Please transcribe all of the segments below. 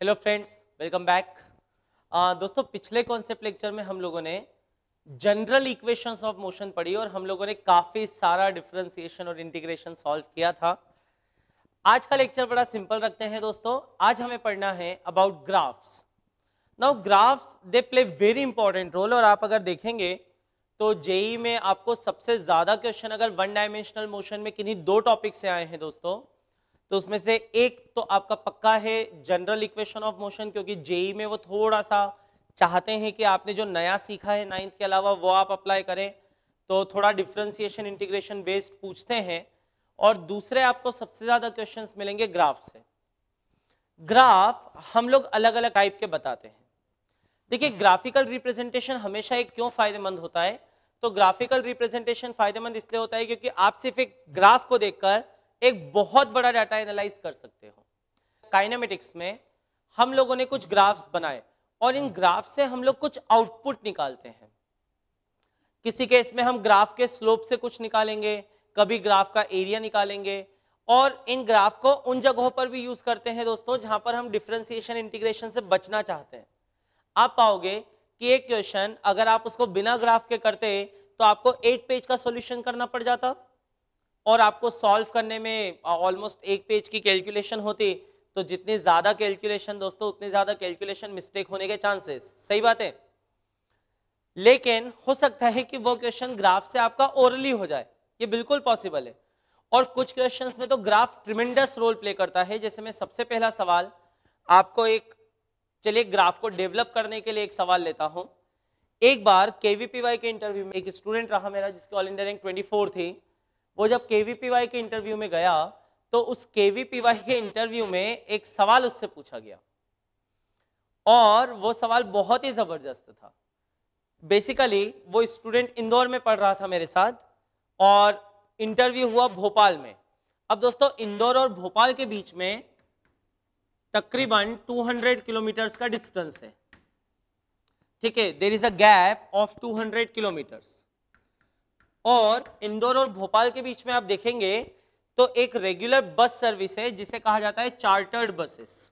Hello friends, welcome back. दोस्तों, पिछले concept lecture में हम लोगों ने जनरल इक्वेशंस ऑफ मोशन पढ़ी और हम लोगों ने काफी सारा डिफरेंशिएशन और इंटीग्रेशन सॉल्व किया था। आज का लेक्चर बड़ा सिंपल रखते हैं दोस्तों। आज हमें पढ़ना है about graphs. Now graphs they play very important role, और आप अगर देखेंगे तो जेई में आपको सबसे ज्यादा क्वेश्चन अगर वन डायमेंशनल मोशन में किन्हीं दो टॉपिक से आए हैं दोस्तों, तो उसमें से एक तो आपका पक्का है जनरल इक्वेशन ऑफ मोशन, क्योंकि जेई में वो थोड़ा सा चाहते हैं कि आपने जो नया सीखा है नाइन्थ के अलावा वो आप अप्लाई करें, तो थोड़ा डिफरेंशिएशन इंटीग्रेशन बेस्ड पूछते हैं। और दूसरे आपको सबसे ज्यादा क्वेश्चंस मिलेंगे ग्राफ से। ग्राफ हम लोग अलग अलग टाइप के बताते हैं। देखिए, ग्राफिकल रिप्रेजेंटेशन हमेशा एक क्यों फायदेमंद होता है, तो ग्राफिकल रिप्रेजेंटेशन फायदेमंद इसलिए होता है क्योंकि आप सिर्फ एक ग्राफ को देखकर एक बहुत बड़ा डाटा एनालाइज कर सकते हो। काइनेमेटिक्स में हम लोगों ने कुछ ग्राफ्स बनाए और इन ग्राफ से हम लोग कुछ आउटपुट निकालते हैं। किसी केस में हम ग्राफ के स्लोप से कुछ निकालेंगे, कभी ग्राफ का एरिया निकालेंगे, और इन ग्राफ को उन जगहों पर भी यूज करते हैं दोस्तों जहां पर हम डिफरेंशिएशन इंटीग्रेशन से बचना चाहते हैं। आप पाओगे कि एक क्वेश्चन अगर आप उसको बिना ग्राफ के करते तो आपको एक पेज का सॉल्यूशन करना पड़ जाता और आपको सॉल्व करने में ऑलमोस्ट एक पेज की कैलकुलेशन होती। तो जितनी ज्यादा कैलकुलेशन दोस्तों, उतनी ज्यादा कैलकुलेशन मिस्टेक होने के चांसेस। सही बात है। लेकिन हो सकता है कि वो क्वेश्चन ग्राफ से आपका ओरली हो जाए, ये बिल्कुल पॉसिबल है। और कुछ क्वेश्चंस में तो ग्राफ ट्रिमेंडस रोल प्ले करता है। जैसे मैं सबसे पहला सवाल आपको चलिए ग्राफ को डेवलप करने के लिए एक सवाल लेता हूं। एक बार केवीपीवाई के इंटरव्यू में एक स्टूडेंट रहा मेरा जिसकी ऑल इंडिया रैंक 24 थी। वो जब केवीपीवाई के इंटरव्यू में गया तो उस केवीपीवाई के इंटरव्यू में एक सवाल उससे पूछा गया और वो सवाल बहुत ही जबरदस्त था। बेसिकली वो स्टूडेंट इंदौर में पढ़ रहा था मेरे साथ और इंटरव्यू हुआ भोपाल में। अब दोस्तों, इंदौर और भोपाल के बीच में तकरीबन 200 किलोमीटर्स का डिस्टेंस है। ठीक है, there is a gap of 200 kilometres. और इंदौर और भोपाल के बीच में आप देखेंगे तो एक रेगुलर बस सर्विस है जिसे कहा जाता है चार्टर्ड बसेस।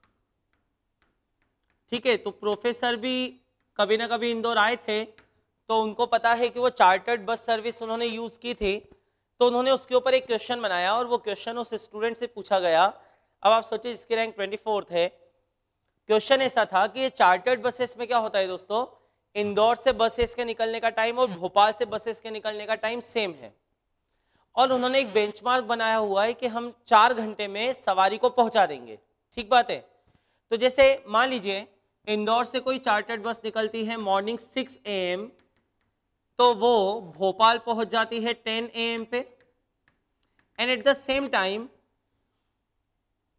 ठीक है, तो प्रोफेसर भी कभी ना कभी इंदौर आए थे तो उनको पता है कि वो चार्टर्ड बस सर्विस उन्होंने यूज की थी। तो उन्होंने उसके ऊपर एक क्वेश्चन बनाया और वो क्वेश्चन उस स्टूडेंट से पूछा गया। अब आप सोचिए, जिसकी रैंक 24 है, क्वेश्चन ऐसा था कि ये चार्टर्ड बसेस में क्या होता है दोस्तों, इंदौर से बसेस के निकलने का टाइम और भोपाल से बसेस के निकलने का टाइम सेम है। और उन्होंने एक बेंचमार्क बनाया हुआ है कि हम 4 घंटे में सवारी को पहुंचा देंगे। ठीक बात है। तो जैसे मान लीजिए इंदौर से कोई चार्टर्ड बस निकलती है मॉर्निंग 6 AM, तो वो भोपाल पहुंच जाती है 10 AM पे। And eight the same time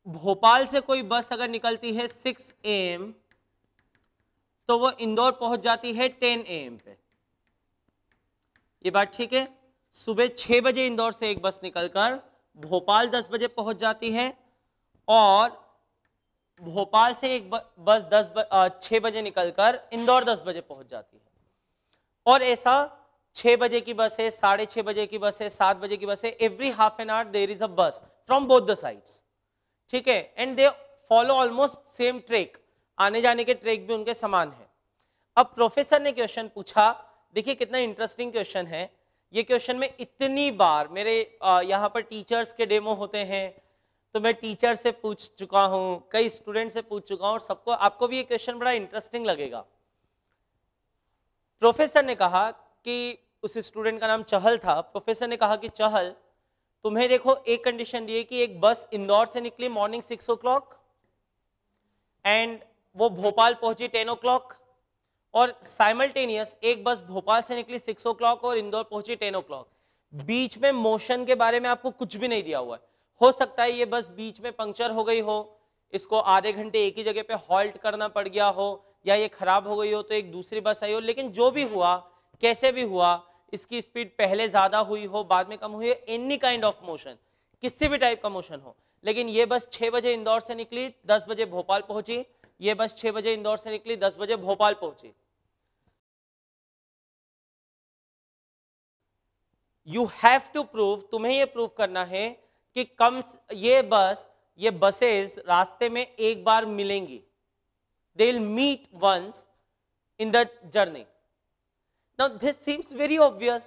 Bhopal से कोई बस अगर निकलती है 6 AM, तो वो इंदौर पहुंच जाती है 10 AM पे। ये बात ठीक है। सुबह 6 बजे इंदौर से एक बस निकलकर भोपाल 10 बजे पहुंच जाती है और भोपाल से एक बस 6 बजे निकलकर इंदौर 10 बजे पहुंच जाती है। और ऐसा 6 बजे की बस है, 6:30 बजे की बस है, 7 बजे की बस है। Every half an hour there is a bus from both the sides. ठीक है, and they follow almost same track, आने जाने के ट्रैक भी उनके समान है। अब प्रोफेसर ने क्वेश्चन पूछा, देखिए कितना इंटरेस्टिंग क्वेश्चन है। ये क्वेश्चन में इतनी बार मेरे यहाँ पर टीचर्स के डेमो होते हैं तो मैं टीचर से पूछ चुका हूँ, कई स्टूडेंट से पूछ चुका हूँ, और सबको आपको भी ये क्वेश्चन बड़ा इंटरेस्टिंग लगेगा। प्रोफेसर ने कहा कि उस स्टूडेंट का नाम चहल था। प्रोफेसर ने कहा कि चहल, तुम्हें देखो एक कंडीशन दी है कि एक बस इंदौर से निकली मॉर्निंग 6 o'clock एंड वो भोपाल पहुंची 10 o'clock, और साइमल्टेनियस एक बस भोपाल से निकली 6 o'clock और इंदौर पहुंची 10 o'clock। बीच में मोशन के बारे में आपको कुछ भी नहीं दिया हुआ है। हो सकता है ये बस बीच में पंक्चर हो गई हो, इसको आधे घंटे एक ही जगह पे हॉल्ट करना पड़ गया हो, या ये खराब हो गई हो तो एक दूसरी बस आई हो। लेकिन जो भी हुआ, कैसे भी हुआ, इसकी स्पीड पहले ज्यादा हुई हो, बाद में कम हुई हो, एनी काइंड ऑफ मोशन, किसी भी टाइप का मोशन हो, लेकिन ये बस 6 बजे इंदौर से निकली, 10 बजे भोपाल पहुंची। ये बस 6 बजे इंदौर से निकली, 10 बजे भोपाल पहुंची। यू हैव टू प्रूव, तुम्हें ये प्रूव करना है कि ये बसेस रास्ते में एक बार मिलेंगी। they will meet once in the journey. Now this seems very obvious.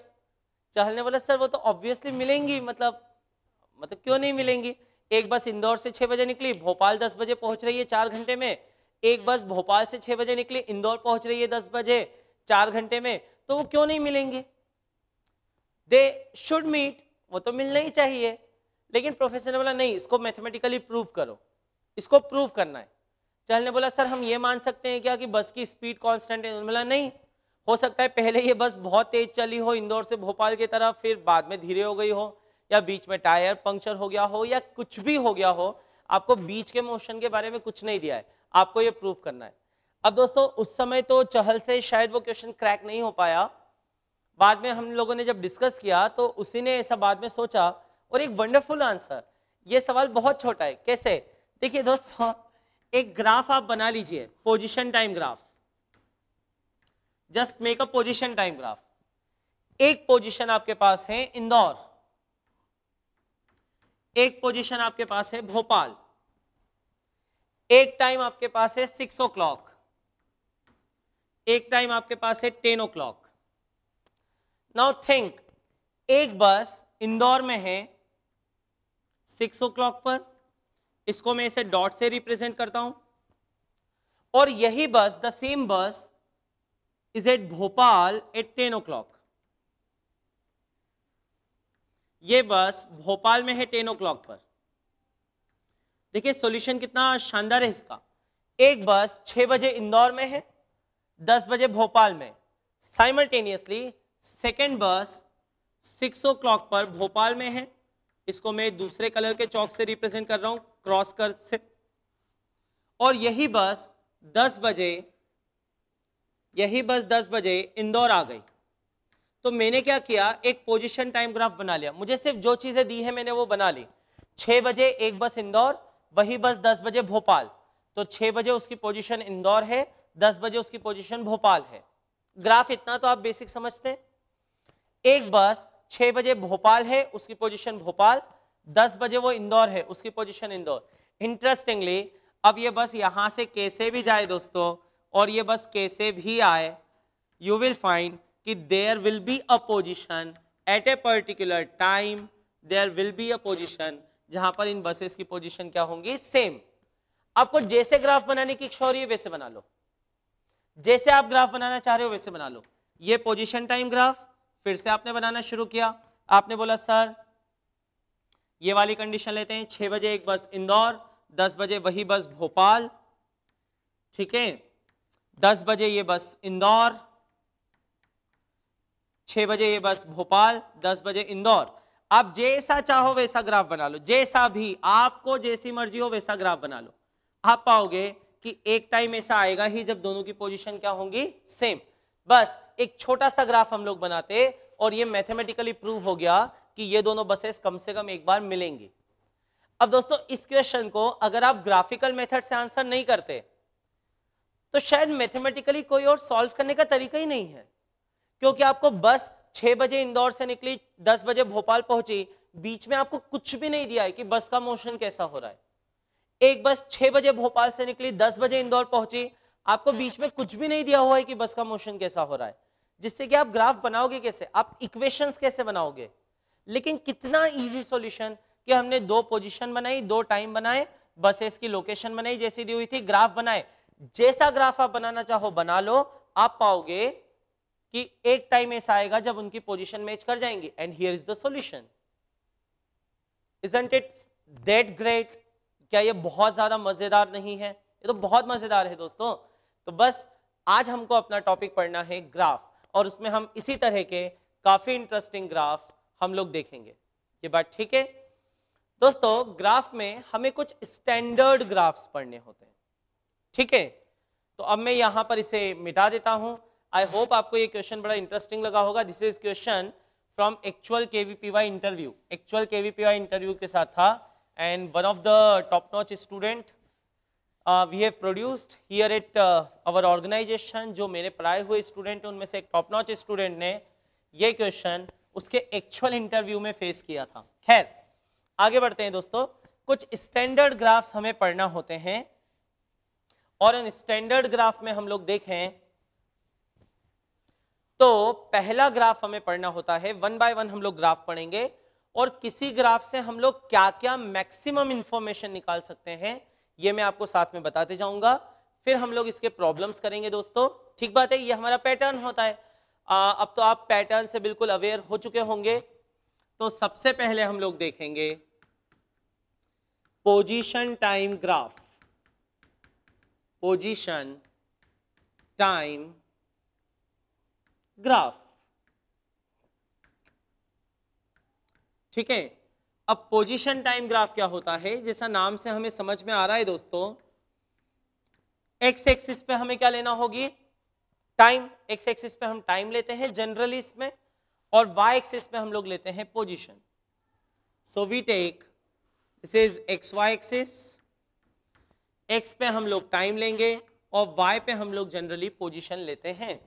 चहल ने बोला सर वो तो ऑब्वियसली मिलेंगी, मतलब क्यों नहीं मिलेंगी? एक बस इंदौर से 6 बजे निकली, भोपाल 10 बजे पहुंच रही है 4 घंटे में। एक बस भोपाल से 6 बजे निकली, इंदौर पहुंच रही है 10 बजे 4 घंटे में, तो वो क्यों नहीं मिलेंगे? दे शुड मीट, वो तो मिलना ही चाहिए। लेकिन प्रोफेसर ने बोला नहीं, इसको मैथमेटिकली प्रूव करो, इसको प्रूव करना है। चहल ने बोला सर हम ये मान सकते हैं क्या कि बस की स्पीड कांस्टेंट है? उन्होंने बोला नहीं, हो सकता है पहले ये बस बहुत तेज चली हो इंदौर से भोपाल की तरफ, फिर बाद में धीरे हो गई हो, या बीच में टायर पंक्चर हो गया हो, या कुछ भी हो गया हो। आपको बीच के मोशन के बारे में कुछ नहीं दिया है, आपको ये प्रूव करना है। अब दोस्तों उस समय तो चहल से शायद वो क्वेश्चन क्रैक नहीं हो पाया। बाद में हम लोगों ने जब डिस्कस किया तो उसी ने ऐसा बाद में सोचा, और एक वंडरफुल आंसर। ये सवाल बहुत छोटा है, कैसे? देखिए दोस्तों, एक ग्राफ आप बना लीजिए, position time graph. Just make a position time graph. एक पोजीशन आपके पास है इंदौर, एक पोजीशन आपके पास है भोपाल, एक टाइम आपके पास है 6 o'clock, एक टाइम आपके पास है 10 o'clock। नाउ थिंक, एक बस इंदौर में है 6 o'clock पर, इसको मैं इसे डॉट से रिप्रेजेंट करता हूं, और यही bus, the same bus is at Bhopal at 10 o'clock। ये बस भोपाल में है 10 o'clock पर। देखिए सॉल्यूशन कितना शानदार है इसका। एक बस 6 बजे इंदौर में है, 10 बजे भोपाल में। साइमल्टेनियसली सेकेंड बस 6 o'clock पर भोपाल में है, इसको मैं दूसरे कलर के चौक से रिप्रेजेंट कर रहा हूं, क्रॉस कर से। और यही बस 10 बजे इंदौर आ गई। तो मैंने क्या किया, एक पोजीशन टाइम ग्राफ बना लिया। मुझे सिर्फ जो चीजें दी है मैंने वो बना ली। 6 बजे एक बस इंदौर, वही बस 10 बजे भोपाल, तो 6 बजे उसकी पोजीशन इंदौर है, 10 बजे उसकी पोजीशन भोपाल है। ग्राफ इतना तो आप बेसिक समझते हैं। एक बस 6 बजे भोपाल है, उसकी पोजीशन भोपाल, 10 बजे वो इंदौर है, उसकी पोजीशन इंदौर। इंटरेस्टिंगली अब ये बस यहां से कैसे भी जाए दोस्तों, और ये बस कैसे भी आए, यू विल फाइंड कि there will be a position at a particular time, there will be a position जहां पर इन बसेस की पोजीशन क्या होंगी, सेम। आपको जैसे ग्राफ बनाने की इच्छा हो रही है वैसे बना लो, जैसे आप ग्राफ बनाना चाह रहे हो वैसे बना लो। ये पोजीशन टाइम ग्राफ फिर से आपने बनाना शुरू किया। आपने बोला सर ये वाली कंडीशन लेते हैं, 6 बजे एक बस इंदौर, 10 बजे वही बस भोपाल, ठीक है। 10 बजे ये बस इंदौर, 6 बजे ये बस भोपाल, 10 बजे इंदौर। आप जैसा चाहो वैसा ग्राफ बना लो, जैसा भी आपको जैसी मर्जी हो वैसा ग्राफ बना लो। आप पाओगे कि एक टाइम ऐसा आएगा ही जब दोनों की पोजीशन क्या होंगी, सेम। बस एक छोटा सा ग्राफ हम लोग बनाते और ये मैथमेटिकली प्रूव हो गया कि ये दोनों बसेस कम से कम एक बार मिलेंगी। अब दोस्तों इस क्वेश्चन को अगर आप ग्राफिकल मेथड से आंसर नहीं करते तो शायद मैथमेटिकली कोई और सॉल्व करने का तरीका ही नहीं है, क्योंकि आपको बस 6 बजे इंदौर से निकली, 10 बजे भोपाल पहुंची, बीच में आपको कुछ भी नहीं दिया है कि बस का मोशन कैसा हो रहा है। एक बस 6 बजे भोपाल से निकली, 10 बजे इंदौर पहुंची, आपको बीच में कुछ भी नहीं दिया हुआ है कि बस का मोशन कैसा हो रहा है, जिससे कि आप ग्राफ बनाओगे कैसे, आप इक्वेशंस कैसे बनाओगे। लेकिन कितना इजी सॉल्यूशन कि हमने 2 पोजीशन बनाई, 2 टाइम बनाए, बसेस की लोकेशन बनाई जैसी दी हुई थी, ग्राफ बनाए। जैसा ग्राफ आप बनाना चाहो बना लो, आप पाओगे कि एक टाइम ऐसा आएगा जब उनकी पोजीशन मैच कर जाएंगी। And here is the solution. Isn't it that great? क्या ये बहुत ज्यादा मजेदार नहीं है? ये तो बहुत मजेदार है दोस्तों। तो बस आज हमको अपना टॉपिक पढ़ना है ग्राफ, और उसमें हम इसी तरह के काफी इंटरेस्टिंग ग्राफ्स हम लोग देखेंगे। ये बात ठीक है दोस्तों? ग्राफ में हमें कुछ स्टैंडर्ड ग्राफ्स पढ़ने होते हैं, ठीक है। तो अब मैं यहां पर इसे मिटा देता हूं। आई होप आपको ये क्वेश्चन बड़ा इंटरेस्टिंग लगा होगा। This is question from actual KVPY interview. Actual KVPY interview के साथ था, and one of the top notch student we have produced here at our organisation. जो मेरे पढ़ाए हुए स्टूडेंट हैं उनमें से एक टॉप नॉच स्टूडेंट ने ये क्वेश्चन उसके एक्चुअल इंटरव्यू में फेस किया था। खैर आगे बढ़ते हैं दोस्तों। कुछ स्टैंडर्ड ग्राफ्स हमें पढ़ना होते हैं, और इन स्टैंडर्ड ग्राफ में हम लोग देखें तो पहला ग्राफ हमें पढ़ना होता है, 1 बाय 1 हम लोग ग्राफ पढ़ेंगे और किसी ग्राफ से हम लोग क्या क्या मैक्सिमम इंफॉर्मेशन निकाल सकते हैं ये मैं आपको साथ में बताते जाऊंगा। फिर हम लोग इसके प्रॉब्लम्स करेंगे दोस्तों, ठीक बात है, ये हमारा पैटर्न होता है। अब तो आप पैटर्न से बिल्कुल अवेयर हो चुके होंगे। तो सबसे पहले हम लोग देखेंगे position time graph, position time graph, ठीक है। अब पोजीशन टाइम ग्राफ क्या होता है, जैसा नाम से हमें समझ में आ रहा है दोस्तों, एक्स एक्सिस पे हमें क्या लेना होगी, टाइम, एक्स एक्सिस पे हम टाइम लेते हैं जनरली इसमें, और वाई एक्सिस पे हम लोग लेते हैं position. So we take this is x y axis, x पे हम लोग टाइम लेंगे और वाई पे हम लोग जनरली पोजीशन लेते हैं।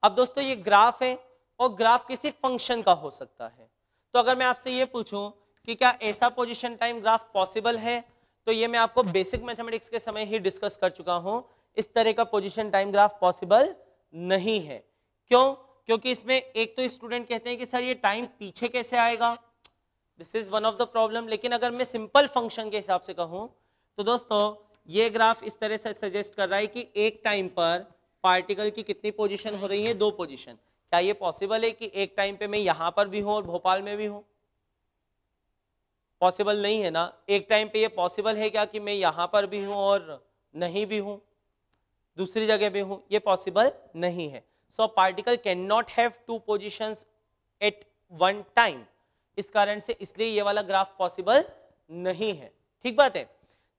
अब दोस्तों ये ग्राफ है और ग्राफ किसी फंक्शन का हो सकता है। तो अगर मैं आपसे ये पूछूं कि क्या ऐसा पोजीशन टाइम ग्राफ पॉसिबल है, तो ये मैं आपको बेसिक मैथमेटिक्स के समय ही डिस्कस कर चुका हूं। इस तरह का पोजीशन टाइम ग्राफ पॉसिबल नहीं है। क्यों? क्योंकि इसमें एक तो स्टूडेंट कहते हैं कि सर ये टाइम पीछे कैसे आएगा, this is one of the problem. लेकिन अगर मैं सिंपल फंक्शन के हिसाब से कहूं तो दोस्तों ये ग्राफ इस तरह से सजेस्ट कर रहा है कि एक टाइम पर पार्टिकल की कितनी पोजीशन हो रही है, 2 पोजीशन। क्या ये पॉसिबल है कि एक टाइम पे मैं यहां पर भी हूं और भोपाल में भी हूं? पॉसिबल नहीं है ना। एक टाइम पे ये पॉसिबल है क्या कि मैं यहां पर भी हूं और नहीं भी हूं, दूसरी जगह भी हूं? ये पॉसिबल नहीं है। So particle cannot have 2 positions at one time. इस कारण से इसलिए ये वाला ग्राफ पॉसिबल नहीं है, ठीक बात है।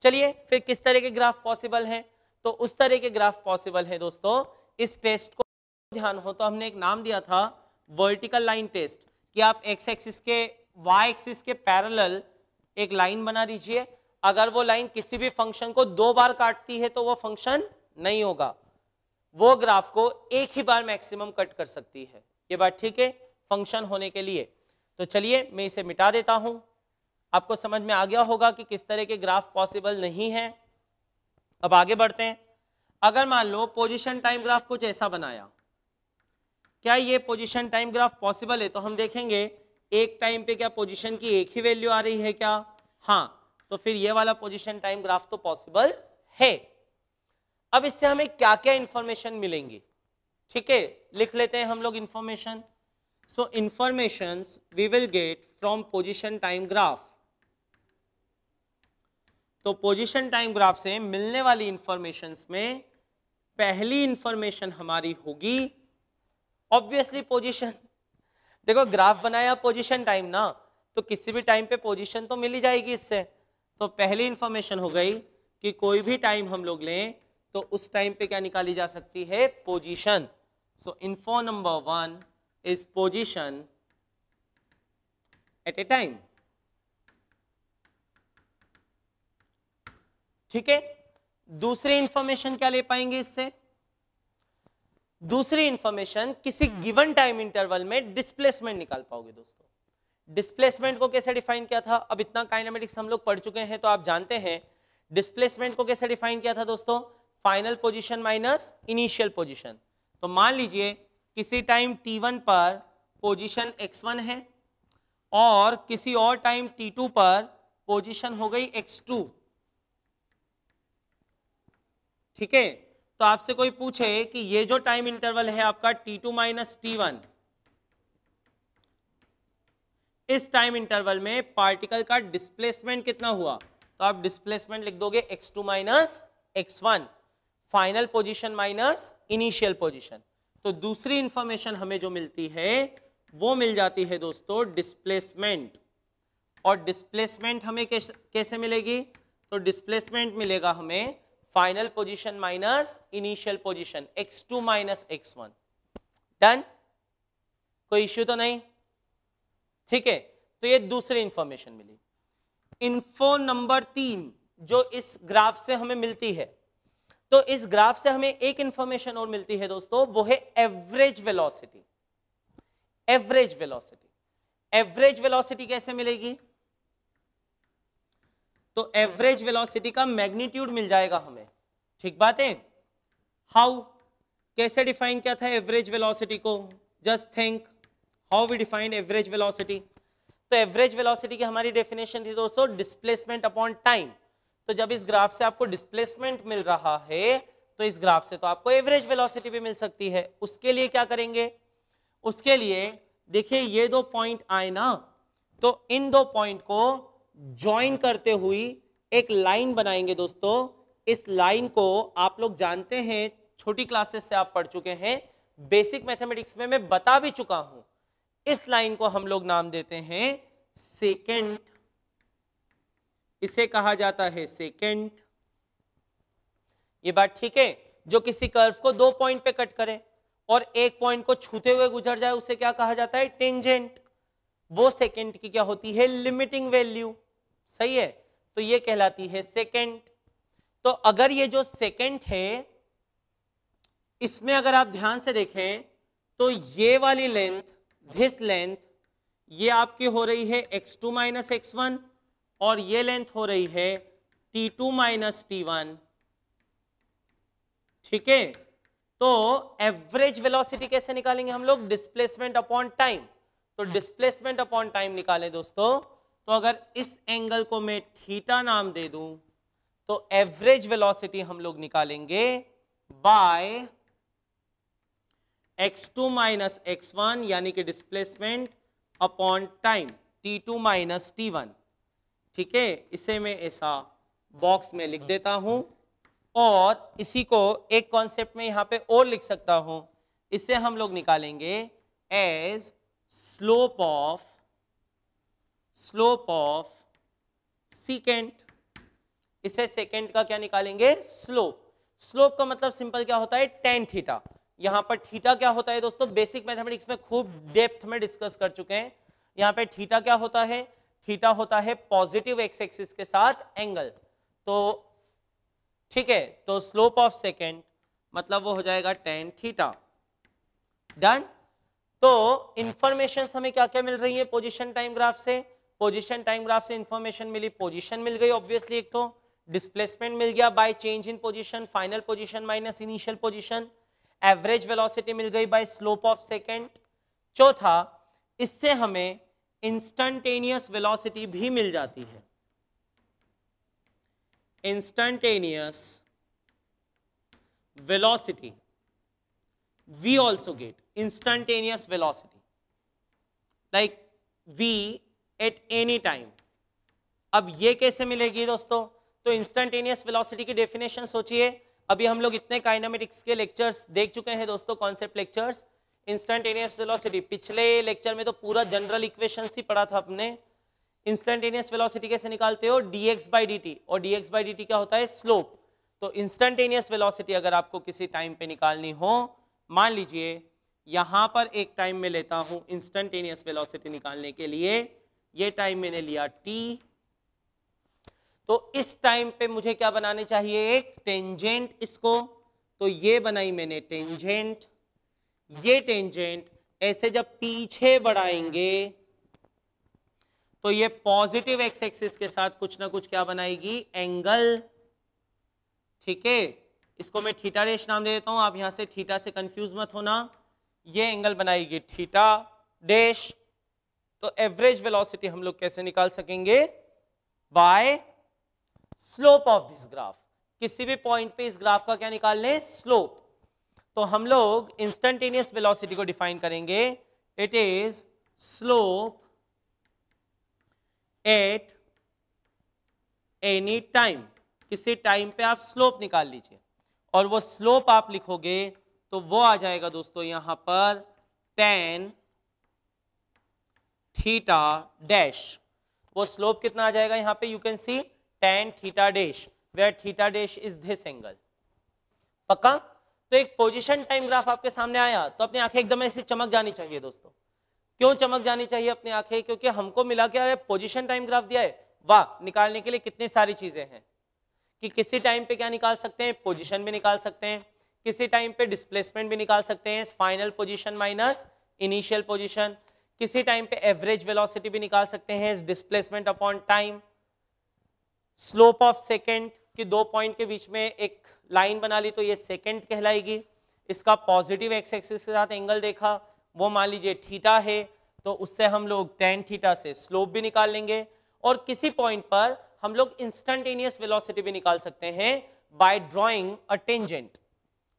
चलिए फिर किस तरह के ग्राफ पॉसिबल हैं? तो उस तरह के ग्राफ पॉसिबल है दोस्तों, इस टेस्ट को ध्यान हो तो हमने एक नाम दिया था वर्टिकल लाइन टेस्ट, कि आप एक्स एक्सिस के वाई एक्सिस के पैरेलल एक लाइन बना दीजिए। अगर वो लाइन किसी भी फंक्शन को 2 बार काटती है तो वो फंक्शन नहीं होगा, वो ग्राफ को एक ही बार मैक्सिमम कट कर सकती है। ये बात ठीक है फंक्शन होने के लिए। तो चलिए मैं इसे मिटा देता हूं, आपको समझ में आ गया होगा कि किस तरह के ग्राफ पॉसिबल नहीं है। अब आगे बढ़ते हैं। अगर मान लो पोजीशन टाइम ग्राफ कुछ ऐसा बनाया, क्या ये पोजीशन टाइम ग्राफ पॉसिबल है? तो हम देखेंगे एक टाइम पे क्या पोजीशन की एक ही वैल्यू आ रही है क्या? हाँ, तो फिर ये वाला पोजीशन टाइम ग्राफ तो पॉसिबल है। अब इससे हमें क्या क्या इंफॉर्मेशन मिलेंगी, ठीक है, लिख लेते हैं हम लोग information. So informations we will get from position time graph. तो पोजीशन टाइम ग्राफ से मिलने वाली इंफॉर्मेशंस में पहली इंफॉर्मेशन हमारी होगी ऑब्वियसली पोजीशन। देखो ग्राफ बनाया पोजीशन टाइम ना, तो किसी भी टाइम पे पोजीशन तो मिल ही जाएगी इससे। तो पहली इंफॉर्मेशन हो गई कि कोई भी टाइम हम लोग लें तो उस टाइम पे क्या निकाली जा सकती है, position. So info number 1 is position at a time, ठीक है। दूसरी इंफॉर्मेशन क्या ले पाएंगे इससे? दूसरी इंफॉर्मेशन किसी गिवन टाइम इंटरवल में डिस्प्लेसमेंट निकाल पाओगे दोस्तों। डिस्प्लेसमेंट को कैसे डिफाइन किया था? अब इतना काइनेमेटिक्स हम लोग पढ़ चुके हैं तो आप जानते हैं डिस्प्लेसमेंट को कैसे डिफाइन किया था दोस्तों, final position minus initial position. तो मान लीजिए किसी टाइम t1 पर पोजीशन x1 है और किसी और टाइम t2 पर पोजीशन हो गई x2, ठीक है। तो आपसे कोई पूछे कि ये जो टाइम इंटरवल है आपका t2 माइनस t1, इस टाइम इंटरवल में पार्टिकल का डिस्प्लेसमेंट कितना हुआ? तो आप डिस्प्लेसमेंट लिख दोगे x2 minus x1, final position minus initial position. तो दूसरी इंफॉर्मेशन हमें जो मिलती है वो मिल जाती है दोस्तों डिस्प्लेसमेंट। और डिस्प्लेसमेंट हमें कैसे मिलेगी? तो डिस्प्लेसमेंट मिलेगा हमें final position minus initial position, x2 minus x1। Done, कोई इश्यू तो नहीं, ठीक है। तो ये दूसरी इंफॉर्मेशन मिली। इन्फो नंबर 3 जो इस ग्राफ से हमें मिलती है, तो इस ग्राफ से हमें एक इंफॉर्मेशन और मिलती है दोस्तों, वो है average velocity. Average velocity, average velocity कैसे मिलेगी? तो एवरेज वेलोसिटी का मैग्नीट्यूड मिल जाएगा हमें, ठीक बात है। हाउ, कैसे डिफाइन किया था एवरेज वेलोसिटी को? Just think how we defined average velocity. तो एवरेज वेलोसिटी की हमारी डेफिनेशन थी दोस्तों डिस्प्लेसमेंट अपॉन टाइम। तो जब इस ग्राफ से आपको डिस्प्लेसमेंट मिल रहा है तो इस ग्राफ से तो आपको एवरेज वेलोसिटी भी मिल सकती है। उसके लिए क्या करेंगे? उसके लिए देखिए ये दो पॉइंट आए ना, तो इन दो पॉइंट को ज्वाइन करते हुए एक लाइन बनाएंगे दोस्तों। इस लाइन को आप लोग जानते हैं, छोटी क्लासेस से आप पढ़ चुके हैं, बेसिक मैथमेटिक्स में मैं बता भी चुका हूं। इस लाइन को हम लोग नाम देते हैं सेकेंट, इसे कहा जाता है सेकेंट। ये बात ठीक है? जो किसी कर्व को दो पॉइंट पे कट करे और एक पॉइंट को छूते हुए गुजर जाए उसे क्या कहा जाता है? टेंजेंट। वो सेकेंट की क्या होती है? Limiting value. सही है, तो ये कहलाती है सेकेंट। तो अगर ये जो सेकेंट है इसमें अगर आप ध्यान से देखें तो ये वाली लेंथ, दिस लेंथ, ये आपकी हो रही है x2 माइनस x1 और ये लेंथ हो रही है t2 माइनस t1। ठीक है, तो एवरेज वेलोसिटी कैसे निकालेंगे हम लोग? Displacement upon time. तो डिस्प्लेसमेंट अपॉन टाइम निकालें दोस्तों, तो अगर इस एंगल को मैं थीटा नाम दे दूं तो एवरेज वेलोसिटी हम लोग निकालेंगे बाय x2 माइनस x1 यानी कि displacement upon time t2 minus t1। ठीक है, इसे मैं ऐसा बॉक्स में लिख देता हूं और इसी को एक कॉन्सेप्ट में यहां पे और लिख सकता हूं। इसे हम लोग निकालेंगे एज स्लोप ऑफ सीकेंट। इसे सेकेंड का क्या निकालेंगे? स्लोप। स्लोप का मतलब सिंपल क्या होता है? Tan theta. यहां पर थीटा क्या होता है दोस्तों? बेसिक मैथमेटिक्स में खूब डेप्थ में डिस्कस कर चुके हैं। यहां पे थीटा क्या होता है? थीटा होता है पॉजिटिव एक्स एक्सिस के साथ एंगल। तो ठीक है, तो स्लोप ऑफ सेकेंड मतलब वो हो जाएगा टेन थीटा। डन। तो इंफॉर्मेशन हमें क्या क्या मिल रही है पोजीशन टाइम ग्राफ से? पोजीशन टाइम ग्राफ से इंफॉर्मेशन मिली, पोजीशन मिल गई ऑब्वियसली, एक तो डिस्प्लेसमेंट मिल गया by change in position, final position minus initial position, average velocity मिल गई बाय स्लोप ऑफ सेकेंड। चौथा, इससे हमें इंस्टंटेनियस वेलोसिटी भी मिल जाती है। Instantaneous velocity, we also get instantaneous velocity like v at any time। अब ये कैसे मिलेगी दोस्तों? तो इंस्टेंटेनियस वेलोसिटी की डेफिनेशन सोचिए। अभी हम लोग इतने काइनेमेटिक्स के लेक्चर्स देख चुके हैं दोस्तों, कॉन्सेप्ट लेक्चर्स। इंस्टेंटेनियस वेलोसिटी पिछले लेक्चर में तो पूरा जनरल इक्वेशंस ही पढ़ा था आपने। इंस्टेंटेनियस वेलोसिटी कैसे निकालते हो? dx by dt, और dx by dt क्या होता है? स्लोप। तो इंस्टेंटेनियस वेलोसिटी अगर आपको किसी टाइम पे निकालनी हो, मान लीजिए यहां पर एक टाइम में लेता हूं इंस्टेंटेनियस वेलोसिटी निकालने के लिए, ये टाइम मैंने लिया t। तो इस टाइम पे मुझे क्या बनाने चाहिए? एक टेंजेंट इसको। तो ये बनाई मैंने टेंजेंट। ये टेंजेंट ऐसे जब पीछे बढ़ाएंगे तो ये पॉजिटिव एक्स एक्सिस के साथ कुछ ना कुछ क्या बनाएगी? एंगल। ठीक है, इसको मैं थीटा डैश नाम दे देता हूं, आप यहां से थीटा से कंफ्यूज मत होना। ये एंगल बनाएगी थीटा डैश। तो एवरेज वेलोसिटी हम लोग कैसे निकाल सकेंगे? By slope of this graph. किसी भी पॉइंट पे इस ग्राफ का क्या निकाल लें? स्लोप। तो हम लोग इंस्टेंटेनियस वेलोसिटी को डिफाइन करेंगे, it is slope at any time. किसी टाइम पे आप स्लोप निकाल लीजिए और वो स्लोप आप लिखोगे तो वो आ जाएगा दोस्तों यहां पर tan थीटा डैश। वो स्लोप कितना आ जाएगा यहां पे? You can see tan theta dash, where theta dash is this angle. पक्का? तो एक पोजीशन टाइम ग्राफ आपके सामने आया तो अपनी आंखें एकदम ऐसे चमक जानी चाहिए दोस्तों। क्यों चमक जानी चाहिए अपनी आंखें? क्योंकि हमको मिला क्या? पोजीशन टाइम ग्राफ दिया है, वाह, निकालने के लिए कितनी सारी चीजें हैं कि किसी टाइम पे क्या निकाल सकते हैं? पोजीशन भी निकाल सकते हैं, किसी टाइम पे डिस्प्लेसमेंट भी निकाल सकते हैं, final position minus initial position, किसी टाइम पे एवरेज वेलोसिटी भी निकाल सकते हैं, displacement upon time, slope of second, कि 2 पॉइंट के बीच में एक लाइन बना ली तो ये सेकेंड कहलाएगी। इसका पॉजिटिव एक्स एक्सिस के साथ एंगल देखा, वो मान लीजिए थीटा है, तो उससे हम लोग tan थीटा से स्लोप भी निकाल लेंगे। और किसी पॉइंट पर हम लोग इंस्टेंटेनियस वेलोसिटी भी निकाल सकते हैं बाय ड्राइंग अ टेंजेंट,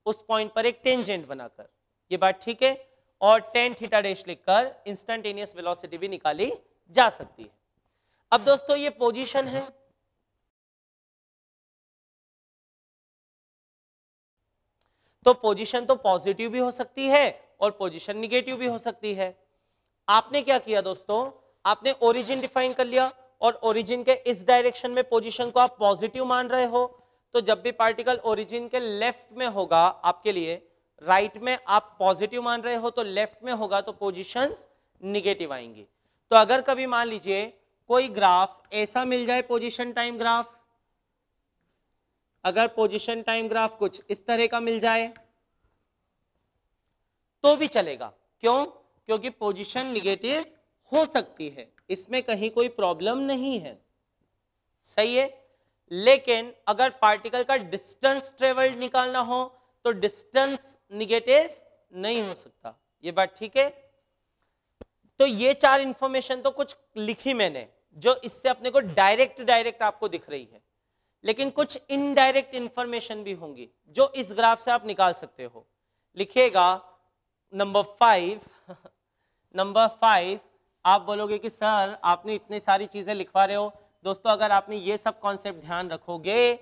उस पॉइंट पर एक टेंजेंट बनाकर। ये बात ठीक है। और tan थीटा डैश लिखकर इंस्टेंटेनियस वेलोसिटी भी निकाली जा सकती है। अब दोस्तों ये पोजीशन है, तो पोजीशन तो पॉजिटिव भी हो सकती है और पोजीशन निगेटिव भी हो सकती है। आपने क्या किया दोस्तों, आपने ओरिजिन डिफाइन कर लिया और ओरिजिन के इस डायरेक्शन में पोजीशन को आप पॉजिटिव मान रहे हो, तो जब भी पार्टिकल ओरिजिन के लेफ्ट में होगा आपके लिए, राइट में आप पॉजिटिव मान रहे हो तो लेफ्ट में होगा तो पोजीशंस निगेटिव आएंगी। तो अगर कभी मान लीजिए कोई ग्राफ ऐसा मिल जाए, पोजीशन टाइम ग्राफ, अगर पोजीशन टाइम ग्राफ कुछ इस तरह का मिल जाए तो भी चलेगा। क्यों? क्योंकि पोजीशन निगेटिव हो सकती है, इसमें कहीं कोई प्रॉब्लम नहीं है, सही है। लेकिन अगर पार्टिकल का डिस्टेंस ट्रेवल्ड निकालना हो तो डिस्टेंस निगेटिव नहीं हो सकता। ये बात ठीक है। तो ये 4 इंफॉर्मेशन तो कुछ लिखी मैंने जो इससे अपने को डायरेक्ट आपको दिख रही है, लेकिन कुछ इनडायरेक्ट इंफॉर्मेशन भी होंगी जो इस ग्राफ से आप निकाल सकते हो। लिखिएगा नंबर 5 नंबर 5। आप बोलोगे कि सर आपने इतनी सारी चीजें लिखवा रहे हो। दोस्तों अगर आपने ये सब कॉन्सेप्ट ध्यान रखोगे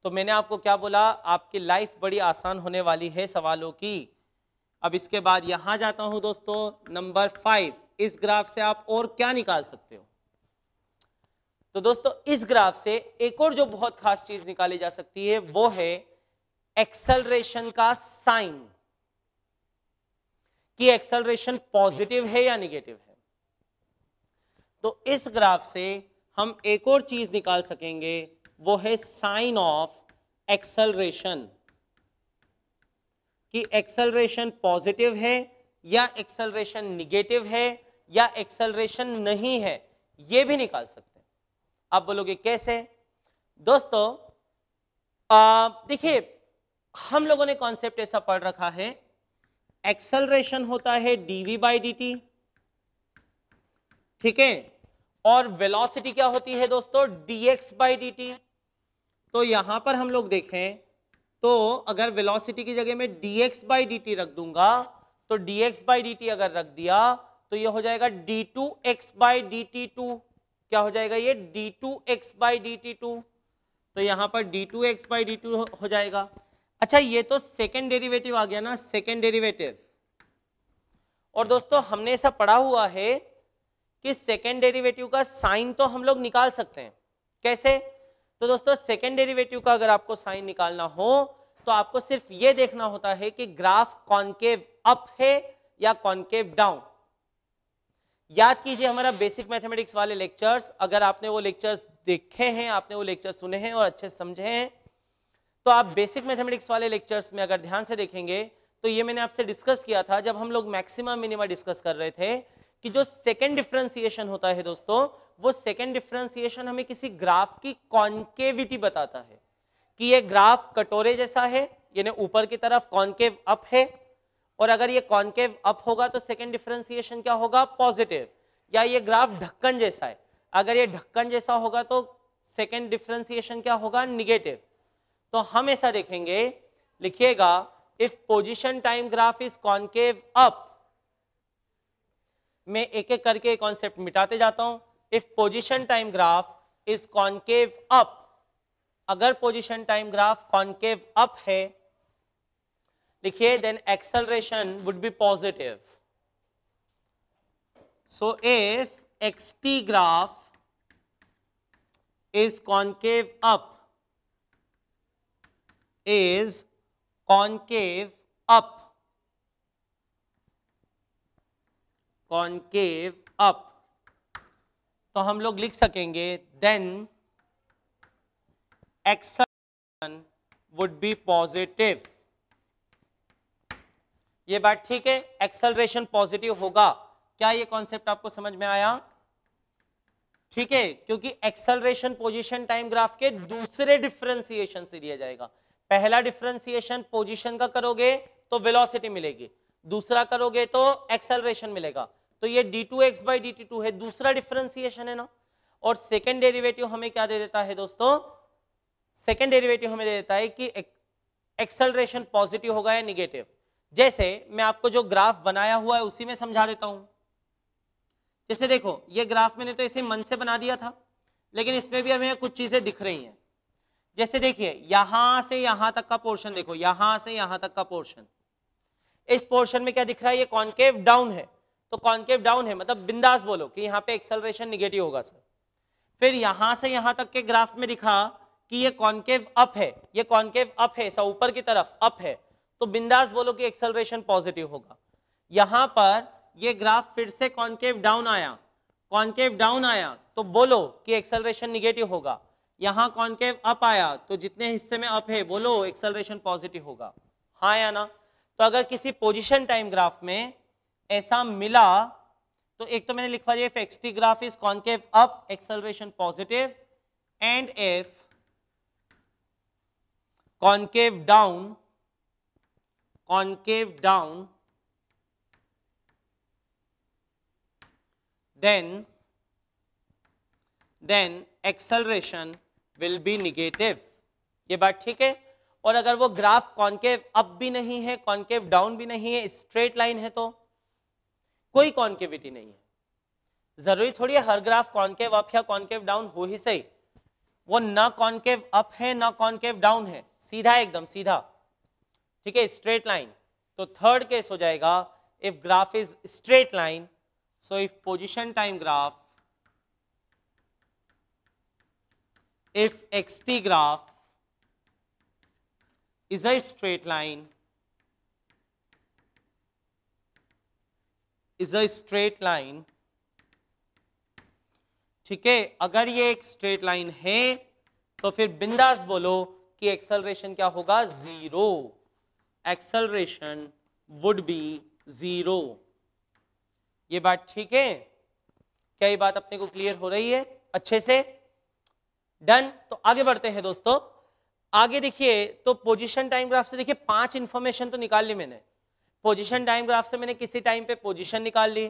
तो मैंने आपको क्या बोला, आपकी लाइफ बड़ी आसान होने वाली है सवालों की। अब इसके बाद यहां जाता हूं दोस्तों, नंबर 5। इस ग्राफ से आप और क्या निकाल सकते हो? तो दोस्तों इस ग्राफ से एक और जो बहुत खास चीज निकाली जा सकती है वो है एक्सेलरेशन का साइन, कि एक्सेलरेशन पॉजिटिव है या निगेटिव है। तो इस ग्राफ से हम एक और चीज निकाल सकेंगे, वो है साइन ऑफ एक्सेलरेशन, कि एक्सेलरेशन पॉजिटिव है या एक्सेलरेशन निगेटिव है या एक्सेलरेशन नहीं है, ये भी निकाल सकते हैं। आप बोलोगे कैसे? दोस्तों देखिए हम लोगों ने कॉन्सेप्ट ऐसा पढ़ रखा है, एक्सेलरेशन होता है dv बाई dt, ठीक है, और वेलोसिटी क्या होती है दोस्तों, dx बाई dt। तो यहां पर हम लोग देखें तो अगर वेलोसिटी की जगह में dx बाई dt रख दूंगा, तो dx बाई dt अगर रख दिया तो ये हो जाएगा d2x बाई dt2। क्या हो जाएगा ये? d2x by dt2। तो यहां पर d2x बाई dt2 हो जाएगा। अच्छा ये तो सेकेंड डेरिवेटिव आ गया ना, सेकेंड डेरिवेटिव। और दोस्तों हमने ऐसा पढ़ा हुआ है कि सेकेंड डेरिवेटिव का साइन तो हम लोग निकाल सकते हैं। कैसे? तो दोस्तों सेकेंड डेरिवेटिव का अगर आपको साइन निकालना हो तो आपको सिर्फ ये देखना होता है कि ग्राफ कॉन्केव अप है या कॉन्केव डाउन। याद कीजिए हमारा बेसिक मैथमेटिक्स वाले लेक्चर्स, अगर आपने वो लेक्चर्स देखे हैं, आपने वो लेक्चर्स सुने हैं और अच्छे समझे हैं, तो आप बेसिक मैथमेटिक्स वाले लेक्चर्स में अगर ध्यान से देखेंगे तो ये मैंने आपसे डिस्कस किया था जब हम लोग मैक्सिमा मिनिमा डिस्कस कर रहे थे, कि जो सेकेंड डिफरेंशिएशन होता है दोस्तों, वो सेकेंड डिफरेंशिएशन हमें किसी ग्राफ की कॉन्केविटी बताता है, कि ये ग्राफ कटोरे जैसा है, यानी ऊपर की तरफ कॉन्केव अप है, और अगर ये कॉन्केव अप होगा तो सेकेंड डिफरेंशिएशन क्या होगा, पॉजिटिव। या ये ग्राफ ढक्कन जैसा है, अगर ये ढक्कन जैसा होगा तो सेकेंड डिफरेंशिएशन क्या होगा, निगेटिव। तो हम ऐसा देखेंगे, लिखिएगा if position time graph is concave up, मैं एक एक करके कॉन्सेप्ट मिटाते जाता हूं। If position time graph is concave up, अगर position time graph concave up है, लिखिए then acceleration would be positive. So if xt graph is concave up, is concave up, concave up, तो हम लोग लिख सकेंगे then acceleration would be positive। ये बात ठीक है, एक्सेलरेशन पॉजिटिव होगा। क्या ये कॉन्सेप्ट आपको समझ में आया? ठीक है, क्योंकि एक्सेलरेशन पोजीशन टाइम ग्राफ के दूसरे डिफरेंशिएशन से दिया जाएगा। पहला डिफरेंशिएशन पोजीशन का करोगे तो वेलोसिटी मिलेगी, दूसरा करोगे तो एक्सेलरेशन मिलेगा। तो ये d2x/dt2 है, दूसरा डिफरेंशिएशन है ना। और सेकेंड डेरिवेटिव हमें क्या दे देता है दोस्तों, सेकेंड डेरिवेटिव हमें दे देता है कि एक्सेलरेशन पॉजिटिव होगा या निगेटिव। जैसे मैं आपको जो ग्राफ बनाया हुआ है उसी में समझा देता हूं। जैसे देखो, ये ग्राफ मैंने तो ऐसे मन से बना दिया था, लेकिन इसमें भी हमें कुछ चीजें दिख रही हैं। जैसे देखिए, यहां से यहां तक का पोर्शन देखो, यहां से यहां तक का पोर्शन, इस पोर्शन में क्या दिख रहा है, ये कॉन्केव डाउन है। तो कॉन्केव डाउन है मतलब बिंदास बोलो कि यहाँ पे एक्सेलरेशन निगेटिव होगा सर। फिर यहां से यहां तक के ग्राफ में दिखा कि ये कॉन्केव अप है, ये कॉन्केव अप है, ऐसा ऊपर की तरफ अप है, तो बिंदास बोलो कि एक्सेलरेशन पॉजिटिव होगा। यहां पर ये ग्राफ फिर से कॉन्केव डाउन आया, कॉन्केव डाउन आया, तो बोलो कि एक्सेलरेशन निगेटिव होगा। यहां कॉन्केव अप आया, तो जितने हिस्से में अप है बोलो एक्सेलरेशन पॉजिटिव होगा, हाँ या ना। तो अगर किसी पोजीशन टाइम ग्राफ में ऐसा मिला तो एक तो मैंने लिखवा दिया, if x t graph is concave up acceleration positive, and if concave down then acceleration will be negative। ये बात ठीक है। और अगर वो ग्राफ कॉन्केव अप भी नहीं है, कॉन्केव डाउन भी नहीं है, स्ट्रेट लाइन है, तो कोई कॉन्केविटी नहीं है। जरूरी थोड़ी है हर ग्राफ कॉन्केव अप या कॉन्केव डाउन हो ही सही, वो ना कॉन्केव अप है ना कॉन्केव डाउन है, सीधा एकदम सीधा, ठीक है, स्ट्रेट लाइन। तो थर्ड केस हो जाएगा, if graph is straight line, so if position time graph, if xt graph is a straight line, ठीक है, अगर ये एक स्ट्रेट लाइन है तो फिर बिंदास बोलो कि एक्सेलरेशन क्या होगा, zero, acceleration would B zero. ये बात ठीक है, क्या ये बात अपने को क्लियर हो रही है अच्छे से, डन। तो आगे बढ़ते हैं दोस्तों, आगे देखिए, तो पोजीशन टाइम ग्राफ से देखिए 5 इंफॉर्मेशन तो निकाल ली मैंने। पोजीशन टाइम ग्राफ से मैंने किसी टाइम पे पोजीशन निकाल ली,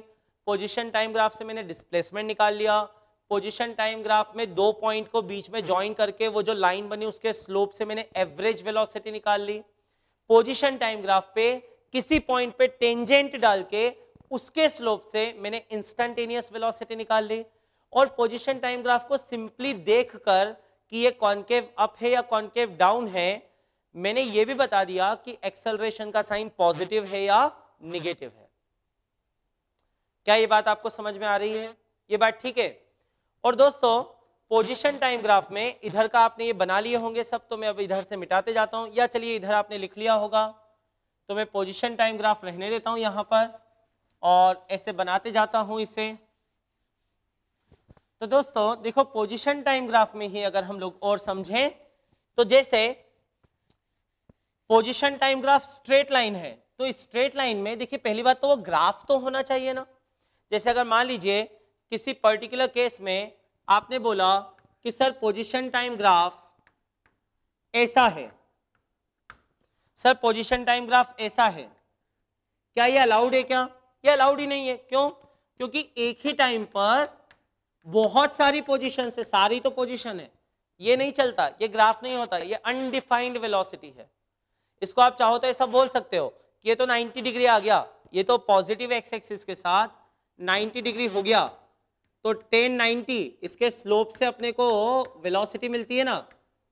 पोजीशन टाइम ग्राफ से मैंने डिस्प्लेसमेंट निकाल लिया, पोजीशन टाइम ग्राफ में 2 पॉइंट को बीच में ज्वाइन करके वो जो लाइन बनी उसके स्लोप से मैंने एवरेज वेलोसिटी निकाल ली। पोजीशन टाइम ग्राफ पे किसी पॉइंट पे टेंजेंट डाल के उसके स्लोप से मैंने इंस्टेंटेनियस वेलोसिटी निकाल ली। और पोजीशन टाइम ग्राफ को सिंपली देखकर कि ये कॉन्केव अप है या कॉन्केव डाउन है, मैंने ये भी बता दिया कि एक्सेलरेशन का साइन पॉजिटिव है या निगेटिव है। क्या ये बात आपको समझ में आ रही है, ये बात ठीक है। और दोस्तों, पोजीशन टाइम ग्राफ में इधर का आपने ये बना लिए होंगे सब, तो मैं अब इधर से मिटाते जाता हूं, या चलिए इधर आपने लिख लिया होगा, तो मैं पोजीशन टाइम ग्राफ रहने देता हूं यहां पर और ऐसे बनाते जाता हूं इसे। तो दोस्तों देखो, पोजीशन टाइम ग्राफ में ही अगर हम लोग और समझें तो जैसे position time graph straight line है, तो स्ट्रेट लाइन में देखिए पहली बात तो वो ग्राफ तो होना चाहिए ना। जैसे अगर मान लीजिए किसी पर्टिकुलर केस में आपने बोला कि सर पोजीशन टाइम ग्राफ ऐसा है, सर पोजीशन टाइम ग्राफ ऐसा है, क्या ये अलाउड है? क्या ये अलाउड ही नहीं है। क्यों? क्योंकि एक ही टाइम पर बहुत सारी पोजीशन है, सारी तो पोजीशन है, ये नहीं चलता, ये ग्राफ नहीं होता, ये अनडिफाइंड वेलोसिटी है। इसको आप चाहो तो ऐसा बोल सकते हो कि ये तो 90 डिग्री आ गया, ये तो पॉजिटिव एक्स एक्सिस के साथ 90 डिग्री हो गया, तो 1090 इसके स्लोप से अपने को वेलोसिटी मिलती है ना,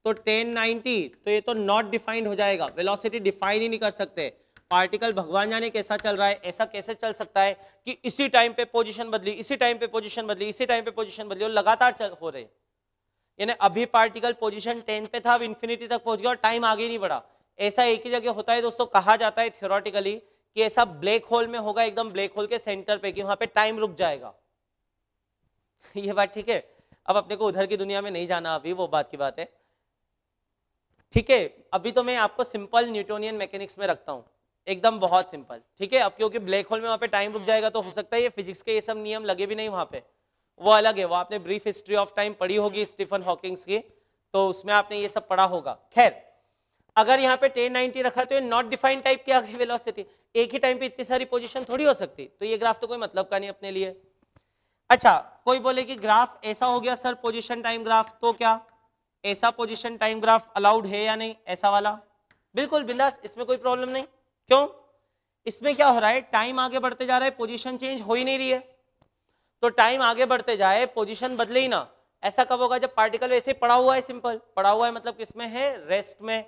तो 1090, तो ये तो नॉट डिफाइंड हो जाएगा, वेलोसिटी डिफाइन ही नहीं कर सकते। पार्टिकल भगवान जाने कैसा चल रहा है, ऐसा कैसे चल सकता है कि इसी टाइम पे पोजीशन बदली, इसी टाइम पे पोजीशन बदली, इसी टाइम पे पोजीशन बदली, और लगातार हो रहे। यानी अभी पार्टिकल पोजीशन 10 पे था, अब इंफिनिटी तक पहुंच गया और टाइम आगे नहीं बढ़ा। ऐसा एक ही जगह होता है दोस्तों, कहा जाता है थ्योरेटिकली कि ऐसा ब्लैक होल में होगा, एकदम ब्लैक होल के सेंटर पे, कि वहां पे टाइम रुक जाएगा। ये बात ठीक है। अब अपने को उधर की दुनिया में नहीं जाना, अभी वो बात की बात है, ठीक है। अभी तो मैं आपको सिंपल न्यूटोनियन मैकेनिक्स में रखता हूं, एकदम बहुत सिंपल, ठीक है। अब क्योंकि ब्लैक होल में वहां पे टाइम रुक जाएगा, तो हो सकता है ये फिजिक्स के ये सब नियम लगे भी नहीं वहां पे, वो अलग है, वो आपने ब्रीफ हिस्ट्री ऑफ टाइम पढ़ी होगी स्टीफन हॉकिंग्स की, तो उसमें आपने ये सब पढ़ा होगा। खैर, अगर यहाँ पे 1090 रखा तो ये नॉट डिफाइंड टाइप की आ गई वेलोसिटी, एक ही टाइम पे इतनी सारी पोजीशन थोड़ी हो सकती, तो ये ग्राफ तो कोई मतलब का नहीं अपने लिए। अच्छा, कोई बोले कि ग्राफ ऐसा हो गया सर पोजीशन टाइम ग्राफ, तो क्या ऐसा पोजीशन टाइम ग्राफ अलाउड है या नहीं, ऐसा वाला? बिल्कुल बिंदास, इसमें कोई प्रॉब्लम नहीं। क्यों? इसमें क्या हो रहा है, टाइम आगे बढ़ते जा रहा है, पोजीशन चेंज हो ही नहीं रही है, तो टाइम आगे बढ़ते जाए पोजीशन बदले ही ना, ऐसा कब होगा? जब पार्टिकल वैसे ही पड़ा हुआ है, सिंपल पड़ा हुआ है मतलब किसमें है, रेस्ट में।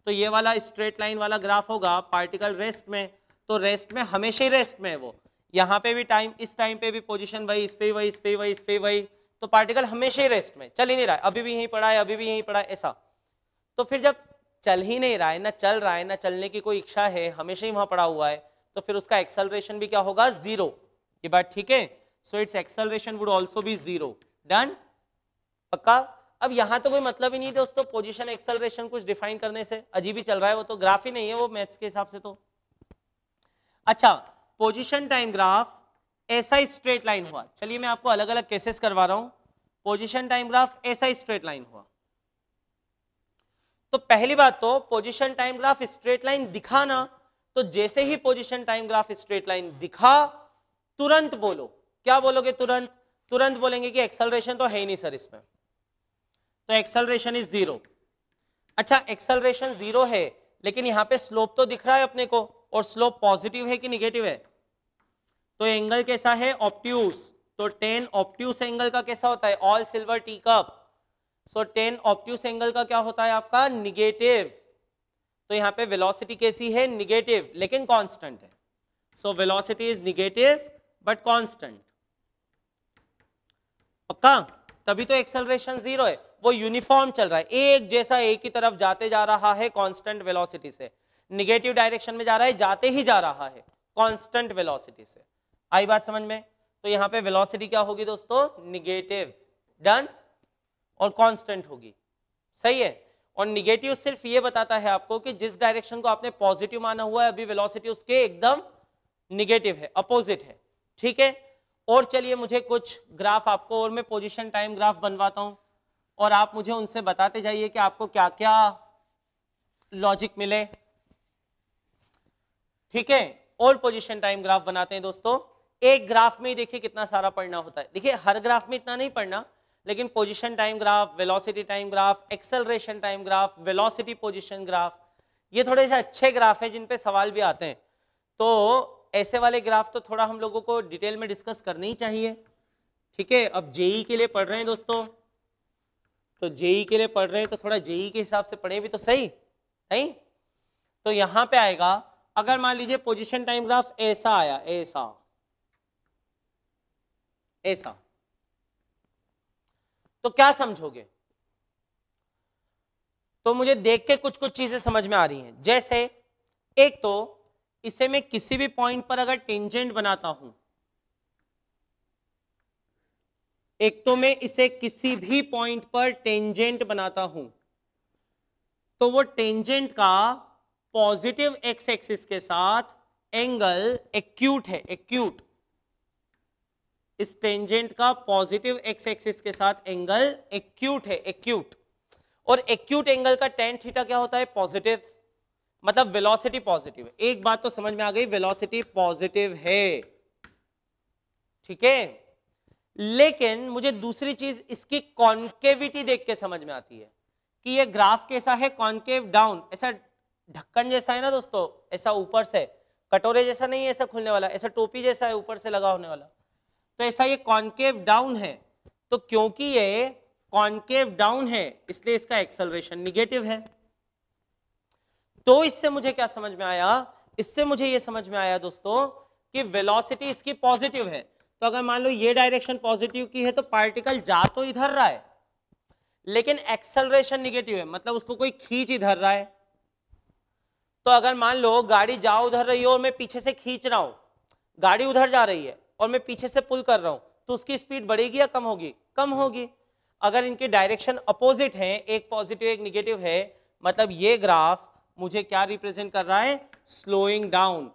तो ये वाला स्ट्रेट लाइन वाला ग्राफ होगा, पार्टिकल रेस्ट में, तो रेस्ट में हमेशा ही रेस्ट में है वो, यहाँ पे भी टाइम, इस टाइम पे भी पोजीशन वही, इस पे वही, इस पे वही, इस पे वही, तो पार्टिकल हमेशा ही रेस्ट में, चल ही नहीं रहा है, अभी भी यहीं पड़ा है, अभी भी यहीं पड़ा है, ऐसा। तो फिर जब चल ही नहीं रहा है, ना चल रहा है, ना चलने की कोई इच्छा है, हमेशा ही वहां पड़ा हुआ है, तो फिर उसका एक्सेलरेशन भी क्या होगा, जीरो। ये बात ठीक है? So it's acceleration would also be zero. Done? पक्का? अब यहां तो कोई मतलब ही नहीं दोस्तों पोजीशन एक्सेलरेशन कुछ डिफाइन करने से, अजीब ही चल रहा है, वो तो ग्राफ ही नहीं है वो मैथ्स के हिसाब से तो। अच्छा, पोजीशन टाइम ग्राफ ऐसा स्ट्रेट लाइन हुआ, चलिए मैं आपको अलग अलग केसेस करवा रहा हूं। पोजीशन टाइम ग्राफ ऐसा स्ट्रेट लाइन हुआ, तो पहली बात तो position time graph straight line दिखा ना, तो जैसे ही position time graph straight line दिखा तुरंत बोलो, क्या बोलोगे? तुरंत, तुरंत बोलेंगे कि एक्सेलरेशन तो है ही नहीं सर इसमें, तो एक्सेलरेशन इज जीरो। अच्छा, एक्सेलरेशन जीरो है, लेकिन यहां पे स्लोप तो दिख रहा है अपने को, और स्लोप पॉजिटिव है कि निगेटिव है? तो एंगल कैसा है, ऑब्ट्यूस, तो टेन ऑब्ट्यूस एंगल का कैसा होता है, ऑल सिल्वर टी कप, सो टेन ऑब्ट्यूस एंगल का क्या होता है आपका, निगेटिव। तो यहाँ पे वेलोसिटी कैसी है, निगेटिव, लेकिन कांस्टेंट है, so velocity is negative but constant. पक्का? तभी तो एक्सेलरेशन जीरो है, वो यूनिफॉर्म चल रहा है, एक जैसा एक ही तरफ जाते जा रहा है कांस्टेंट वेलोसिटी से, निगेटिव डायरेक्शन में जा रहा है, जाते ही जा रहा है कांस्टेंट वेलोसिटी से। आई बात समझ में? तो यहाँ पे वेलोसिटी क्या होगी दोस्तों, निगेटिव। डन? और कांस्टेंट होगी, सही है। और निगेटिव सिर्फ ये बताता है आपको कि जिस डायरेक्शन को आपने पॉजिटिव माना हुआ है, अभी वेलोसिटी उसके एकदम निगेटिव है, अपोजिट है, ठीक है। और चलिए मुझे कुछ ग्राफ आपको और मैं पोजीशन टाइम ग्राफ बनवाता हूं, और आप मुझे उनसे बताते जाइए कि आपको क्या क्या लॉजिक मिले, ठीक है। और पोजीशन टाइम ग्राफ बनाते हैं दोस्तों, एक ग्राफ में ही देखिए कितना सारा पढ़ना होता है। देखिए हर ग्राफ में इतना नहीं पढ़ना, लेकिन position time graph, velocity time graph, acceleration time graph, velocity position graph, ये थोड़े से अच्छे ग्राफ है जिन पे सवाल भी आते हैं, तो ऐसे वाले ग्राफ तो थोड़ा हम लोगों को डिटेल में डिस्कस करनी ही चाहिए, ठीक है। अब जेई के लिए पढ़ रहे हैं दोस्तों, तो जेई के लिए पढ़ रहे हैं तो थोड़ा जेई के हिसाब से पढ़े भी तो सही नहीं। तो यहां पे आएगा, अगर मान लीजिए पोजीशन टाइम ग्राफ ऐसा आया, ऐसा ऐसा, तो क्या समझोगे? तो मुझे देख के कुछ कुछ चीजें समझ में आ रही हैं, जैसे एक तो इसे मैं किसी भी पॉइंट पर अगर टेंजेंट बनाता हूं, एक तो मैं इसे किसी भी पॉइंट पर टेंजेंट बनाता हूं, तो वो टेंजेंट का पॉजिटिव एक्स एक्सिस के साथ एंगल एक्यूट है, एक्यूट। इस टेंजेंट का पॉजिटिव एक्स एक्सिस के साथ एंगल एक्यूट है, एक्यूट। और एक्यूट एंगल का टेन थीटा क्या होता है, पॉजिटिव, मतलब वेलोसिटी पॉजिटिव है। एक बात तो समझ में आ गई, वेलोसिटी पॉजिटिव है, ठीक है। लेकिन मुझे दूसरी चीज इसकी कॉन्केविटी देख के समझ में आती है कि ये ग्राफ कैसा है, कॉन्केव डाउन, ऐसा ढक्कन जैसा है ना दोस्तों, ऐसा ऊपर से, कटोरे जैसा नहीं है ऐसा खुलने वाला, ऐसा टोपी जैसा है ऊपर से लगा होने वाला, तो ऐसा ये कॉन्केव डाउन है। तो क्योंकि ये कॉन्केव डाउन है इसलिए इसका एक्सेलरेशन निगेटिव है। तो इससे मुझे क्या समझ में आया, इससे मुझे ये समझ में आया दोस्तों कि वेलोसिटी इसकी पॉजिटिव है। तो अगर मान लो ये डायरेक्शन पॉजिटिव की है तो पार्टिकल जा तो इधर रहा है, लेकिन एक्सेलरेशन निगेटिव है, मतलब उसको कोई खींच इधर रहा है। तो अगर मान लो गाड़ी जा उधर रही हो और मैं पीछे से खींच रहा हूं, गाड़ी उधर जा रही है और मैं पीछे से पुल कर रहा हूं, तो उसकी स्पीड बढ़ेगी या कम होगी, कम होगी। अगर इनके डायरेक्शन अपोजिट हैं, एक पॉजिटिव एक निगेटिव है, मतलब ये ग्राफ मुझे क्या रिप्रेजेंट कर रहा है, स्लोइंग डाउन।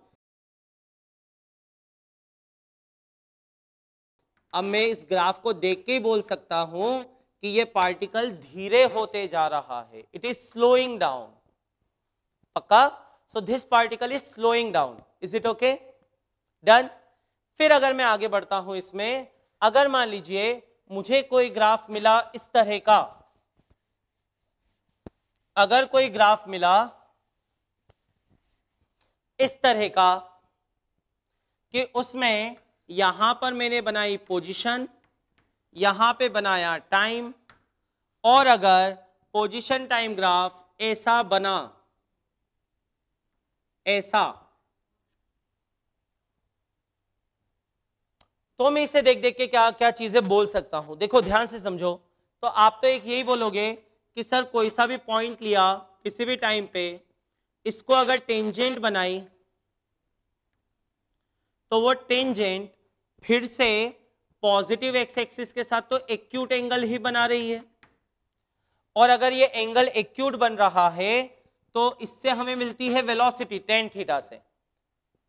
अब मैं इस ग्राफ को देख के ही बोल सकता हूं कि ये पार्टिकल धीरे होते जा रहा है, इट इज स्लोइंग डाउन। पक्का? So this particle is slowing down. Is it okay? Done. फिर अगर मैं आगे बढ़ता हूं इसमें, अगर मान लीजिए मुझे कोई ग्राफ मिला इस तरह का, अगर कोई ग्राफ मिला इस तरह का कि उसमें यहां पर मैंने बनाई पोजीशन, यहां पे बनाया टाइम, और अगर पोजीशन टाइम ग्राफ ऐसा बना, ऐसा, तो मैं इसे देख देख के क्या क्या चीजें बोल सकता हूं। देखो ध्यान से समझो। तो आप तो एक यही बोलोगे कि सर कोई सा भी पॉइंट लिया किसी भी टाइम पे, इसको अगर टेंजेंट बनाई तो वो टेंजेंट फिर से पॉजिटिव एक्स एक्सिस के साथ तो एक्यूट एंगल ही बना रही है, और अगर ये एंगल एक्यूट बन रहा है तो इससे हमें मिलती है वेलोसिटी tan थीटा से।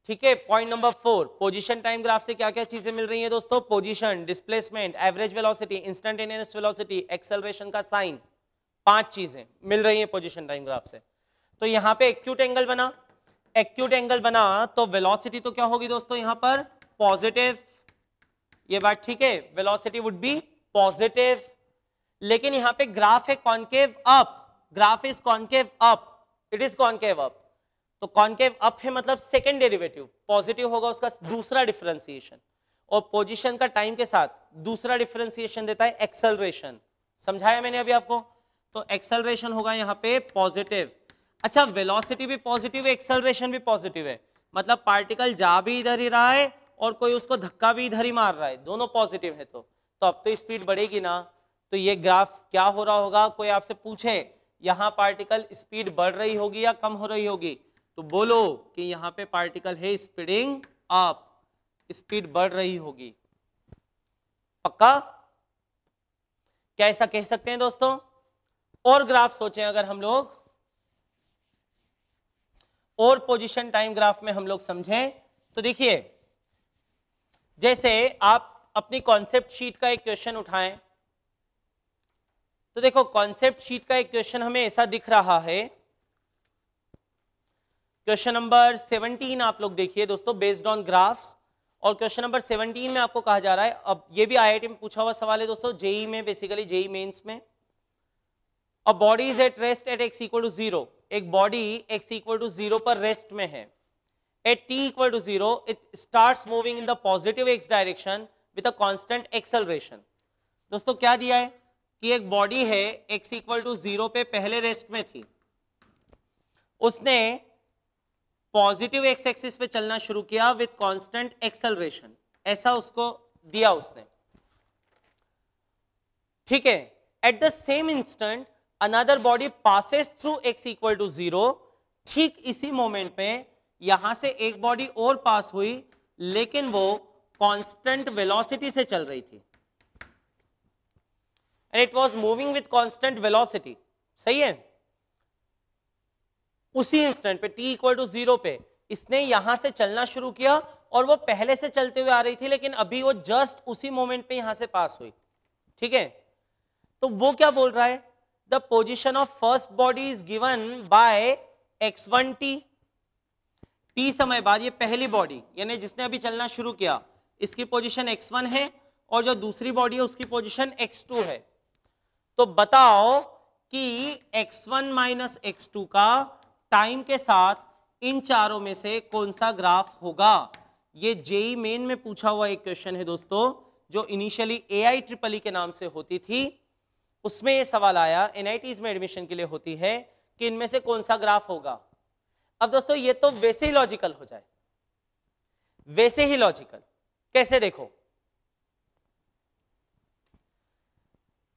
ठीक है। Point number 4, position time graph से क्या क्या चीजें मिल रही हैं दोस्तों? Position, displacement, average velocity, instantaneous velocity, acceleration का साइन, 5 चीजें मिल रही हैं पोजीशन टाइम ग्राफ से। तो यहां पे एक्यूट एंगल बना, एक्यूट एंगल बना तो वेलोसिटी तो क्या होगी दोस्तों? यहां पर पॉजिटिव, ये बात ठीक है, वेलोसिटी वुड बी पॉजिटिव। लेकिन यहां पे ग्राफ है concave up, graph is concave up, it is concave up. तो कॉन्केव अप है मतलब सेकेंड डेरिवेटिव पॉजिटिव होगा, उसका दूसरा डिफरेंशिएशन, और पोजीशन का टाइम के साथ दूसरा डिफरेंशिएशन देता है एक्सेलरेशन। समझाया मैंने अभी आपको? तो एक्सेलरेशन होगा यहां पे पॉजिटिव। अच्छा, वेलोसिटी भी पॉजिटिव है, एक्सेलरेशन भी पॉजिटिव है, मतलब पार्टिकल जा भी इधर ही रहा है और कोई उसको धक्का भी इधर ही मार रहा है, दोनों पॉजिटिव है। तो अब तो स्पीड बढ़ेगी ना। तो ये ग्राफ क्या हो रहा होगा? कोई आपसे पूछे यहां पार्टिकल स्पीड बढ़ रही होगी या कम हो रही होगी, तो बोलो कि यहां पे पार्टिकल है स्पीडिंग अप, स्पीड बढ़ रही होगी। पक्का? क्या ऐसा कह सकते हैं दोस्तों? और ग्राफ सोचें अगर हम लोग, और पोजीशन टाइम ग्राफ में हम लोग समझें, तो देखिए जैसे आप अपनी कॉन्सेप्ट शीट का एक क्वेश्चन उठाएं, तो देखो कॉन्सेप्ट शीट का एक क्वेश्चन हमें ऐसा दिख रहा है। क्वेश्चन नंबर 17 आप लोग देखिए दोस्तों, बेस्ड ऑन ग्राफ्स। और क्वेश्चन नंबर 17 में आपको कहा जा रहा है, अब ये भी आईआईटी में पूछा हुआ सवाल है दोस्तों, जेई में, बेसिकली जेई मेंस में। A body is at rest at x equal to 0, एक बॉडी x इक्वल टू 0 पर रेस्ट में है। At t equal to 0 it starts moving in the positive x direction with a constant acceleration. दोस्तों क्या दिया है कि एक बॉडी है x इक्वल टू 0 पे पहले रेस्ट में थी, उसने पॉजिटिव एक्स एक्सिस पे चलना शुरू किया विद कांस्टेंट एक्सेलरेशन, ऐसा उसको दिया उसने। ठीक है। At the same instant another body passes through x equal to 0, ठीक इसी मोमेंट पे यहां से एक बॉडी और पास हुई, लेकिन वो कांस्टेंट वेलोसिटी से चल रही थी, and it was moving with constant velocity. सही है। उसी इंस्टेंट पे t इक्वल टू 0 पे इसने यहां से चलना शुरू किया, और वो पहले से चलते हुए आ रही थी, लेकिन अभी वो जस्ट उसी मोमेंट पे यहां से पास हुई। ठीक है। तो वो क्या बोल रहा है? The position of first body is given by x1t, t समय बाद ये पहली बॉडी यानी जिसने अभी चलना शुरू किया, इसकी पोजीशन x1 है, और जो दूसरी बॉडी है उसकी पोजीशन x2 है। तो बताओ कि x1 माइनस x2 का टाइम के साथ इन चारों में से कौन सा ग्राफ होगा? ये जेई मेन में पूछा हुआ एक क्वेश्चन है दोस्तों, जो इनिशियली AIEEE के नाम से होती थी, उसमें ये सवाल आया, NITs में एडमिशन के लिए होती है, कि इनमें से कौन सा ग्राफ होगा। अब दोस्तों ये तो वैसे ही लॉजिकल हो जाए, वैसे ही लॉजिकल कैसे? देखो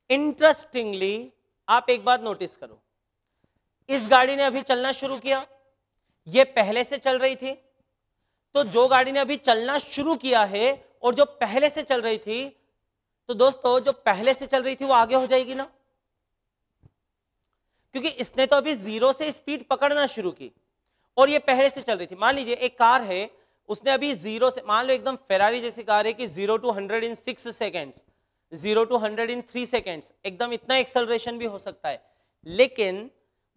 इंटरेस्टिंगली आप एक बात नोटिस करो, इस गाड़ी ने अभी चलना शुरू किया, ये पहले से चल रही थी, तो जो गाड़ी ने अभी चलना शुरू किया है और जो पहले से चल रही थी, तो दोस्तों जो पहले से चल रही थी वो आगे हो जाएगी ना, क्योंकि इसने तो अभी 0 से स्पीड पकड़ना शुरू की और ये पहले से चल रही थी। मान लीजिए एक कार है, उसने अभी 0 से, मान लो एकदम फेरारी जैसी कार है कि 0 to 100 in 6 seconds, 0 to 100 in 3 seconds, एकदम इतना एक्सेलरेशन भी हो सकता है। लेकिन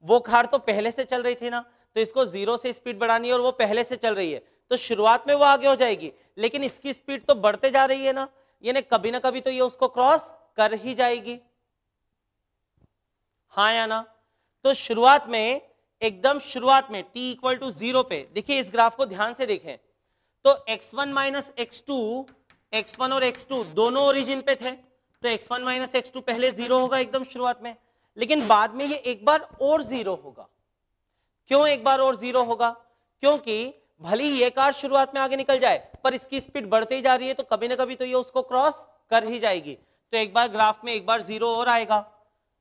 वो कार तो पहले से चल रही थी ना, तो इसको 0 से स्पीड बढ़ानी है और वो पहले से चल रही है, तो शुरुआत में वो आगे हो जाएगी, लेकिन इसकी स्पीड तो बढ़ते जा रही है ना, यानी कभी ना कभी तो ये उसको क्रॉस कर ही जाएगी, हाँ या ना। तो शुरुआत में, एकदम शुरुआत में t इक्वल टू 0 पे, देखिए इस ग्राफ को ध्यान से देखें, तो x1 माइनस x2, x1 और x2 दोनों ओरिजिन पे थे, तो x1 माइनस x2 पहले 0 होगा एकदम शुरुआत में, लेकिन बाद में ये एक बार और 0 होगा। क्यों एक बार और 0 होगा? क्योंकि भले ही ये कार शुरुआत में आगे निकल जाए, पर इसकी स्पीड बढ़ती ही जा रही है, तो कभी ना कभी तो ये उसको क्रॉस कर ही जाएगी, तो एक बार ग्राफ में एक बार 0 और आएगा।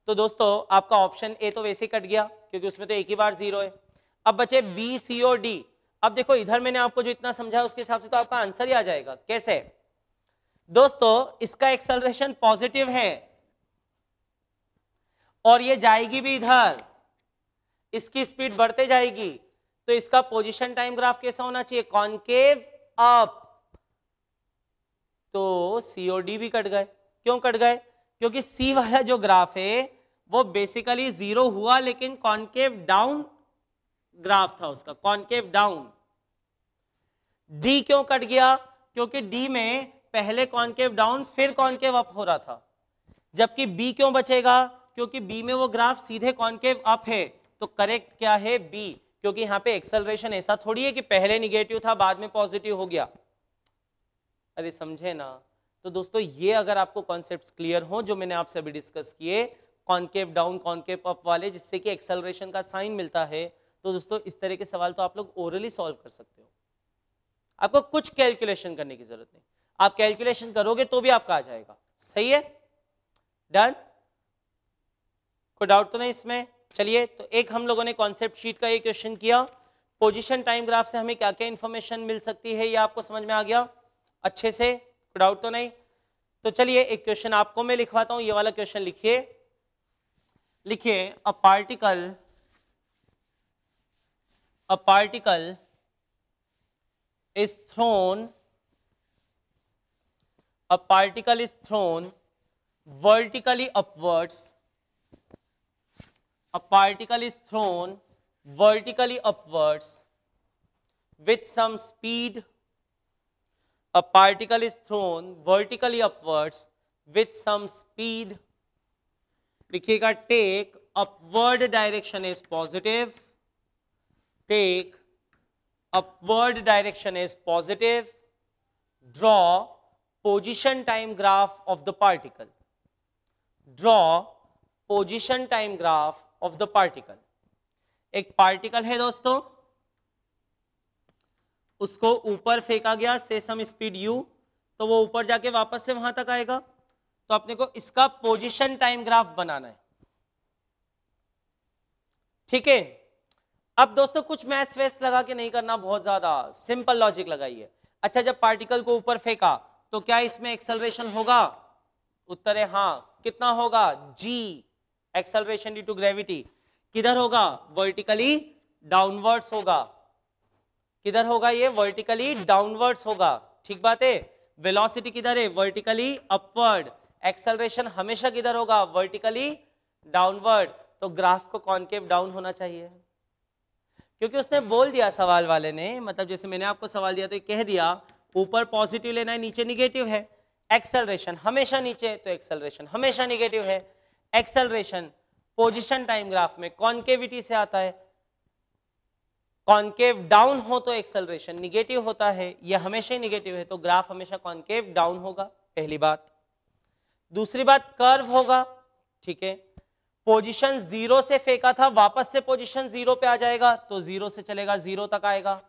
तो दोस्तों आपका ऑप्शन ए तो वैसे ही कट गया, क्योंकि उसमें तो एक ही बार 0 है। अब बचे बी, सी और डी। अब देखो इधर मैंने आपको जो इतना समझाया उसके हिसाब से तो आपका आंसर ही आ जाएगा। कैसे? दोस्तों इसका एक्सेलरेशन पॉजिटिव है और ये जाएगी भी इधर, इसकी स्पीड बढ़ते जाएगी, तो इसका पोजीशन टाइम ग्राफ कैसा होना चाहिए? Concave up. तो सी और डी भी कट गए। क्यों कट गए? क्योंकि सी वाला जो ग्राफ है वो बेसिकली 0 हुआ, लेकिन कॉनकेव डाउन ग्राफ था उसका, कॉनकेव डाउन। डी क्यों कट गया? क्योंकि डी में पहले कॉनकेव डाउन फिर कॉनकेव अप हो रहा था। जबकि बी क्यों बचेगा? क्योंकि बी में वो ग्राफ सीधे कॉनकेव अप है, तो करेक्ट क्या है? बी, क्योंकि यहां पे एक्सेलरेशन ऐसा थोड़ी है कि पहले निगेटिव था बाद में पॉजिटिव हो गया। अरे समझे ना? तो दोस्तों ये अगर आपको कॉन्सेप्ट्स क्लियर हो जो मैंने आपसे अभी डिस्कस किए, कॉनकेव डाउन कॉनकेव अप वाले, जिससे कि एक्सेलरेशन का साइन मिलता है, तो दोस्तों इस तरह के सवाल तो आप लोग ओरली सॉल्व कर सकते हो। आपको कुछ कैलकुलेशन करने की जरूरत नहीं, आप कैलकुलेशन करोगे तो भी आपका आ जाएगा। सही है? डन? कोई डाउट तो नहीं इसमें? चलिए, तो एक हम लोगों ने कॉन्सेप्ट शीट का ये क्वेश्चन किया, पोजीशन टाइम ग्राफ से हमें क्या क्या इंफॉर्मेशन मिल सकती है ये आपको समझ में आ गया अच्छे से? कोई डाउट तो नहीं? तो चलिए एक क्वेश्चन आपको मैं लिखवाता हूं, ये वाला क्वेश्चन लिखिए। लिखिए, a particle is thrown vertically upwards. A particle is thrown vertically upwards with some speed. A particle is thrown vertically upwards with some speed. लिखिएगा, take upward direction is positive. Take upward direction is positive. Draw position time graph of the particle. Draw position time graph of the particle. एक particle है दोस्तों, उसको ऊपर फेंका गया से सम speed u, तो वो ऊपर जाके वापस से वहां तक आएगा, तो अपने को इसका पोजीशन टाइम ग्राफ बनाना है। ठीक है? अब दोस्तों कुछ मैथ्स वैथ्स लगा के नहीं करना, बहुत ज्यादा सिंपल लॉजिक लगाइए। अच्छा, जब पार्टिकल को ऊपर फेंका तो क्या इसमें एक्सेलरेशन होगा? उत्तर है हाँ। कितना होगा? g, acceleration due to gravity. किधर होगा? वर्टिकली डाउनवर्ड्स होगा। किधर होगा ये? वर्टिकली डाउनवर्ड्स होगा। ठीक बात है? वेलोसिटी किधर है? Vertically upward. एक्सेलरेशन हमेशा किधर होगा? Vertically downward. तो ग्राफ को कॉनकेव डाउन होना चाहिए, क्योंकि उसने बोल दिया सवाल वाले ने, मतलब जैसे मैंने आपको सवाल दिया तो कह दिया ऊपर पॉजिटिव लेना है, नीचे निगेटिव है। एक्सेलरेशन हमेशा नीचे, तो एक्सेलरेशन हमेशा निगेटिव है। एक्सेलरेशन पोजीशन टाइम ग्राफ में कॉनकेविटी से आता है। कॉनकेव डाउन हो तो एक्सेलरेशन निगेटिव होता है, यह हमेशा ही निगेटिव है, तो ग्राफ हमेशा कॉनकेव डाउन होगा। पहली बात। दूसरी बात, कर्व होगा। ठीक है? पोजीशन 0 से फेंका था, वापस से पोजीशन 0 पे आ जाएगा, तो 0 से चलेगा 0 तक आएगा।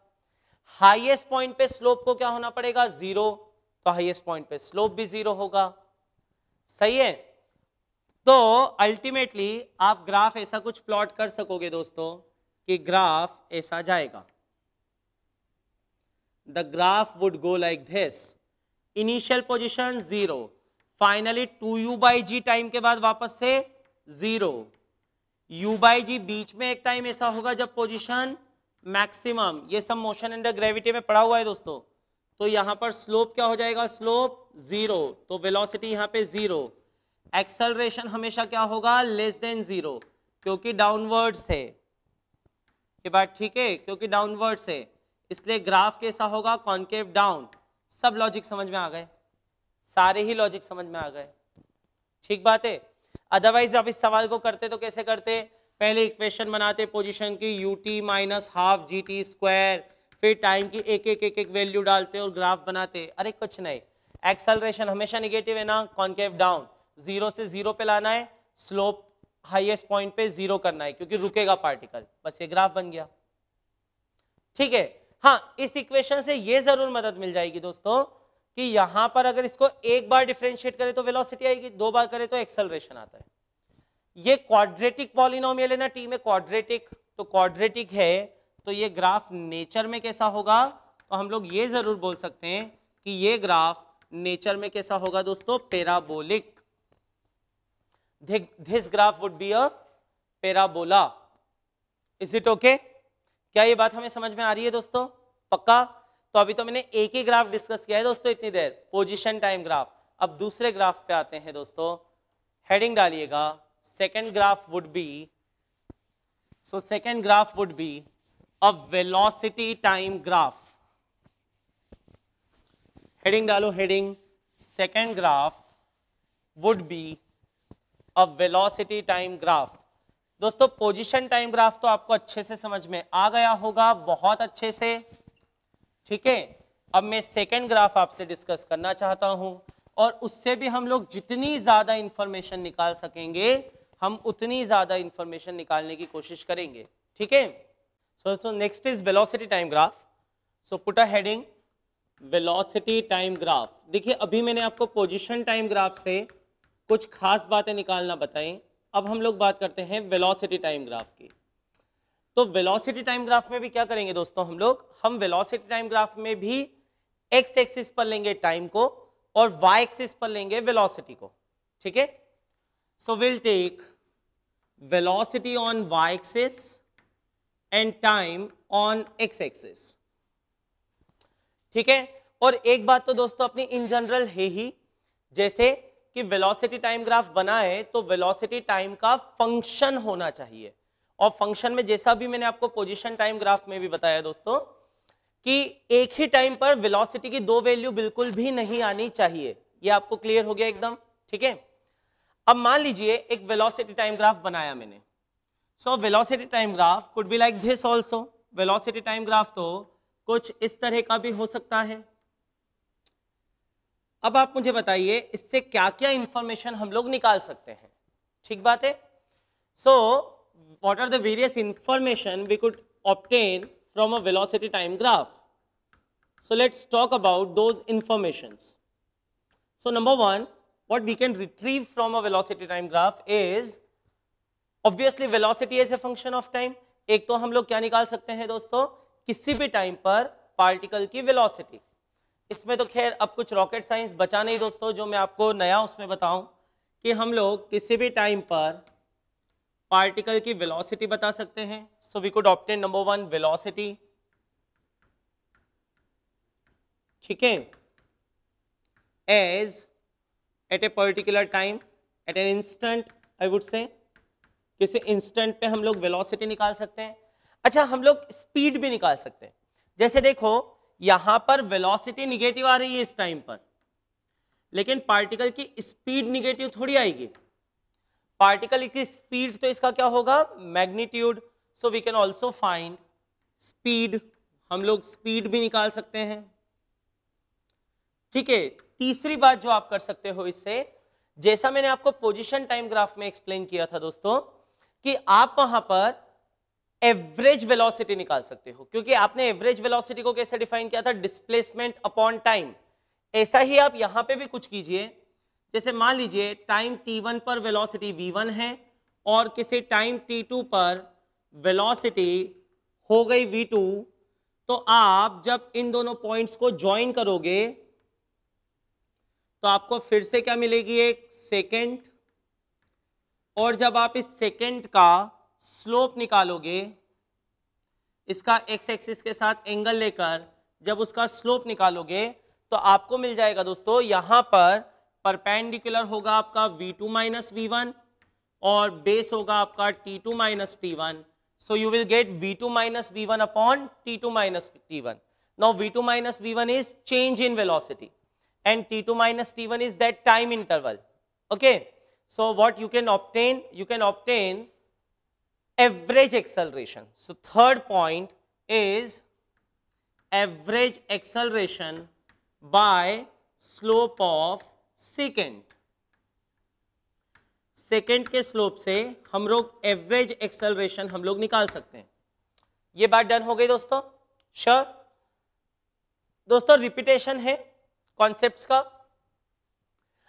हाईएस्ट पॉइंट पे स्लोप को क्या होना पड़ेगा? 0, तो हाईएस्ट पॉइंट पे स्लोप भी 0 होगा। सही है? तो अल्टीमेटली आप ग्राफ ऐसा कुछ प्लॉट कर सकोगे दोस्तों कि ग्राफ ऐसा जाएगा। The graph would go like this, initial position 0, finally 2u/g time के बाद वापस से 0, u/g बीच में एक टाइम ऐसा होगा जब पोजीशन मैक्सिमम, ये सब मोशन अंडर ग्रेविटी में पढ़ा हुआ है दोस्तों। तो यहां पर स्लोप क्या हो जाएगा, स्लोप 0, तो वेलोसिटी यहां पे 0। एक्सेलरेशन हमेशा क्या होगा, लेस देन 0, क्योंकि डाउनवर्ड्स है, ये बात ठीक है, क्योंकि डाउनवर्ड्स है, इसलिए ग्राफ कैसा होगा, कॉन्केव डाउन। सब लॉजिक समझ में आ गए, सारे ही लॉजिक समझ में आ गए, ठीक बात है। अदरवाइज आप इस सवाल को करते तो कैसे करते, पहले इक्वेशन बनाते पोजीशन की ut minus half gt square, फिर टाइम की एक वैल्यू डालते और ग्राफ बनाते। अरे कुछ नहीं, एक्सेलरेशन हमेशा निगेटिव है ना, कॉन्केव डाउन, 0 से 0 पे लाना है, स्लोप हाईएस्ट पॉइंट पे 0 करना है क्योंकि रुकेगा पार्टिकल, बस ये ग्राफ बन गया, ठीक है। हाँ, इस इक्वेशन से ये जरूर मदद मिल जाएगी दोस्तों कि यहां पर अगर इसको एक बार डिफरेंशिएट करें तो वेलोसिटी आएगी, 2 बार करें तो एक्सेलरेशन आता है। ये क्वाड्रेटिक पॉलिनोमियल है ना टी में, क्वाड्रेटिक, तो क्वाड्रेटिक है तो ये ग्राफ नेचर में कैसा होगा, तो हम लोग ये जरूर बोल सकते हैं कि ये ग्राफ नेचर में कैसा होगा दोस्तों, parabolic. This graph would be a parabola. Is it okay? क्या ये बात हमें समझ में आ रही है दोस्तों, पक्का? तो अभी तो मैंने एक ही ग्राफ डिस्कस किया है दोस्तों इतनी देर, पोजीशन टाइम ग्राफ। अब दूसरे ग्राफ पे आते हैं दोस्तों, हेडिंग डालिएगा, second graph would be, so second graph would be a velocity time graph. Heading डालो, heading, second graph would be a velocity time graph. दोस्तों पोजीशन टाइम ग्राफ तो आपको अच्छे से समझ में आ गया होगा, बहुत अच्छे से, ठीक है। अब मैं सेकेंड ग्राफ आपसे डिस्कस करना चाहता हूं और उससे भी हम लोग जितनी ज्यादा इंफॉर्मेशन निकाल सकेंगे हम उतनी ज्यादा इंफॉर्मेशन निकालने की कोशिश करेंगे, ठीक है। So next is velocity time graph. So put a heading velocity time graph. देखिए अभी मैंने आपको पोजीशन टाइम ग्राफ से कुछ खास बातें निकालना बताई, अब हम लोग बात करते हैं वेलोसिटी टाइम ग्राफ की। तो वेलोसिटी टाइम ग्राफ में भी क्या करेंगे दोस्तों हम वेलोसिटी टाइम ग्राफ में भी एक्स एक्सिस पर लेंगे टाइम को और वाई एक्सिस पर लेंगे वेलोसिटी को, ठीक है। So will take velocity on y axis and time on x axis, ठीक है। और एक बात तो दोस्तों अपनी इन जनरल है ही, जैसे कि वेलोसिटी टाइम ग्राफ बना है तो वेलोसिटी टाइम का फंक्शन होना चाहिए, और फंक्शन में जैसा भी मैंने आपको पोजीशन टाइम ग्राफ में भी बताया दोस्तों कि एक ही टाइम पर वेलोसिटी की 2 वैल्यू बिल्कुल भी नहीं आनी चाहिए, ये आपको क्लियर हो गया एकदम, ठीक है। अब मान लीजिए एक वेलोसिटी टाइम ग्राफ बनाया मैंने, सो velocity time graph could be like this also. Velocity time graph तो कुछ इस तरह का भी हो सकता है। अब आप मुझे बताइए इससे क्या क्या इंफॉर्मेशन हम लोग निकाल सकते हैं, ठीक बात है। सो what are the various information we could obtain from a velocity time graph? So let's talk about those informations. So number one, what we can retrieve from a velocity time graph is obviously velocity as a function of time. एक तो हम लोग क्या निकाल सकते हैं दोस्तों, किसी भी टाइम पर पार्टिकल की वेलोसिटी। इसमें तो खैर अब कुछ रॉकेट साइंस बचा नहीं दोस्तों, जो मैं आपको नया उसमें बताऊं कि हम लोग किसी भी टाइम पर पार्टिकल की वेलोसिटी बता सकते हैं। So we could obtain number 1 velocity, ठीक है, as at a particular time, at an instant, I would say किसी इंस्टेंट पे हम लोग वेलोसिटी निकाल सकते हैं। अच्छा हम लोग स्पीड भी निकाल सकते हैं, जैसे देखो यहां पर वेलोसिटी निगेटिव आ रही है इस टाइम पर, लेकिन पार्टिकल की स्पीड निगेटिव थोड़ी आएगी, पार्टिकल की स्पीड तो इसका क्या होगा, magnitude. So we can also find speed, हम लोग स्पीड भी निकाल सकते हैं, ठीक है। तीसरी बात जो आप कर सकते हो इससे, जैसा मैंने आपको पोजीशन टाइम ग्राफ में एक्सप्लेन किया था दोस्तों कि आप वहां पर एवरेज वेलोसिटी निकाल सकते हो, क्योंकि आपने एवरेज वेलोसिटी को कैसे डिफाइन किया था, डिस्प्लेसमेंट अपॉन टाइम। ऐसा ही आप यहां पे भी कुछ कीजिए, जैसे मान लीजिए टाइम t1 पर वेलोसिटी v1 है और किसी टाइम t2 पर वेलोसिटी हो गई v2, तो आप जब इन दोनों पॉइंट्स को ज्वाइन करोगे तो आपको फिर से क्या मिलेगी, एक सेकेंड, और जब आप इस सेकेंड का स्लोप निकालोगे इसका एक्स एक्सिस के साथ एंगल लेकर जब उसका स्लोप निकालोगे तो आपको मिल जाएगा दोस्तों, यहां पर परपेंडिकुलर होगा आपका v2 माइनस v1 और बेस होगा आपका t2 minus t1. So you will get v2 minus v1 upon t2 minus t1. Now v2 minus v1 is change in velocity and t2 minus t1 is that time interval. Okay. So what you can obtain? You can obtain average acceleration. So third point is average acceleration by slope of secant. Second के slope से हम लोग average acceleration हम लोग निकाल सकते हैं. ये बात डन हो गई दोस्तों. श्योर दोस्तों, रिपीटेशन है कॉन्सेप्ट्स का.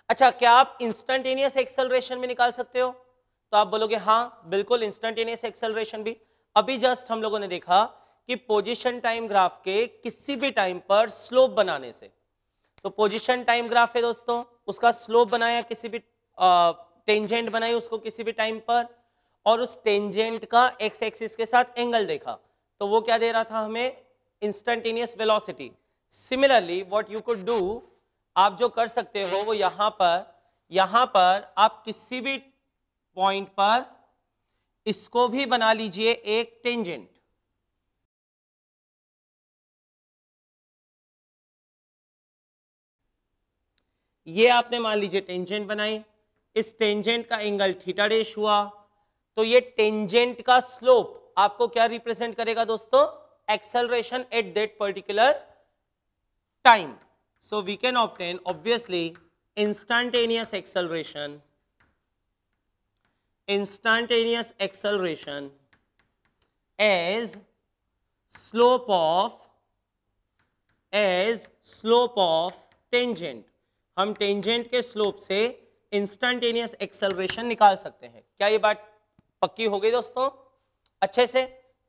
अच्छा, क्या आप इंस्टेंटेनियस एक्सेलरेशन में निकाल सकते हो? तो आप बोलोगे हाँ बिल्कुल, इंस्टेंटेनियस एक्सेलरेशन भी. अभी जस्ट हम लोगों ने देखा कि पोजीशन टाइम ग्राफ के किसी भी टाइम पर स्लोप बनाने से, तो पोजीशन टाइम ग्राफ है दोस्तों, उसका स्लोप बनाया, किसी भी टेंजेंट बनाई उसको किसी भी टाइम पर, और उस टेंजेंट का एक्स एक्सिस के साथ एंगल देखा, तो वो क्या दे रहा था हमें? Instantaneous velocity. Similarly what you could do, आप जो कर सकते हो वो यहां पर आप किसी भी पॉइंट पर इसको भी बना लीजिए एक टेंजेंट. ये आपने मान लीजिए टेंजेंट बनाई, इस टेंजेंट का एंगल थीटा डैश हुआ, तो ये टेंजेंट का स्लोप आपको क्या रिप्रेजेंट करेगा दोस्तों? Acceleration at that particular time. So we can obtain obviously instantaneous acceleration as slope of tangent. हम टेंजेंट के स्लोप से इंस्टेंटेनियस एक्सेलरेशन निकाल सकते हैं. क्या ये बात पक्की हो गई दोस्तों? अच्छे से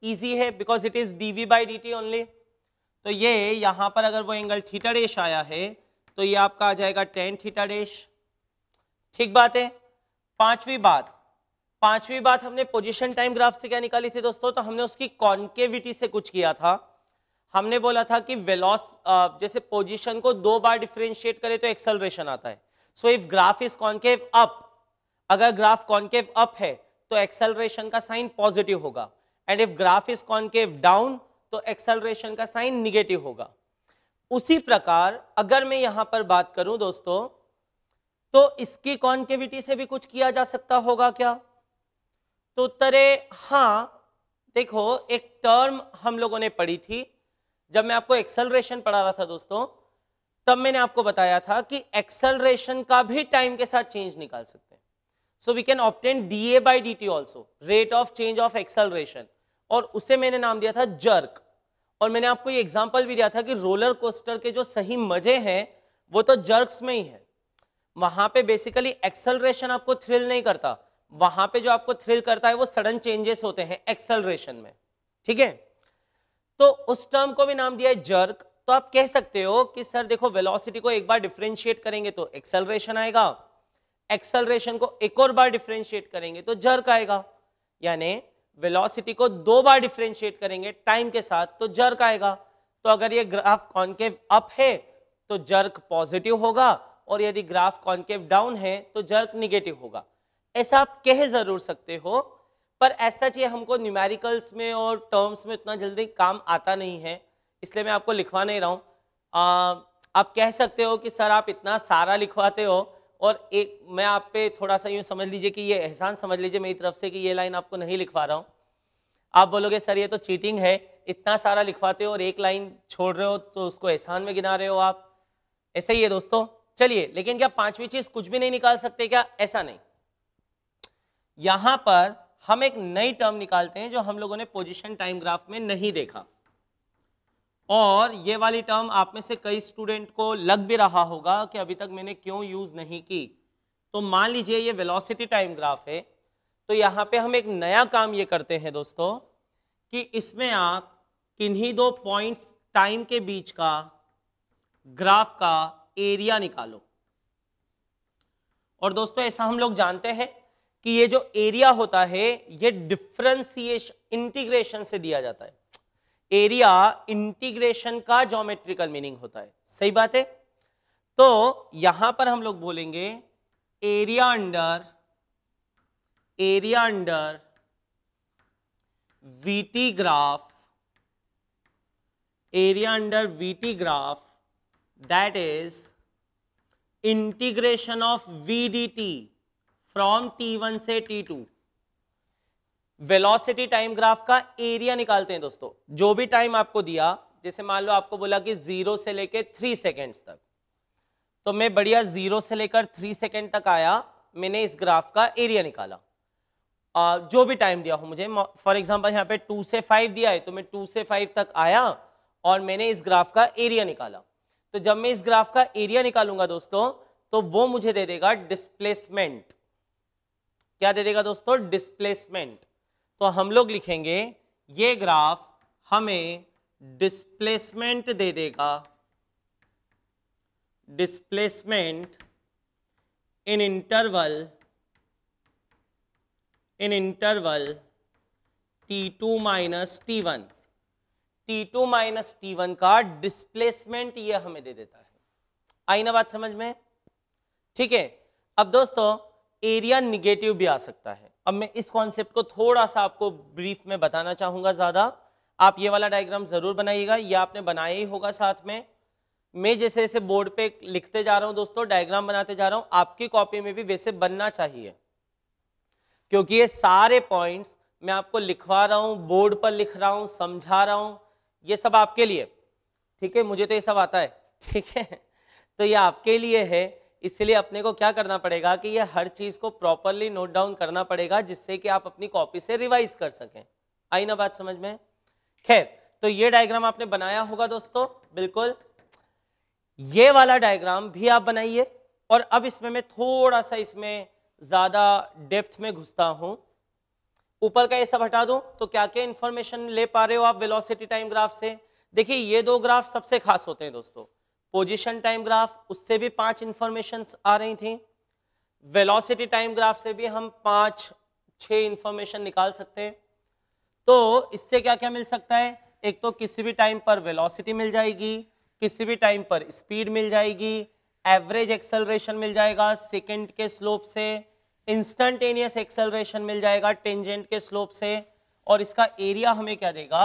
इजी है, because it is dv by dt only. तो ये यहां पर अगर वो एंगल थीटा डैश आया है तो ये आपका आ जाएगा tan थीटा डैश. ठीक बात है. पांचवी बात हमने पोजीशन टाइम ग्राफ से क्या निकाली थी दोस्तों? तो हमने उसकी कॉन्केविटी से कुछ किया था. हमने बोला था कि जैसे पोजीशन को 2 बार डिफरेंशिएट करे तो एक्सेलरेशन आता है. So if graph is concave up, अगर ग्राफ कॉन्केव अप है तो एक्सेलरेशन का साइन पॉजिटिव होगा, and if graph is concave down तो एक्सेलरेशन का साइन निगेटिव होगा. उसी प्रकार अगर मैं यहां पर बात करूं दोस्तों, तो इसकी कॉन्केविटी से भी कुछ किया जा सकता होगा क्या? तो उत्तर है हाँ. देखो, एक टर्म हम लोगों ने पढ़ी थी जब मैं आपको एक्सेलरेशन पढ़ा रहा था दोस्तों, तब मैंने आपको बताया था कि एक्सेलरेशन का भी टाइम के साथ चेंज निकाल सकते हैं. So we can obtain dA by dt also, rate of change of acceleration, और उसे मैंने नाम दिया था जर्क. और मैंने आपको ये एग्जांपल भी दिया था कि रोलर कोस्टर के जो सही मजे हैं वो तो जर्क्स में ही है. वहां पे बेसिकली एक्सेलरेशन आपको थ्रिल नहीं करता, वहां पे जो आपको थ्रिल करता है वो सडन चेंजेस होते हैं एक्सेलरेशन में. ठीक है, तो उस टर्म को भी नाम दिया है जर्क. तो आप कह सकते हो कि सर देखो, वेलोसिटी को एक बार डिफरेंशिएट करेंगे तो एक्सेलरेशन आएगा, एक्सेलरेशन को एक और बार डिफरेंशिएट करेंगे तो जर्क आएगा. यानी वेलोसिटी को 2 बार डिफरेंशिएट करेंगे टाइम के साथ तो जर्क आएगा. तो अगर ये ग्राफ कॉन्केव अप है तो जर्क पॉजिटिव होगा, और यदि ग्राफ कॉन्केव डाउन है तो जर्क निगेटिव होगा. ऐसा आप कह जरूर सकते हो, पर ऐसा चाहिए हमको न्यूमेरिकल्स में और टर्म्स में उतना जल्दी काम आता नहीं है, इसलिए मैं आपको लिखवा नहीं रहा हूं. आप कह सकते हो कि सर आप इतना सारा लिखवाते हो, और एक मैं आप पे थोड़ा सा यूं समझ लीजिए कि ये एहसान समझ लीजिए मेरी तरफ से कि ये लाइन आपको नहीं लिखवा रहा हूं. आप बोलोगे सर ये तो चीटिंग है, इतना सारा लिखवाते हो और एक लाइन छोड़ रहे हो, तो उसको एहसान में गिना रहे हो आप. ऐसा ही है दोस्तों. चलिए, लेकिन क्या पांचवी चीज कुछ भी नहीं निकाल सकते क्या? ऐसा नहीं. यहां पर हम एक नई टर्म निकालते हैं जो हम लोगों ने पोजीशन टाइम ग्राफ में नहीं देखा, और ये वाली टर्म आप में से कई स्टूडेंट को लग भी रहा होगा कि अभी तक मैंने क्यों यूज नहीं की. तो मान लीजिए ये वेलोसिटी टाइम ग्राफ है, तो यहाँ पे हम एक नया काम ये करते हैं दोस्तों कि इसमें आप किन्हीं 2 पॉइंट्स टाइम के बीच का ग्राफ का एरिया निकालो. और दोस्तों ऐसा हम लोग जानते हैं कि ये जो एरिया होता है ये डिफरेंशिएशन इंटीग्रेशन से दिया जाता है. एरिया इंटीग्रेशन का ज्योमेट्रिकल मीनिंग होता है, सही बात है। तो यहां पर हम लोग बोलेंगे area under v t graph, area under v t graph that is integration of v d t from T1 से T2। वेलोसिटी टाइम ग्राफ का एरिया निकालते हैं दोस्तों। जो भी टाइम आपको दिया, जैसे मान लो आपको बोला कि 0 से लेकर 3 सेकेंड्स तक, तो मैं बढ़िया 0 से लेकर 3 सेकेंड तक आया, मैंने इस ग्राफ का एरिया निकाला। जो भी टाइम दिया हो मुझे, फॉर एग्जांपल यहाँ पे 2 से 5 दिया है, तो मैं 2 से 5 तक आया और मैंने इस ग्राफ का एरिया निकाला। तो जब मैं इस ग्राफ का एरिया निकालूंगा दोस्तों, तो वो मुझे दे देगा डिस्प्लेसमेंट। क्या दे देगा दोस्तों? डिस्प्लेसमेंट। तो हम लोग लिखेंगे ये ग्राफ हमें डिस्प्लेसमेंट दे देगा, displacement in interval T2 minus T1। T2 minus T1 का डिस्प्लेसमेंट ये हमें दे देता है। आई ना बात समझ में? ठीक है। अब दोस्तों एरिया निगेटिव भी आ सकता है। अब मैं इस कॉन्सेप्ट को थोड़ा सा आपको ब्रीफ में बताना चाहूंगा ज्यादा। आप ये वाला डायग्राम जरूर बनाइएगा, ये आपने बनाया ही होगा साथ में। मैं जैसे जैसे बोर्ड पे लिखते जा रहा हूं दोस्तों, डायग्राम बनाते जा रहा हूं, आपकी कॉपी में भी वैसे बनना चाहिए, क्योंकि ये सारे पॉइंट्स मैं आपको लिखवा रहा हूं, बोर्ड पर लिख रहा हूं, समझा रहा हूं, ये सब आपके लिए। ठीक है, मुझे तो ये सब आता है, ठीक है, तो ये आपके लिए है। इसलिए अपने को क्या करना पड़ेगा कि ये हर चीज को प्रॉपरली नोट डाउन करना पड़ेगा, जिससे कि आप अपनी कॉपी से रिवाइज कर सकें। आई ना बात समझ में? खैर, तो ये डायग्राम आपने बनाया होगा दोस्तों, बिल्कुल। ये वाला डायग्राम भी आप बनाइए। और अब इसमें मैं थोड़ा सा इसमें ज्यादा डेप्थ में घुसता हूं। ऊपर का ये सब हटा दूं तो क्या क्या इंफॉर्मेशन ले पा रहे हो आप वेलोसिटी टाइम ग्राफ से? देखिए ये दो ग्राफ सबसे खास होते हैं दोस्तों। पोजीशन टाइम ग्राफ, उससे भी 5 इंफॉर्मेशन आ रही थी। वेलोसिटी टाइम ग्राफ से भी हम 5-6 इंफॉर्मेशन निकाल सकते हैं। तो इससे क्या क्या मिल सकता है? एक तो किसी भी टाइम पर वेलोसिटी मिल जाएगी, किसी भी टाइम पर स्पीड मिल जाएगी, एवरेज एक्सेलरेशन मिल जाएगा सेकेंड के स्लोप से, इंस्टेंटेनियस एक्सेलरेशन मिल जाएगा टेंजेंट के स्लोप से, और इसका एरिया हमें क्या देगा?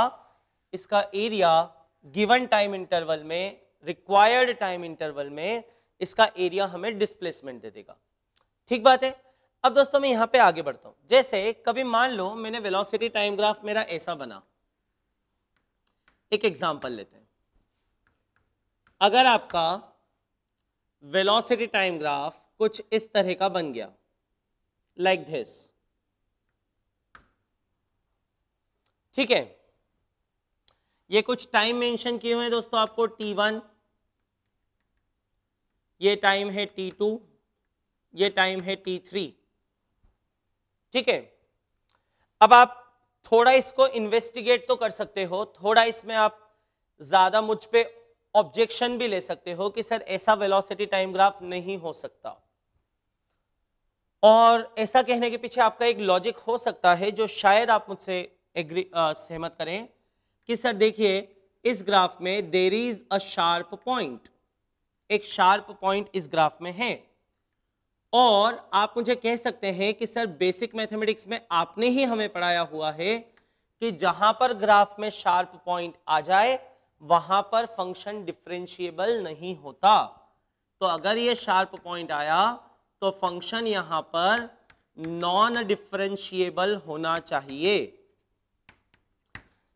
इसका एरिया गिवन टाइम इंटरवल में, रिक्वायर्ड टाइम इंटरवल में इसका एरिया हमें डिस्प्लेसमेंट दे देगा। ठीक बात है। अब दोस्तों मैं यहां पे आगे बढ़ता हूं। जैसे कभी मान लो मैंने वेलोसिटी टाइम ग्राफ मेरा ऐसा बना, एक एग्जांपल लेते हैं। अगर आपका वेलोसिटी टाइम ग्राफ कुछ इस तरह का बन गया, लाइक दिस, ठीक है, ये कुछ टाइम मेंशन किए हुए हैं दोस्तों आपको, T1, ये टाइम है T2, ये टाइम है T3, ठीक है। अब आप थोड़ा इसको इन्वेस्टिगेट तो कर सकते हो, थोड़ा इसमें आप ज्यादा मुझ पे ऑब्जेक्शन भी ले सकते हो कि सर ऐसा वेलोसिटी टाइम ग्राफ नहीं हो सकता। और ऐसा कहने के पीछे आपका एक लॉजिक हो सकता है जो शायद आप मुझसे सहमत करें कि सर देखिए इस ग्राफ में there is a sharp point, एक शार्प पॉइंट इस ग्राफ में है। और आप मुझे कह सकते हैं कि सर बेसिक मैथमेटिक्स में आपने ही हमें पढ़ाया हुआ है कि जहां पर ग्राफ में शार्प पॉइंट आ जाए वहां पर फंक्शन डिफरेंशिएबल नहीं होता। तो अगर ये शार्प पॉइंट आया तो फंक्शन यहां पर नॉन डिफरेंशिएबल होना चाहिए।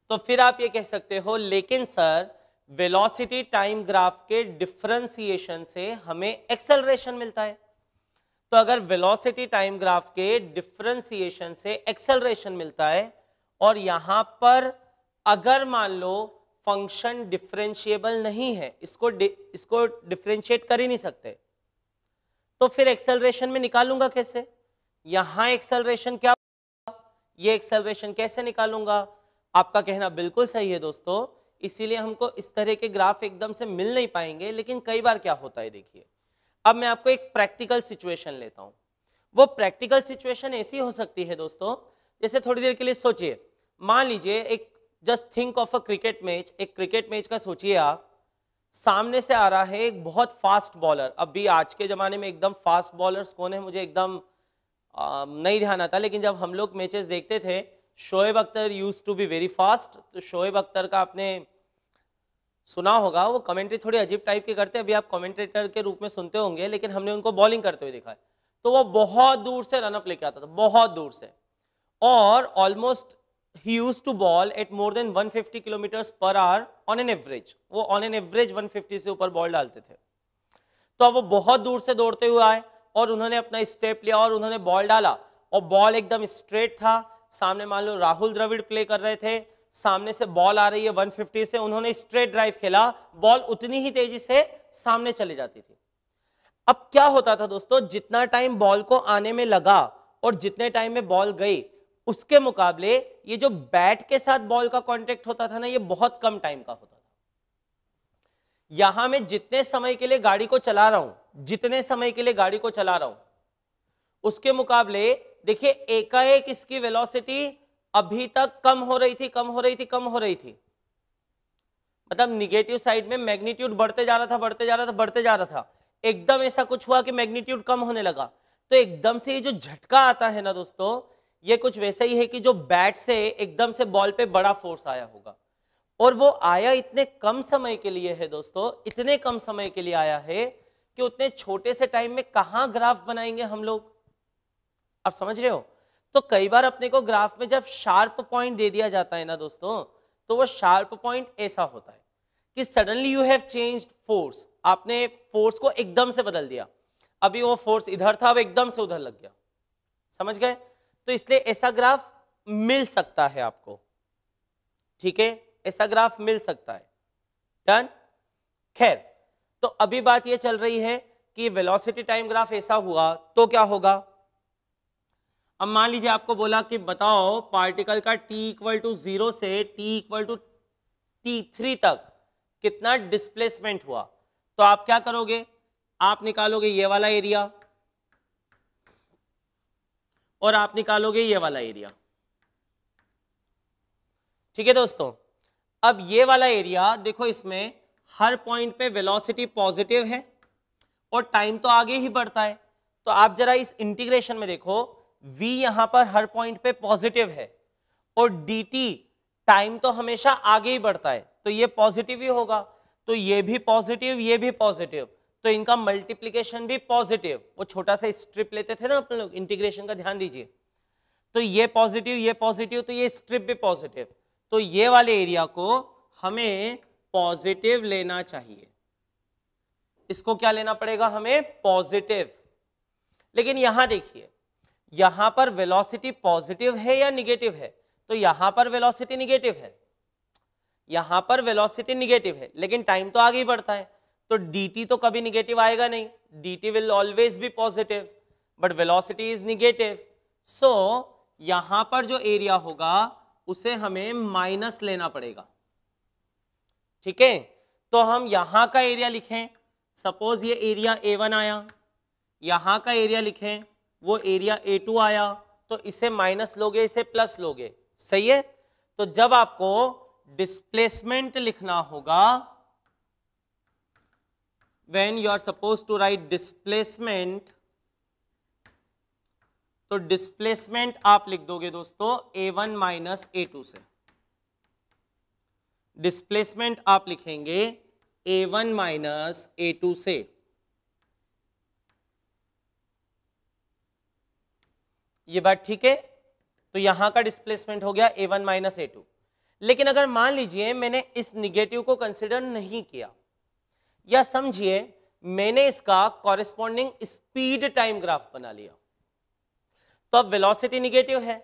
तो फिर आप ये कह सकते हो लेकिन सर वेलोसिटी टाइम ग्राफ के डिफरेंशिएशन से हमें एक्सेलरेशन मिलता है। तो अगर वेलोसिटी टाइम ग्राफ के डिफरेंशिएशन से एक्सेलरेशन मिलता है और यहां पर अगर मान लो फंक्शन डिफरेंशिएबल नहीं है, इसको डिफरेंशिएट कर ही नहीं सकते, तो फिर एक्सेलरेशन में निकालूंगा कैसे? यहां एक्सेलरेशन क्या, ये एक्सेलरेशन कैसे निकालूंगा? आपका कहना बिल्कुल सही है दोस्तों, इसीलिए हमको इस तरह के ग्राफ एकदम से मिल नहीं पाएंगे। लेकिन कई बार क्या होता है, देखिए अब मैं आपको एक प्रैक्टिकल सिचुएशन लेता हूं। वो प्रैक्टिकल सिचुएशन ऐसी हो सकती है दोस्तों, जैसे थोड़ी देर के लिए सोचिए, मान लीजिए एक just think of a cricket match, एक क्रिकेट मैच का सोचिए आप, सामने से आ रहा है एक बहुत फास्ट बॉलर। अभी आज के जमाने में एकदम फास्ट बॉलर्स कौन है मुझे एकदम नहीं ध्यान आता, लेकिन जब हम लोग मैचेस देखते थे, Shoaib Akhtar used to be very fast. तो शोएब अख्तर का आपने सुना होगा, वो कमेंट्री थोड़ी अजीब टाइप के करते हैं, अभी आप कमेंटेटर के रूप में सुनते होंगे, लेकिन हमने उनको बॉलिंग करते हुए देखा है। तो वो बहुत दूर से रनअप लेके आता था, बहुत दूर से, और almost he used to ball at more than 150 kilometers per hour on an average। वो on an average 150 से ऊपर बॉल डालते थे। तो अब वो बहुत दूर से दौड़ते हुए आए और उन्होंने अपना स्टेप लिया और उन्होंने बॉल डाला, और बॉल एकदम स्ट्रेट था। सामने मान लो राहुल द्रविड़ प्ले कर रहे थे, सामने से बॉल आ रही है 150 से, उन्होंने स्ट्रेट ड्राइव खेला, बॉल उतनी ही तेजी से सामने चली जाती थी। अब क्या होता था दोस्तों, जितना टाइम बॉल को आने में लगा और जितने टाइम में बॉल गई, उसके मुकाबले ये जो बैट के साथ बॉल का कांटेक्ट होता था ना, ये बहुत कम टाइम का होता था। यहां मैं जितने समय के लिए गाड़ी को चला रहा हूं, जितने समय के लिए गाड़ी को चला रहा हूं, उसके मुकाबले देखिए एकाएक इसकी वेलोसिटी अभी तक कम हो रही थी, कम हो रही थी, कम हो रही थी। मतलब निगेटिव साइड में मैग्नीट्यूड बढ़ते जा रहा था, बढ़ते जा रहा था, बढ़ते जा रहा था। एकदम ऐसा कुछ हुआ कि मैग्नीट्यूड कम होने लगा। तो एकदम से ये जो झटका आता है ना दोस्तों, ये कुछ वैसा ही है कि जो बैट से एकदम से बॉल पे बड़ा फोर्स आया होगा, और वो आया इतने कम समय के लिए है दोस्तों, इतने कम समय के लिए आया है कि उतने छोटे से टाइम में कहां ग्राफ बनाएंगे हम लोग, आप समझ रहे हो। तो कई बार अपने को ग्राफ में जब शार्प पॉइंट दे दिया जाता है ना दोस्तों, तो वो शार्प पॉइंट ऐसा होता है कि suddenly you have changed force, आपने फोर्स को एकदम से बदल दिया। अभी वो फोर्स इधर था, अब एकदम से उधर लग गया, समझ गए। तो इसलिए ऐसा ग्राफ मिल सकता है आपको, ठीक है, ऐसा ग्राफ मिल सकता है। डन। खैर, तो अभी बात ये चल रही है कि वेलोसिटी टाइम ग्राफ ऐसा हुआ तो क्या होगा। अब मान लीजिए आपको बोला कि बताओ पार्टिकल का t=0 से t=t3 तक कितना डिस्प्लेसमेंट हुआ। तो आप क्या करोगे, आप निकालोगे ये वाला एरिया और आप निकालोगे ये वाला एरिया, ठीक है दोस्तों। अब ये वाला एरिया देखो, इसमें हर पॉइंट पे वेलोसिटी पॉजिटिव है और टाइम तो आगे ही बढ़ता है। तो आप जरा इस इंटीग्रेशन में देखो, v यहां पर हर पॉइंट पे पॉजिटिव है और dt टाइम तो हमेशा आगे ही बढ़ता है, तो ये पॉजिटिव ही होगा। तो ये भी पॉजिटिव, ये भी पॉजिटिव, तो इनका मल्टीप्लीकेशन भी पॉजिटिव। वो छोटा सा स्ट्रिप लेते थे ना अपन लोग इंटीग्रेशन का, ध्यान दीजिए। तो ये पॉजिटिव, ये पॉजिटिव, तो ये स्ट्रिप भी पॉजिटिव। तो ये वाले एरिया को हमें पॉजिटिव लेना चाहिए, इसको क्या लेना पड़ेगा हमें, पॉजिटिव। लेकिन यहां देखिए, यहां पर वेलोसिटी पॉजिटिव है या निगेटिव है, तो यहां पर वेलोसिटी निगेटिव है, यहां पर वेलोसिटी निगेटिव है, लेकिन टाइम तो आगे ही बढ़ता है। तो dt तो कभी निगेटिव आएगा नहीं, dt will always be positive, but velocity is negative. So यहां पर जो एरिया होगा उसे हमें माइनस लेना पड़ेगा, ठीक है। तो हम यहां का एरिया लिखें, सपोज ये एरिया A1 आया, यहां का एरिया लिखें, वो एरिया A2 आया, तो इसे माइनस लोगे, इसे प्लस लोगे, सही है। तो जब आपको डिस्प्लेसमेंट लिखना होगा, when you are supposed to write displacement, तो डिस्प्लेसमेंट आप लिख दोगे दोस्तों A1 माइनस A2 से। डिस्प्लेसमेंट आप लिखेंगे A1 माइनस A2 से। ये बात ठीक है। तो यहां का डिस्प्लेसमेंट हो गया A1 माइनस A2। लेकिन अगर मान लीजिए मैंने इस निगेटिव को कंसिडर नहीं किया, या समझिए मैंने इसका कॉरेस्पॉन्डिंग स्पीड टाइम ग्राफ बना लिया, तो अब वेलोसिटी निगेटिव है,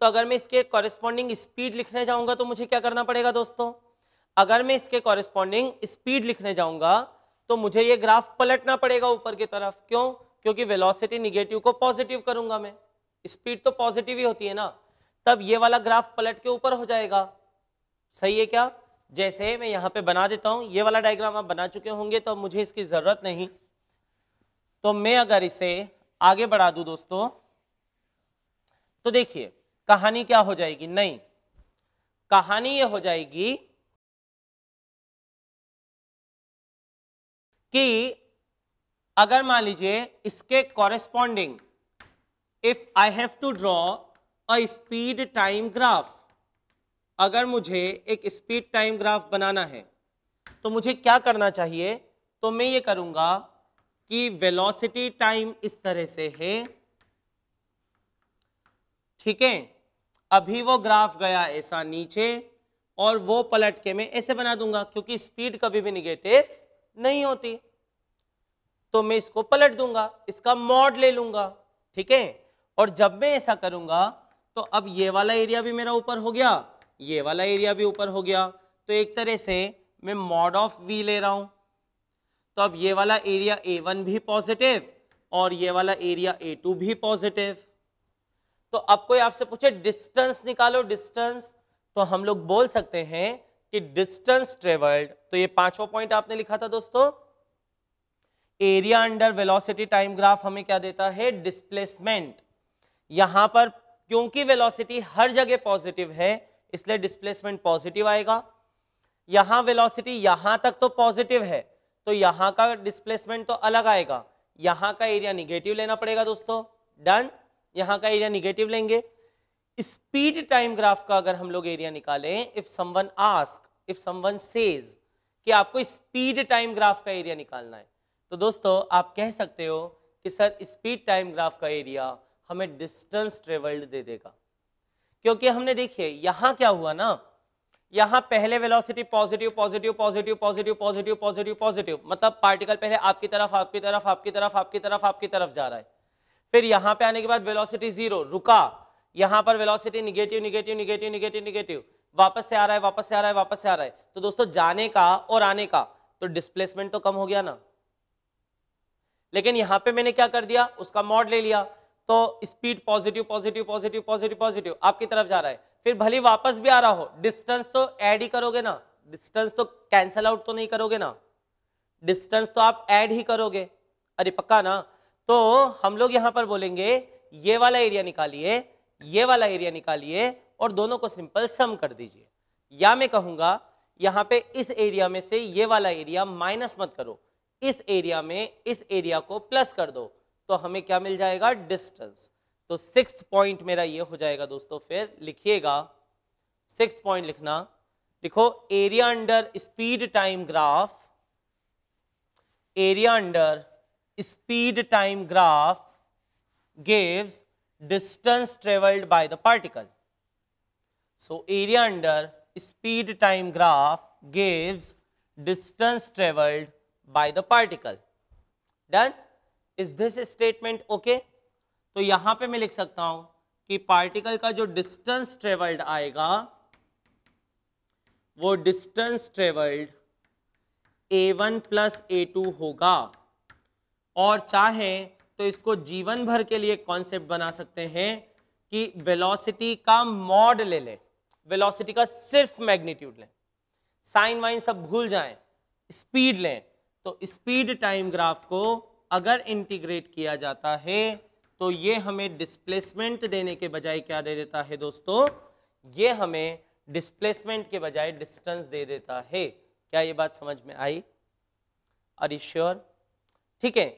तो अगर मैं इसके कॉरेस्पॉन्डिंग स्पीड लिखने जाऊंगा तो मुझे क्या करना पड़ेगा दोस्तों, अगर मैं इसके कॉरेस्पॉन्डिंग स्पीड लिखने जाऊंगा तो मुझे ये ग्राफ पलटना पड़ेगा ऊपर की तरफ। क्यों, क्योंकि वेलोसिटी निगेटिव को पॉजिटिव करूंगा मैं, स्पीड तो पॉजिटिव ही होती है ना, तब ये वाला ग्राफ पलट के ऊपर हो जाएगा, सही है क्या। जैसे मैं यहाँ पे बना देता हूँ, ये वाला डायग्राम आप बना चुके होंगे तो मुझे इसकी जरूरत नहीं। तो मैं अगर इसे आगे बढ़ा दूं दोस्तों, तो देखिए कहानी क्या हो जाएगी, नहीं कहानी ये हो जाएगी कि अगर मान लीजिए इसके corresponding if I have to draw a speed time graph, अगर मुझे एक स्पीड टाइम ग्राफ बनाना है तो मुझे क्या करना चाहिए, तो मैं ये करूंगा कि वेलोसिटी टाइम इस तरह से है, ठीक है। अभी वो ग्राफ गया ऐसा नीचे और वो पलट के मैं ऐसे बना दूंगा, क्योंकि स्पीड कभी भी निगेटिव नहीं होती, तो मैं इसको पलट दूंगा, इसका मॉड ले लूंगा, ठीक है। और जब मैं ऐसा करूंगा तो अब ये वाला एरिया भी मेरा ऊपर हो गया, ये वाला एरिया भी ऊपर हो गया, तो एक तरह से मैं मॉड ऑफ v ले रहा हूं। तो अब ये वाला एरिया A1 भी पॉजिटिव और ये वाला एरिया A2 भी पॉजिटिव। तो अब कोई आपसे पूछे डिस्टेंस निकालो, डिस्टेंस, तो हम लोग बोल सकते हैं कि डिस्टेंस ट्रेवल्ड, तो ये पांचवा पॉइंट आपने लिखा था दोस्तों, area under velocity time graph हमें क्या देता है, डिस्प्लेसमेंट। यहां पर क्योंकि वेलोसिटी हर जगह पॉजिटिव है इसलिए डिस्प्लेसमेंट पॉजिटिव आएगा। यहां वेलोसिटी यहां तक तो पॉजिटिव है तो यहां का डिस्प्लेसमेंट तो अलग आएगा, यहां का एरिया निगेटिव लेना पड़ेगा दोस्तों, डन। यहां का एरिया निगेटिव लेंगे। स्पीड टाइम ग्राफ का अगर हम लोग एरिया निकालें, if someone ask, if someone says कि आपको स्पीड टाइम ग्राफ का एरिया निकालना है, तो दोस्तों आप कह सकते हो कि सर स्पीड टाइम ग्राफ का एरिया हमें डिस्टेंस ट्रेवल्ड दे देगा, क्योंकि हमने देखिए यहां क्या हुआ ना, यहां पहले velocity positive positive positive positive positive positive positive, मतलब पार्टिकल पहले आपकी तरफ आपकी तरफ आपकी तरफ आपकी तरफ आपकी तरफ जा रहा है, फिर यहां पे आने के बाद वेलोसिटी जीरो, रुका, यहां पर velocity negative negative negative negative negative, वापस से आ रहा है वापस से आ रहा है वापस से आ रहा है, तो दोस्तों जाने का और आने का तो डिस्प्लेसमेंट तो कम हो गया ना। लेकिन यहां पे मैंने क्या कर दिया, उसका मॉड ले लिया, तो speed positive positive positive positive positive आपकी तरफ जा रहा है, फिर भले वापस भी आ रहा हो, डिस्टेंस तो ऐड ही करोगे ना, डिस्टेंस तो कैंसल आउट तो नहीं करोगे ना, डिस्टेंस तो आप ऐड ही करोगे, अरे पक्का ना। तो हम लोग यहां पर बोलेंगे ये वाला एरिया निकालिए, ये वाला एरिया निकालिए और दोनों को सिंपल सम कर दीजिए, या मैं कहूंगा यहां पे इस एरिया में से ये वाला एरिया माइनस मत करो, इस एरिया में इस एरिया को प्लस कर दो, तो हमें क्या मिल जाएगा, डिस्टेंस। तो सिक्स्थ पॉइंट मेरा ये हो जाएगा दोस्तों, फिर लिखिएगा सिक्स्थ पॉइंट लिखना, लिखो area under speed time graph, area under speed time graph gives distance travelled by the particle. So area under speed time graph gives distance travelled by the particle. Done? Is this statement okay? तो यहां पे मैं लिख सकता हूं कि particle का जो डिस्टेंस ट्रेवल्ड आएगा वो distance travelled a1 plus a2 होगा, और चाहे तो इसको जीवन भर के लिए कॉन्सेप्ट बना सकते हैं कि वेलोसिटी का मॉड ले लें, वेलोसिटी का सिर्फ मैग्नीट्यूड लें, साइन वाइन सब भूल जाएं, स्पीड लें। तो स्पीड टाइम ग्राफ को अगर इंटीग्रेट किया जाता है तो ये हमें डिस्प्लेसमेंट देने के बजाय क्या दे देता है दोस्तों, ये हमें डिस्प्लेसमेंट के बजाय डिस्टेंस दे देता है। क्या ये बात समझ में आई? Are you sure? ठीक है,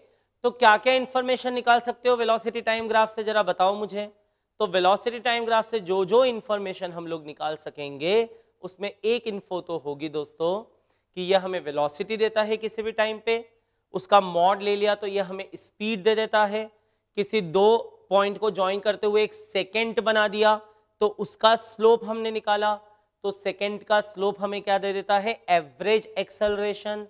तो क्या क्या इंफॉर्मेशन निकाल सकते हो वेलोसिटी टाइम ग्राफ से, जरा बताओ मुझे। तो वेलोसिटी टाइम ग्राफ से जो जो इंफॉर्मेशन हम लोग निकाल सकेंगे उसमें एक इन्फो तो होगी दोस्तों कि यह हमें वेलोसिटी देता है किसी भी टाइम पे, उसका मॉड ले लिया तो यह हमें स्पीड दे देता है, किसी दो पॉइंट को ज्वाइन करते हुए एक सेकेंड बना दिया तो उसका स्लोप हमने निकाला, तो सेकेंड का स्लोप हमें क्या दे देता है, एवरेज एक्सेलरेशन।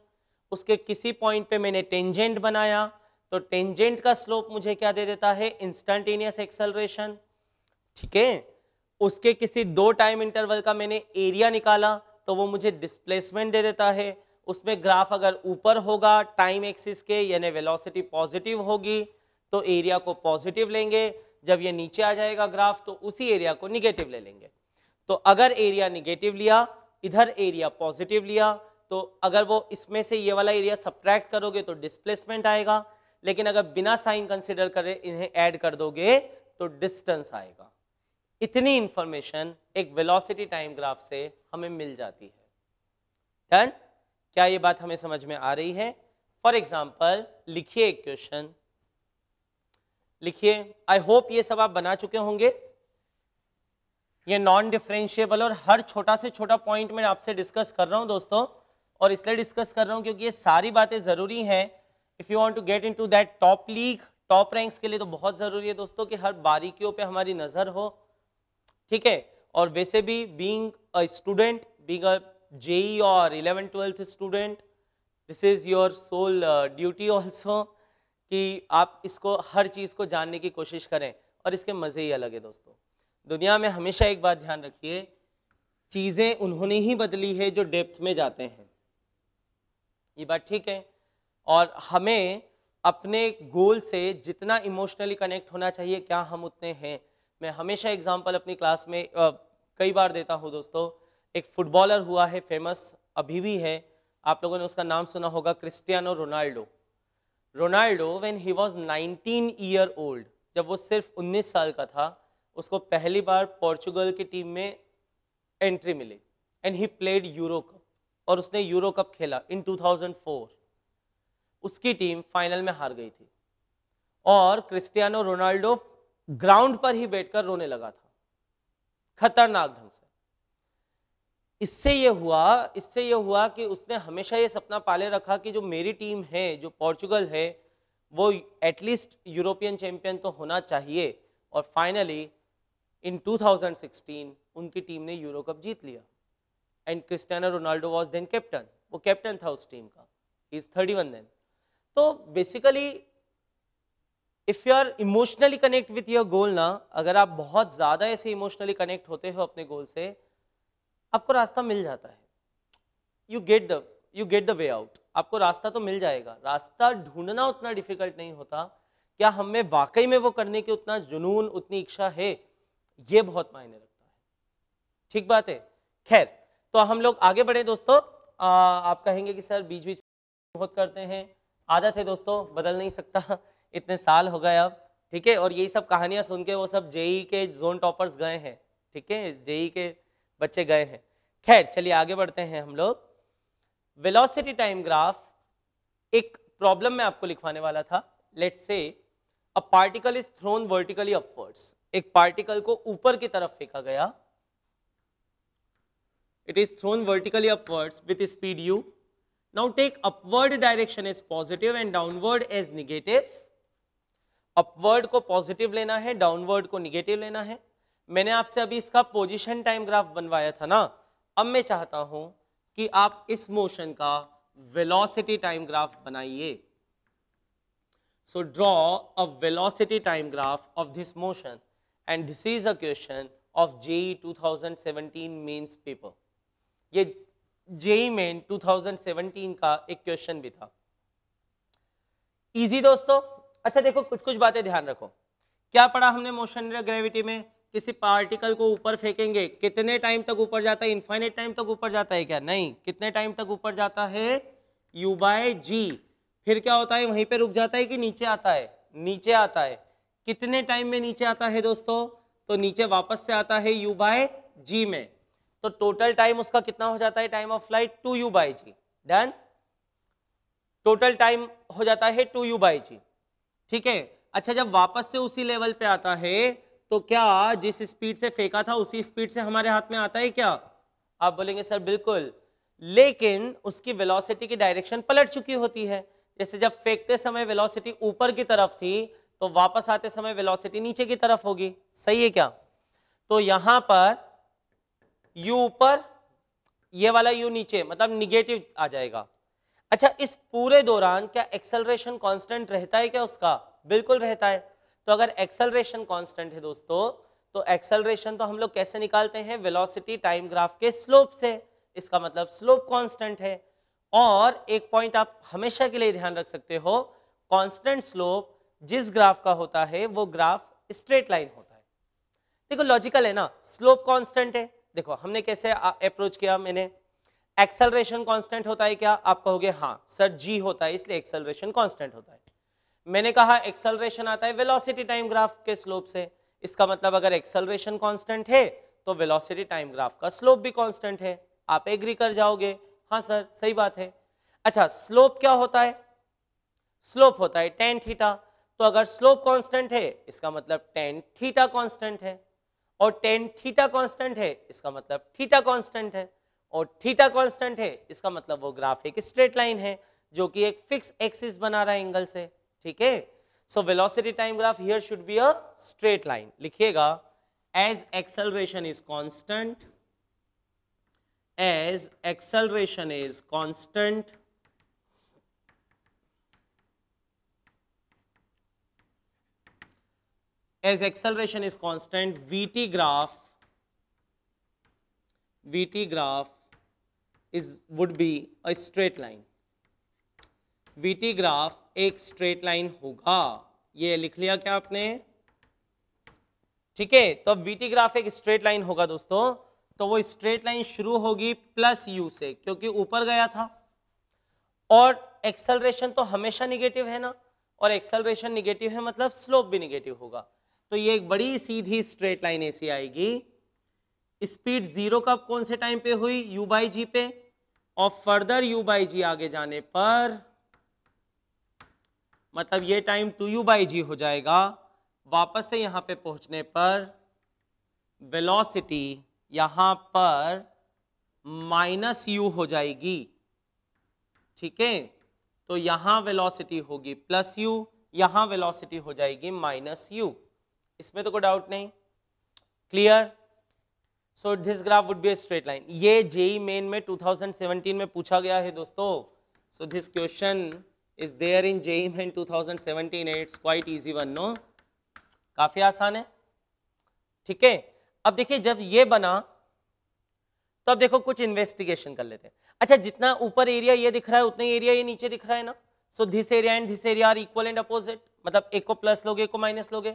उसके किसी पॉइंट पे मैंने टेंजेंट बनाया तो टेंजेंट का स्लोप मुझे क्या दे देता है, इंस्टेंटेनियस एक्सेलरेशन। ठीक है, उसके किसी दो टाइम इंटरवल का मैंने एरिया निकाला तो वो मुझे डिस्प्लेसमेंट दे देता है। उसमें ग्राफ अगर ऊपर होगा टाइम एक्सिस के यानी वेलोसिटी पॉजिटिव होगी तो एरिया को पॉजिटिव लेंगे, जब ये नीचे आ जाएगा ग्राफ तो उसी एरिया को निगेटिव ले लेंगे। तो अगर एरिया निगेटिव लिया, इधर एरिया पॉजिटिव लिया, तो अगर वो इसमें से ये वाला एरिया सब्ट्रैक्ट करोगे तो डिस्प्लेसमेंट आएगा, लेकिन अगर बिना साइन कंसिडर करे इन्हें ऐड कर दोगे तो डिस्टेंस आएगा। इतनी इंफॉर्मेशन एक वेलोसिटी टाइम ग्राफ से हमें मिल जाती है। डन? क्या ये बात हमें समझ में आ रही है? फॉर एग्जाम्पल लिखिए एक क्वेश्चन, लिखिए। आई होप ये सब आप बना चुके होंगे। ये नॉन डिफरेंशिएबल और हर छोटा से छोटा पॉइंट मैं आपसे डिस्कस कर रहा हूं दोस्तों, और इसलिए डिस्कस कर रहा हूं क्योंकि ये सारी बातें जरूरी हैं if you want to get into that top league, top ranks के लिए तो बहुत जरूरी है दोस्तों कि हर बारीकियों पे हमारी नजर हो, ठीक है। और वैसे भी being a student, being a JEE और 11th-12th student, this is your sole duty also कि आप इसको हर चीज को जानने की कोशिश करें, और इसके मजे ही अलग है दोस्तों। दुनिया में हमेशा एक बात ध्यान रखिए, चीजें उन्होंने ही बदली है जो डेप्थ में जाते हैं, ये बात ठीक है। और हमें अपने गोल से जितना इमोशनली कनेक्ट होना चाहिए, क्या हम उतने हैं। मैं हमेशा एग्जांपल अपनी क्लास में कई बार देता हूँ दोस्तों। एक फुटबॉलर हुआ है फेमस, अभी भी है, आप लोगों ने उसका नाम सुना होगा, Cristiano Ronaldo. Ronaldo when he was 19 year old, जब वो सिर्फ 19 साल का था, उसको पहली बार पोर्चुगल की टीम में एंट्री मिली and he played Euro Cup, और उसने यूरो कप खेला इन 2004। उसकी टीम फाइनल में हार गई थी और क्रिस्टियानो रोनाल्डो ग्राउंड पर ही बैठकर रोने लगा था, खतरनाक ढंग से। इससे ये हुआ कि उसने हमेशा ये सपना पाले रखा कि जो मेरी टीम है, जो पोर्चुगल है, वो एटलीस्ट यूरोपियन चैंपियन तो होना चाहिए। और फाइनली इन 2016 उनकी टीम ने यूरो कप जीत लिया and Cristiano Ronaldo was then captain, वो कैप्टन था उस टीम का, ही इज 31 देन। तो basically if you are emotionally connect with your goal ना, अगर आप बहुत ज्यादा ऐसे इमोशनली कनेक्ट होते हो अपने गोल से, आपको रास्ता मिल जाता है। You get the way out, आपको रास्ता तो मिल जाएगा। रास्ता ढूंढना उतना डिफिकल्ट नहीं होता, क्या हमें वाकई में वो करने की उतना जुनून, उतनी इच्छा है, ये बहुत मायने रखता है। ठीक बात है। खैर, तो हम लोग आगे बढ़े दोस्तों। आप कहेंगे कि सर बीच बीच बहुत करते हैं, आदत है दोस्तों, बदल नहीं सकता, इतने साल हो गए अब, ठीक है। और यही सब कहानियां सुन के वो सब जेई के जोन टॉपर्स गए हैं, ठीक है, जेई के बच्चे गए हैं। खैर चलिए आगे बढ़ते हैं हम लोग। वेलोसिटी टाइम ग्राफ, एक प्रॉब्लम मैं आपको लिखवाने वाला था। Let's say a particle is thrown vertically upwards, एक पार्टिकल को ऊपर की तरफ फेंका गया, it is thrown vertically upwards with speed u. Now take upward direction as positive and downward as negative. Upward को पॉजिटिव लेना है, डाउनवर्ड को निगेटिव लेना है। मैंने आपसे अभी इसका पोजीशन टाइम ग्राफ बनवाया था ना, अब मैं चाहता हूं कि आप इस मोशन का वेलोसिटी टाइम ग्राफ बनाइए। So draw a velocity time graph of this motion and this is a question of JEE 2017 Mains paper. ये जेईई मेन 2017 का एक क्वेश्चन भी था, इजी दोस्तों। अच्छा देखो, कुछ कुछ बातें ध्यान रखो। क्या पढ़ा हमने मोशन ग्रेविटी में? किसी पार्टिकल को ऊपर फेंकेंगे, कितने टाइम तक ऊपर जाता है? इनफाइनाइट टाइम तक ऊपर जाता है क्या? नहीं। कितने टाइम तक ऊपर जाता है? u/g। फिर क्या होता है, वहीं पे रुक जाता है कि नीचे आता है? नीचे आता है। कितने टाइम में नीचे आता है दोस्तों? तो नीचे वापस से आता है u/g में। तो टोटल टाइम उसका कितना हो जाता है? Time of flight 2u/g। Done. Total time हो जाता है 2u/g, ठीक है। अच्छा, जब वापस से उसी लेवल पे आता है तो क्या जिस स्पीड से फेंका था उसी स्पीड से हमारे हाथ में आता है क्या? आप बोलेंगे सर बिल्कुल, लेकिन उसकी वेलोसिटी की डायरेक्शन पलट चुकी होती है। जैसे जब फेंकते समय वेलोसिटी ऊपर की तरफ थी तो वापस आते समय वेलोसिटी नीचे की तरफ होगी, सही है क्या? तो यहां पर u ऊपर, ये वाला u नीचे, मतलब निगेटिव आ जाएगा। अच्छा, इस पूरे दौरान क्या एक्सेलरेशन कांस्टेंट रहता है क्या उसका? बिल्कुल रहता है। तो अगर एक्सेलरेशन कांस्टेंट है दोस्तों, तो एक्सेलरेशन तो हम लोग कैसे निकालते हैं? वेलोसिटी टाइम ग्राफ के स्लोप से। इसका मतलब स्लोप कांस्टेंट है। और एक पॉइंट आप हमेशा के लिए ध्यान रख सकते हो, कांस्टेंट स्लोप जिस ग्राफ का होता है वो ग्राफ स्ट्रेट लाइन होता है। देखो लॉजिकल है ना, स्लोप कांस्टेंट है। देखो हमने कैसे अप्रोच किया, मैंने एक्सेलरेशन कांस्टेंट होता है क्या? आप कहोगे हाँ सर g होता है इसलिए एक्सेलरेशन कांस्टेंट होता है। मैंने कहा एक्सेलरेशन आता है वेलोसिटी टाइम ग्राफ के स्लोप से, इसका मतलब अगर एक्सेलरेशन कांस्टेंट है तो वेलोसिटी टाइम ग्राफ का स्लोप भी कांस्टेंट है। आप एग्री कर जाओगे, हाँ सर सही बात है। अच्छा, स्लोप क्या होता है? स्लोप होता है tan थीटा। तो अगर स्लोप कांस्टेंट है इसका मतलब tan थीटा कांस्टेंट है, और tan थीटा कांस्टेंट है इसका मतलब थीटा कांस्टेंट है, और थीटा कांस्टेंट है इसका मतलब वो ग्राफ एक स्ट्रेट लाइन है जो कि एक फिक्स एक्सिस बना रहा है एंगल से, ठीक है। So velocity time graph here should be a straight line. लिखिएगा, as acceleration is constant, as acceleration is constant, as acceleration is constant, vt graph is would be a straight line। vt graph एक straight line होगा, ये लिख लिया क्या आपने? ठीक है, तो अब vt ग्राफ एक स्ट्रेट लाइन होगा दोस्तों, तो वो स्ट्रेट लाइन शुरू होगी प्लस u से, क्योंकि ऊपर गया था, और एक्सेलरेशन तो हमेशा निगेटिव है ना, और एक्सेलरेशन निगेटिव है मतलब स्लोप भी निगेटिव होगा। तो ये एक बड़ी सीधी स्ट्रेट लाइन ऐसी आएगी। स्पीड जीरो कब कौन से टाइम पे हुई? u बाई जी पे, और फर्दर u बाई जी आगे जाने पर मतलब ये टाइम 2u बाई जी हो जाएगा। वापस से यहां पे पहुंचने पर वेलोसिटी यहां पर माइनस u हो जाएगी, ठीक है। तो यहां वेलोसिटी होगी प्लस u, यहां वेलोसिटी हो जाएगी माइनस u। इसमें तो कोई डाउट नहीं, clear. So this graph would be a straight line. ये जेई मेन में 2017 में पूछा गया है दोस्तों। So this question is there in JEE Main 2017। It's quite easy one, no, काफी आसान है, ठीक है। अब देखिए जब ये बना तो अब देखो कुछ इन्वेस्टिगेशन कर लेते हैं। अच्छा, जितना ऊपर एरिया ये दिख रहा है उतना एरिया ये नीचे दिख रहा है ना। So this area and this area are equal and opposite, मतलब एक को प्लस लोगे एक को माइनस लोगे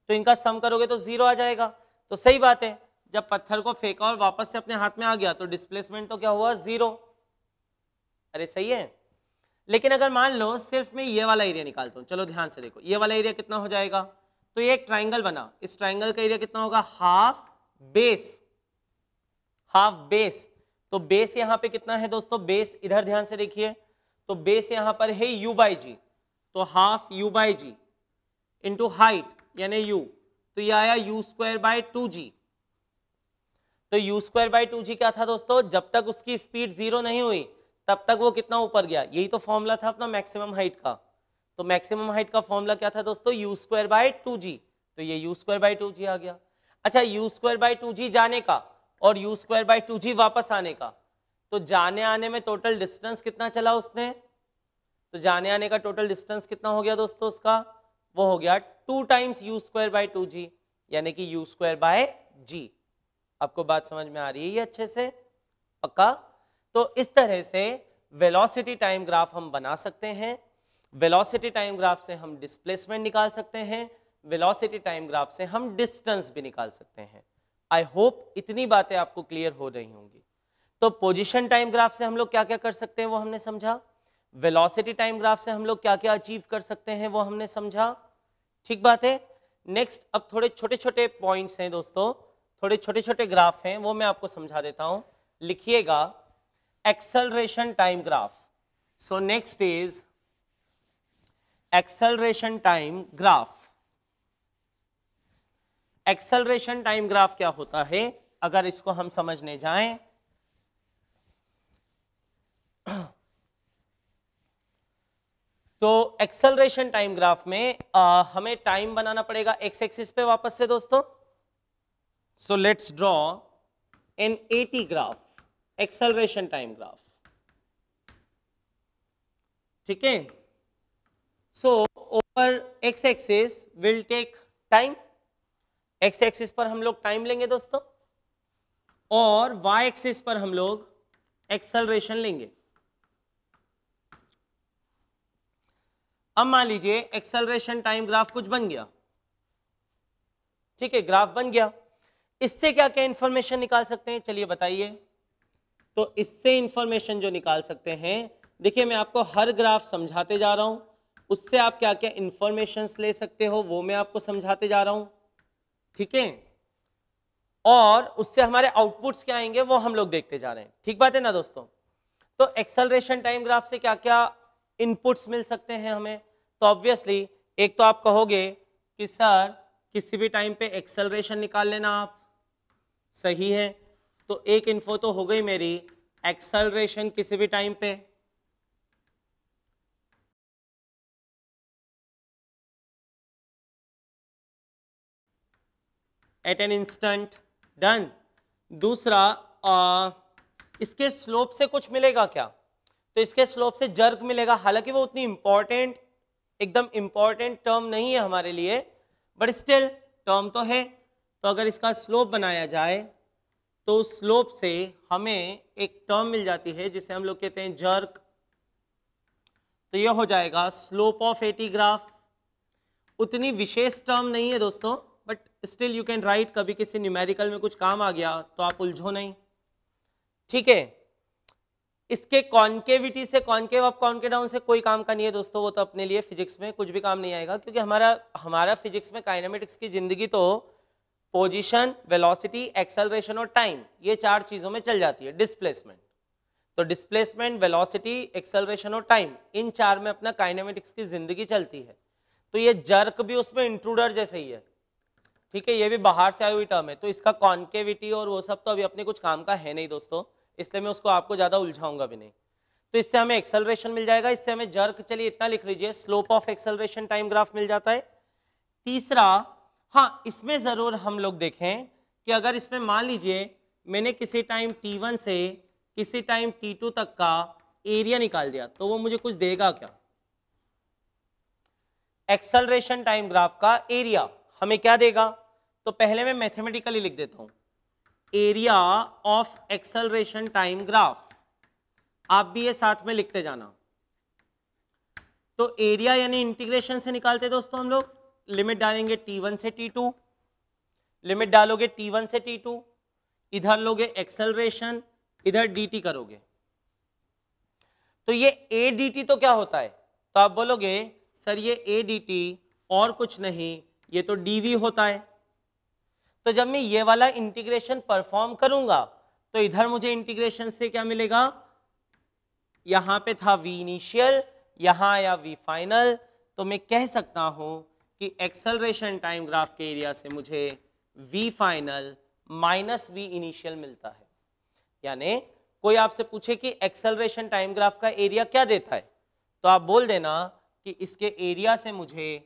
तो इनका सम करोगे तो जीरो आ जाएगा। तो सही बात है, जब पत्थर को फेंका और वापस से अपने हाथ में आ गया तो डिस्प्लेसमेंट तो क्या हुआ? जीरो। अरे सही है। लेकिन अगर मान लो सिर्फ मैं ये वाला एरिया निकालता हूँ, चलो ध्यान से देखो, ये वाला एरिया कितना हो जाएगा? तो ये एक ट्राइंगल बना, इस ट्राइंगल का एरिया कितना होगा? Half base, half base. तो बेस यहां पे कितना है दोस्तों? बेस इधर ध्यान से देखिए, तो बेस यहां पर है u बाई जी, तो half u by g into height यानी u, तो ये आया u स्क्वायर बाय 2g। तो u स्क्वायर बाय 2g क्या था दोस्तों? जब तक उसकी स्पीड जीरो नहीं हुई तब तक वो कितना ऊपर गया, यही तो फॉर्मूला था अपना मैक्सिमम हाइट का। तो मैक्सिमम हाइट का फॉर्मूला क्या था दोस्तों? u स्क्वायर बाय 2g, तो ये u स्क्वायर बाय 2g आ गया। अच्छा, u स्क्वायर बाय 2g जाने का और u स्क्वायर बाय 2g वापस आने का, तो जाने आने में टोटल डिस्टेंस कितना चला उसने? तो जाने आने का टोटल डिस्टेंस कितना हो गया दोस्तों उसका? वो हो गया 2 times u square by 2g, यानी कि u स्क्वायर बाय g। आपको बात समझ में आ रही है ये अच्छे से? पक्का? तो इस तरह से वेलोसिटी टाइम ग्राफ हम बना सकते हैं। वेलोसिटी टाइम ग्राफ से हम डिस्प्लेसमेंट निकाल सकते हैं, वेलोसिटी टाइम ग्राफ से हम डिस्टेंस भी निकाल सकते हैं। आई होप इतनी बातें आपको क्लियर हो रही होंगी। तो पोजीशन टाइम ग्राफ से हम लोग क्या क्या कर सकते हैं वो हमने समझा, वेलोसिटी टाइम ग्राफ से हम लोग क्या क्या अचीव कर सकते हैं वो हमने समझा, ठीक बात है। नेक्स्ट अब थोड़े छोटे छोटे पॉइंट्स हैं दोस्तों, थोड़े छोटे छोटे ग्राफ हैं, वो मैं आपको समझा देता हूं। लिखिएगा acceleration time graph. So next is acceleration time graph. Acceleration time graph क्या होता है अगर इसको हम समझने जाएं? तो एक्सेलरेशन टाइम ग्राफ में हमें टाइम बनाना पड़ेगा एक्स एक्सिस पे वापस से दोस्तों। So let's draw an a t graph, acceleration time graph, ठीक है। So over x axis will take time, x axis पर हम लोग टाइम लेंगे दोस्तों, और वाई एक्सिस पर हम लोग एक्सेलरेशन लेंगे। अब मान लीजिए एक्सेलरेशन टाइम ग्राफ कुछ बन गया, ठीक है, ग्राफ बन गया। इससे क्या क्या इंफॉर्मेशन निकाल सकते हैं चलिए बताइए। तो इससे इंफॉर्मेशन जो निकाल सकते हैं, देखिए मैं आपको हर ग्राफ समझाते जा रहा हूं, उससे आप क्या क्या इंफॉर्मेशन ले सकते हो वो मैं आपको समझाते जा रहा हूं। ठीक है, और उससे हमारे आउटपुट्स क्या आएंगे वो हम लोग देखते जा रहे हैं। ठीक बात है ना दोस्तों। तो एक्सेलरेशन टाइम ग्राफ से क्या क्या इनपुट्स मिल सकते हैं हमें? तो ऑब्वियसली एक तो आप कहोगे कि सर किसी भी टाइम पे एक्सेलरेशन निकाल लेना आप, सही है। तो एक इन्फो तो हो गई मेरी, एक्सेलरेशन किसी भी टाइम पे, एट एन इंस्टेंट, डन। दूसरा इसके स्लोप से कुछ मिलेगा क्या? तो इसके स्लोप से जर्क मिलेगा, हालांकि वो उतनी इंपॉर्टेंट, एकदम इंपॉर्टेंट टर्म नहीं है हमारे लिए, बट स्टिल टर्म तो है। तो अगर इसका स्लोप बनाया जाए तो स्लोप से हमें एक टर्म मिल जाती है जिसे हम लोग कहते हैं जर्क। तो ये हो जाएगा स्लोप ऑफ एटी ग्राफ। उतनी विशेष टर्म नहीं है दोस्तों, but still you can write, कभी किसी न्यूमेरिकल में कुछ काम आ गया तो आप उलझो नहीं। ठीक है, इसके कॉन्केविटी से, कॉन्केव अप कॉन्केव डाउन से कोई काम का नहीं है दोस्तों, वो तो अपने लिए फिजिक्स में कुछ भी काम नहीं आएगा, क्योंकि हमारा फिजिक्स में काइनेमेटिक्स की जिंदगी तो पोजीशन, वेलोसिटी, एक्सेलरेशन और टाइम, ये चार चीजों में चल जाती है। डिस्प्लेसमेंट, तो डिस्प्लेसमेंट, वेलोसिटी, एक्सेलरेशन और टाइम, इन चार में अपना काइनेमेटिक्स की जिंदगी चलती है। तो ये जर्क भी उसमें इंट्रूडर जैसे ही है, ठीक है, ये भी बाहर से आई हुई टर्म है। तो इसका कॉन्केविटी और वो सब तो अभी अपने कुछ काम का है नहीं दोस्तों, इसलिए मैं उसको आपको ज्यादा उलझाऊंगा भी नहीं। तो इससे हमें एक्सेलरेशन मिल जाएगा, इससे हमें जर्क, चलिए इतना लिख लीजिए, slope of acceleration time graph मिल जाता है। तीसरा, हाँ इसमें जरूर हम लोग देखें कि अगर इसमें मान लीजिए मैंने किसी टाइम t1 से किसी टाइम t2 तक का एरिया निकाल दिया, तो वो मुझे कुछ देगा क्या? एक्सेलरेशन टाइम ग्राफ का एरिया हमें क्या देगा? तो पहले मैं मैथमेटिकली लिख देता हूं, area of acceleration time graph, आप भी ये साथ में लिखते जाना। तो एरिया यानी इंटीग्रेशन से निकालते दोस्तों हम लोग, लिमिट डालेंगे t1 से t2, लिमिट डालोगे t1 से t2, इधर लोगे एक्सेलरेशन, इधर dt करोगे। तो ये a dt तो क्या होता है? तो आप बोलोगे सर ये a dt और कुछ नहीं, ये तो dv होता है। तो जब मैं ये वाला इंटीग्रेशन परफॉर्म करूंगा तो इधर मुझे इंटीग्रेशन से क्या मिलेगा? यहां पे था v इनिशियल, यहां आया v फाइनल, तो मैं कह सकता हूं कि एक्सेलरेशन टाइम ग्राफ के एरिया से मुझे v final minus v initial मिलता है। यानी कोई आपसे पूछे कि एक्सेलरेशन टाइम ग्राफ का एरिया क्या देता है, तो आप बोल देना कि इसके एरिया से मुझे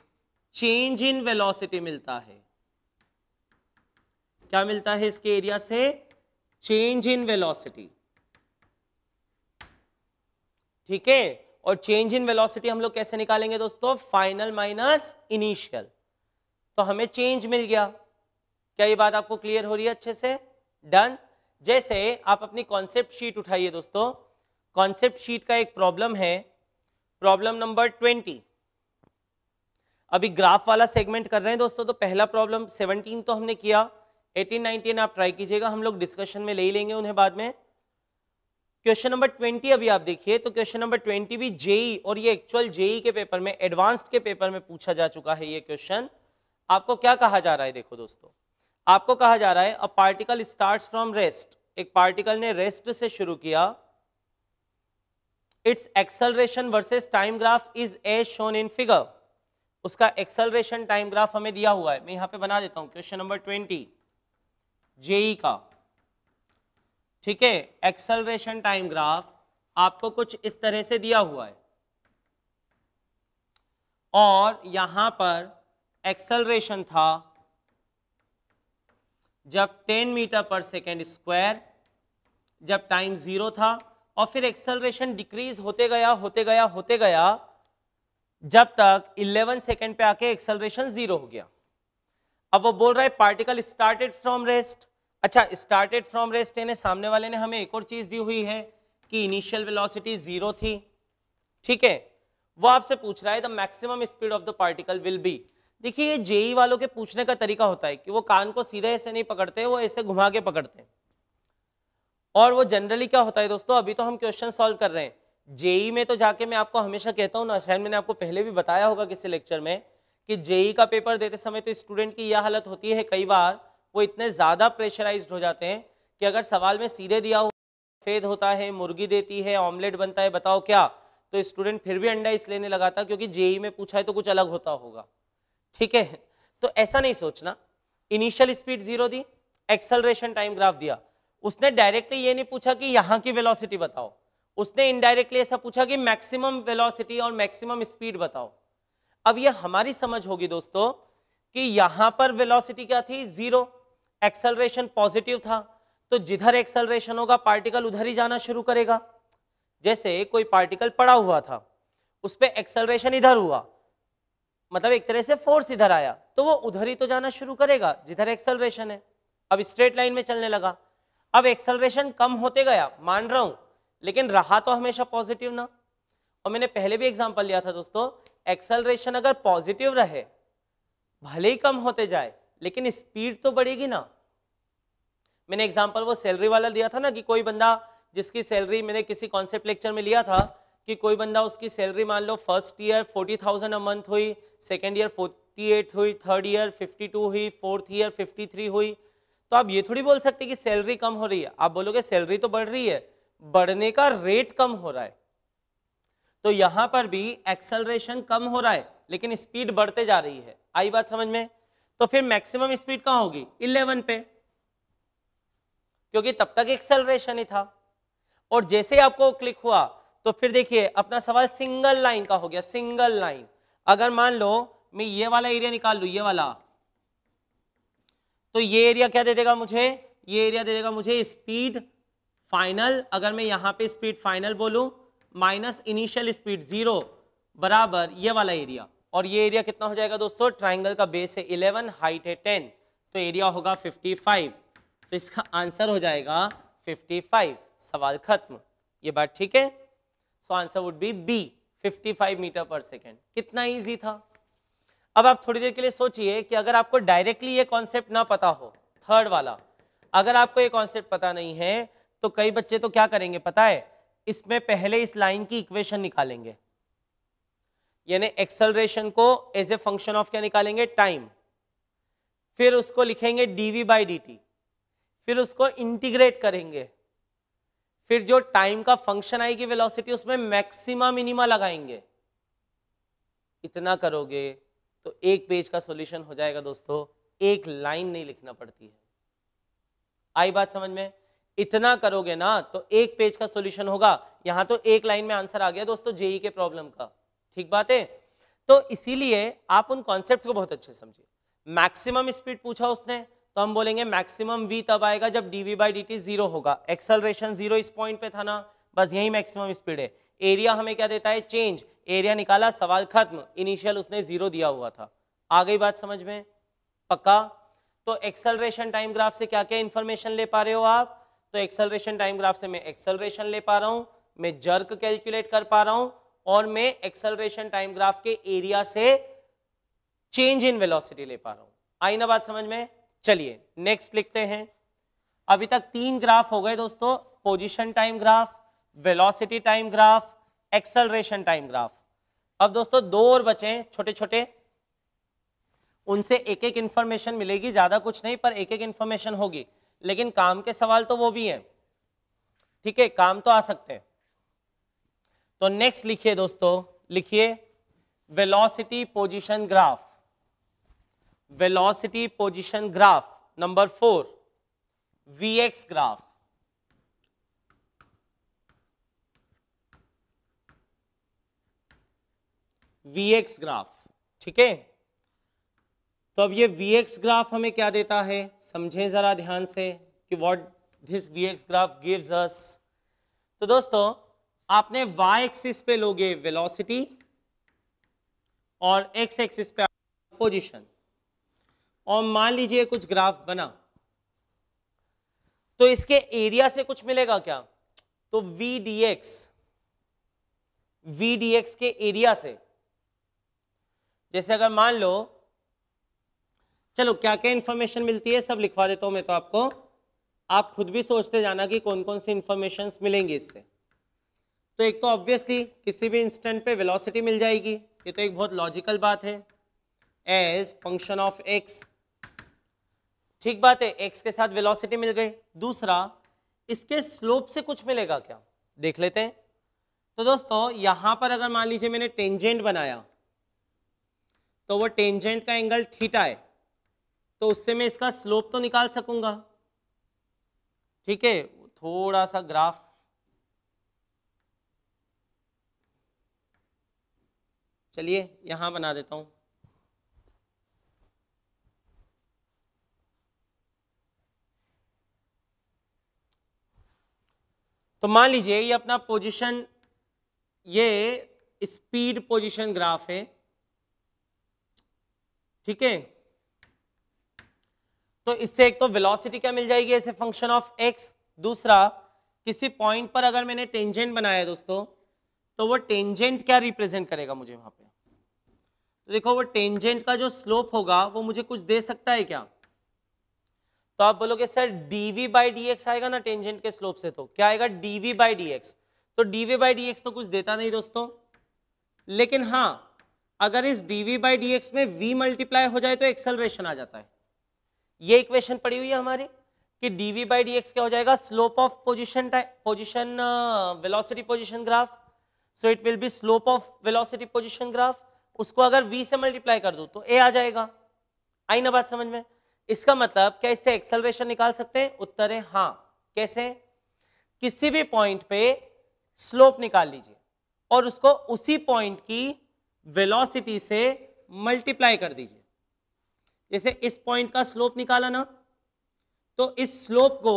चेंज इन वेलोसिटी मिलता है। क्या मिलता है इसके एरिया से? Change in velocity. ठीक है, और चेंज इन वेलोसिटी हम लोग कैसे निकालेंगे दोस्तों? Final minus initial. तो हमें चेंज मिल गया। क्या ये बात आपको क्लियर हो रही है अच्छे से? डन। जैसे आप अपनी कॉन्सेप्ट शीट उठाइए दोस्तों, कॉन्सेप्ट शीट का एक प्रॉब्लम है, प्रॉब्लम नंबर 20। अभी ग्राफ वाला सेगमेंट कर रहे हैं दोस्तों, तो पहला प्रॉब्लम 17 तो हमने किया, 18 19 आप ट्राई कीजिएगा, हम लोग डिस्कशन में ले ही लेंगे उन्हें बाद में। क्वेश्चन नंबर 20 अभी आप देखिए, तो क्वेश्चन नंबर 20 भी जेई, और ये एक्चुअल जेई के पेपर में, एडवांस्ड के पेपर में पूछा जा चुका है ये क्वेश्चन। आपको क्या कहा जा रहा है? देखो दोस्तों, आपको कहा जा रहा है a particle starts from rest, एक पार्टिकल ने रेस्ट से शुरू किया, its acceleration versus time graph is as shown in figure. उसका एक्सेलरेशन टाइम ग्राफ हमें दिया हुआ है, मैं यहां पे बना देता हूं, क्वेश्चन नंबर 20 जेई का। ठीक है, एक्सेलरेशन टाइम ग्राफ आपको कुछ इस तरह से दिया हुआ है, और यहां पर एक्सेलरेशन था जब 10 मीटर पर सेकेंड स्क्वायर, जब टाइम 0 था, और फिर एक्सेलरेशन डिक्रीज होते गया होते गया होते गया, जब तक 11 सेकेंड पे आके एक्सेलरेशन 0 हो गया। अब वो बोल रहा है पार्टिकल स्टार्टेड फ्रॉम रेस्ट। अच्छा, स्टार्टेड फ्रॉम रेस्ट यानी सामने वाले ने हमें एक और चीज दी हुई है कि इनिशियल वेलोसिटी 0 थी। ठीक है, वो आपसे पूछ रहा है the maximum speed of the particle will be. देखिए, ये जेई वालों के पूछने का तरीका होता है कि वो कान को सीधे ऐसे नहीं पकड़ते, वो ऐसे घुमा के पकड़ते हैं। और वो जनरली क्या होता है दोस्तों, अभी तो हम क्वेश्चन सॉल्व कर रहे हैं, जेई में तो जाके मैं आपको हमेशा कहता हूं ना, शायद मैंने आपको पहले भी बताया होगा किसी लेक्चर में, कि जेई का पेपर देते समय तो स्टूडेंट की यह हालत होती है, कई बार वो इतने ज़्यादा प्रेशराइज्ड हो जाते हैं कि अगर सवाल में सीधे दिया हुआ सफेद होता है, मुर्गी देती है, ऑमलेट बनता है, बताओ क्या, तो स्टूडेंट फिर भी अंडा इस लेने लगा था क्योंकि जेई में पूछा है तो कुछ अलग होता होगा। ठीक है, तो ऐसा नहीं सोचना। इनिशियल स्पीड 0 दी, एक्सेलरेशन टाइम ग्राफ दिया, उसने डायरेक्टली ये नहीं पूछा कि यहाँ की वेलोसिटी बताओ, उसने इनडायरेक्टली ऐसा पूछा कि मैक्सिमम वेलोसिटी और मैक्सिमम स्पीड बताओ। अब ये हमारी समझ होगी दोस्तों कि यहां पर वेलोसिटी क्या थी 0, एक्सेलरेशन पॉजिटिव था, तो जिधर एक्सेलरेशन होगा पार्टिकल उधर ही जाना शुरू करेगा। जैसे कोई पार्टिकल पड़ा हुआ था, उस पर एक्सेलरेशन इधर हुआ, मतलब एक तरह से फोर्स इधर आया, तो वो उधर ही तो जाना शुरू करेगा जिधर एक्सेलरेशन है। अब स्ट्रेट लाइन में चलने लगा, अब एक्सेलरेशन कम होते गया, मान रहा हूं, लेकिन रहा तो हमेशा पॉजिटिव ना। और मैंने पहले भी एग्जांपल लिया था दोस्तों, एक्सेलरेशन अगर पॉजिटिव रहे, भले ही कम होते जाए, लेकिन स्पीड तो बढ़ेगी ना। मैंने एग्जांपल वो सैलरी वाला दिया था ना, कि कोई बंदा जिसकी सैलरी, मैंने किसी कॉन्सेप्ट लेक्चर में लिया था कि कोई बंदा, उसकी सैलरी मान लो फर्स्ट ईयर 40,000 अ मंथ हुई, सेकेंड ईयर 48 हुई, थर्ड ईयर 52 हुई, फोर्थ ईयर 53 हुई। तो आप ये थोड़ी बोल सकते कि सैलरी कम हो रही है, आप बोलोगे सैलरी तो बढ़ रही है, बढ़ने का रेट कम हो रहा है। तो यहां पर भी एक्सेलरेशन कम हो रहा है लेकिन स्पीड बढ़ते जा रही है। आई बात समझ में? तो फिर मैक्सिमम स्पीड कहां होगी? 11 पे, क्योंकि तब तक एक्सेलरेशन ही था। और जैसे ही आपको क्लिक हुआ तो फिर देखिए अपना सवाल सिंगल लाइन का हो गया, सिंगल लाइन। अगर मान लो मैं ये वाला एरिया निकाल लूं, ये वाला, तो ये एरिया क्या दे देगा मुझे? ये एरिया दे देगा मुझे स्पीड फाइनल। अगर मैं यहां पे स्पीड फाइनल बोलूं माइनस इनिशियल स्पीड 0 बराबर ये वाला एरिया, और ये एरिया कितना हो जाएगा दोस्तों? ट्राइंगल का बेस है 11, हाइट है 10, तो एरिया होगा 55। तो इसका आंसर हो जाएगा 55। सवाल खत्म। ये बात ठीक है? So answer would be B, 55 metre per second. कितना इजी था। अब आप थोड़ी देर के लिए सोचिए कि अगर आपको डायरेक्टली ये कॉन्सेप्ट ना पता हो, थर्ड वाला, अगर आपको ये कॉन्सेप्ट पता नहीं है तो कई बच्चे तो क्या करेंगे पता है? इसमें पहले इस लाइन की इक्वेशन निकालेंगे, यानी एक्सेलरेशन को एज ए फंक्शन ऑफ क्या निकालेंगे? टाइम। फिर उसको लिखेंगे dv बाई dt, फिर उसको इंटीग्रेट करेंगे, फिर जो टाइम का फंक्शन आएगी वेलोसिटी, उसमें मैक्सिमा मिनिमा लगाएंगे। इतना करोगे तो एक पेज का सॉल्यूशन हो जाएगा दोस्तों, एक लाइन नहीं लिखना पड़ती है। आई बात समझ में? इतना करोगे ना तो एक पेज का सॉल्यूशन होगा। यहां तो एक लाइन में आंसर आ गया दोस्तों जेई के प्रॉब्लम का। ठीक बात है? तो इसीलिए आप उन कॉन्सेप्ट्स को बहुत अच्छे से समझिए। मैक्सिमम स्पीड पूछा उसने, तो हम बोलेंगे मैक्सिमम v तब आएगा जब dv बाई dt 0 होगा। एक्सेलरेशन 0 इस पॉइंट पे था ना, बस यही मैक्सिमम स्पीड है। एरिया हमें क्या देता है? चेंज। एरिया निकाला, सवाल खत्म। इनिशियल उसने 0 दिया हुआ था। आ गई बात समझ में? पक्का? तो एक्सेलरेशन टाइम ग्राफ से क्या क्या इंफॉर्मेशन ले पा रहे हो आप? तो एक्सेलरेशन टाइम ग्राफ से मैं एक्सेलरेशन ले पा रहा हूं, मैं जर्क कैलकुलेट कर पा रहा हूं, और मैं एक्सेलरेशन टाइम ग्राफ के एरिया से चेंज इन वेलोसिटी ले पा रहा हूं। आई ना बात समझ में? चलिए नेक्स्ट लिखते हैं। अभी तक 3 ग्राफ हो गए दोस्तों, position time graph, velocity time graph, acceleration time graph. अब दोस्तों 2 और बचे छोटे छोटे, उनसे एक एक इंफॉर्मेशन मिलेगी, ज्यादा कुछ नहीं पर एक एक इंफॉर्मेशन होगी, लेकिन काम के सवाल तो वो भी हैं। ठीक है, काम तो आ सकते हैं। तो नेक्स्ट लिखिए दोस्तों, लिखिए velocity position graph. Velocity position graph number 4, VX graph. VX graph, ठीक है। तो अब ये वीएक्स ग्राफ हमें क्या देता है, समझें जरा ध्यान से कि what this VX graph gives us. तो दोस्तों आपने वाई एक्सिस पे लोगे वेलोसिटी और एक्स एक्सिस पे पोजीशन, और मान लीजिए कुछ ग्राफ बना, तो इसके एरिया से कुछ मिलेगा क्या? तो वी डी एक्स के एरिया से, जैसे अगर मान लो, चलो क्या क्या इंफॉर्मेशन मिलती है सब लिखवा देता हूं मैं तो आपको, आप खुद भी सोचते जाना कि कौन कौन सी इंफॉर्मेशन मिलेंगी इससे। तो एक तो ऑब्वियसली किसी भी इंस्टेंट पे वेलोसिटी मिल जाएगी, ये तो एक बहुत लॉजिकल बात है। As function of x. ठीक बात है, एक्स के साथ वेलोसिटी मिल गई। दूसरा, इसके स्लोप से कुछ मिलेगा क्या, देख लेते हैं। तो दोस्तों यहां पर अगर मान लीजिए मैंने टेंजेंट बनाया तो वो टेंजेंट का एंगल थीटा है, तो उससे मैं इसका स्लोप तो निकाल सकूंगा। ठीक है, थोड़ा सा ग्राफ चलिए यहां बना देता हूं। तो मान लीजिए ये अपना पोजीशन, ये स्पीड पोजीशन ग्राफ है। ठीक है, तो इससे एक तो वेलोसिटी क्या मिल जाएगी ऐसे फंक्शन ऑफ एक्स। दूसरा, किसी पॉइंट पर अगर मैंने टेंजेंट बनाया है दोस्तों, तो वो टेंजेंट क्या रिप्रेजेंट करेगा मुझे वहां पे। तो देखो वो टेंजेंट का जो स्लोप होगा वो मुझे कुछ दे सकता है क्या। तो आप बोलोगे sir dv by D x आएगा ना टेंजेंट के स्लोप से, तो क्या आएगा dv बाई डी एक्स। तो dv बाई डी एक्स तो कुछ देता नहीं दोस्तों, लेकिन हाँ अगर इस dv बाई डी एक्स में v मल्टीप्लाई हो जाए तो एक्सेलरेशन आ जाता है। ये इक्वेशन पड़ी हुई है हमारी कि dv बाई डी एक्स क्या हो जाएगा, slope of position velocity position graph. So it will be slope of velocity position graph. उसको अगर v से मल्टीप्लाई कर दो तो a आ जाएगा। आई ना बात समझ में। इसका मतलब क्या इससे एक्सेलरेशन निकाल सकते हैं, उत्तर है हाँ। कैसे, किसी भी पॉइंट पे स्लोप निकाल लीजिए और उसको उसी पॉइंट की वेलोसिटी से मल्टीप्लाई कर दीजिए। जैसे इस पॉइंट का स्लोप निकाला ना, तो इस स्लोप को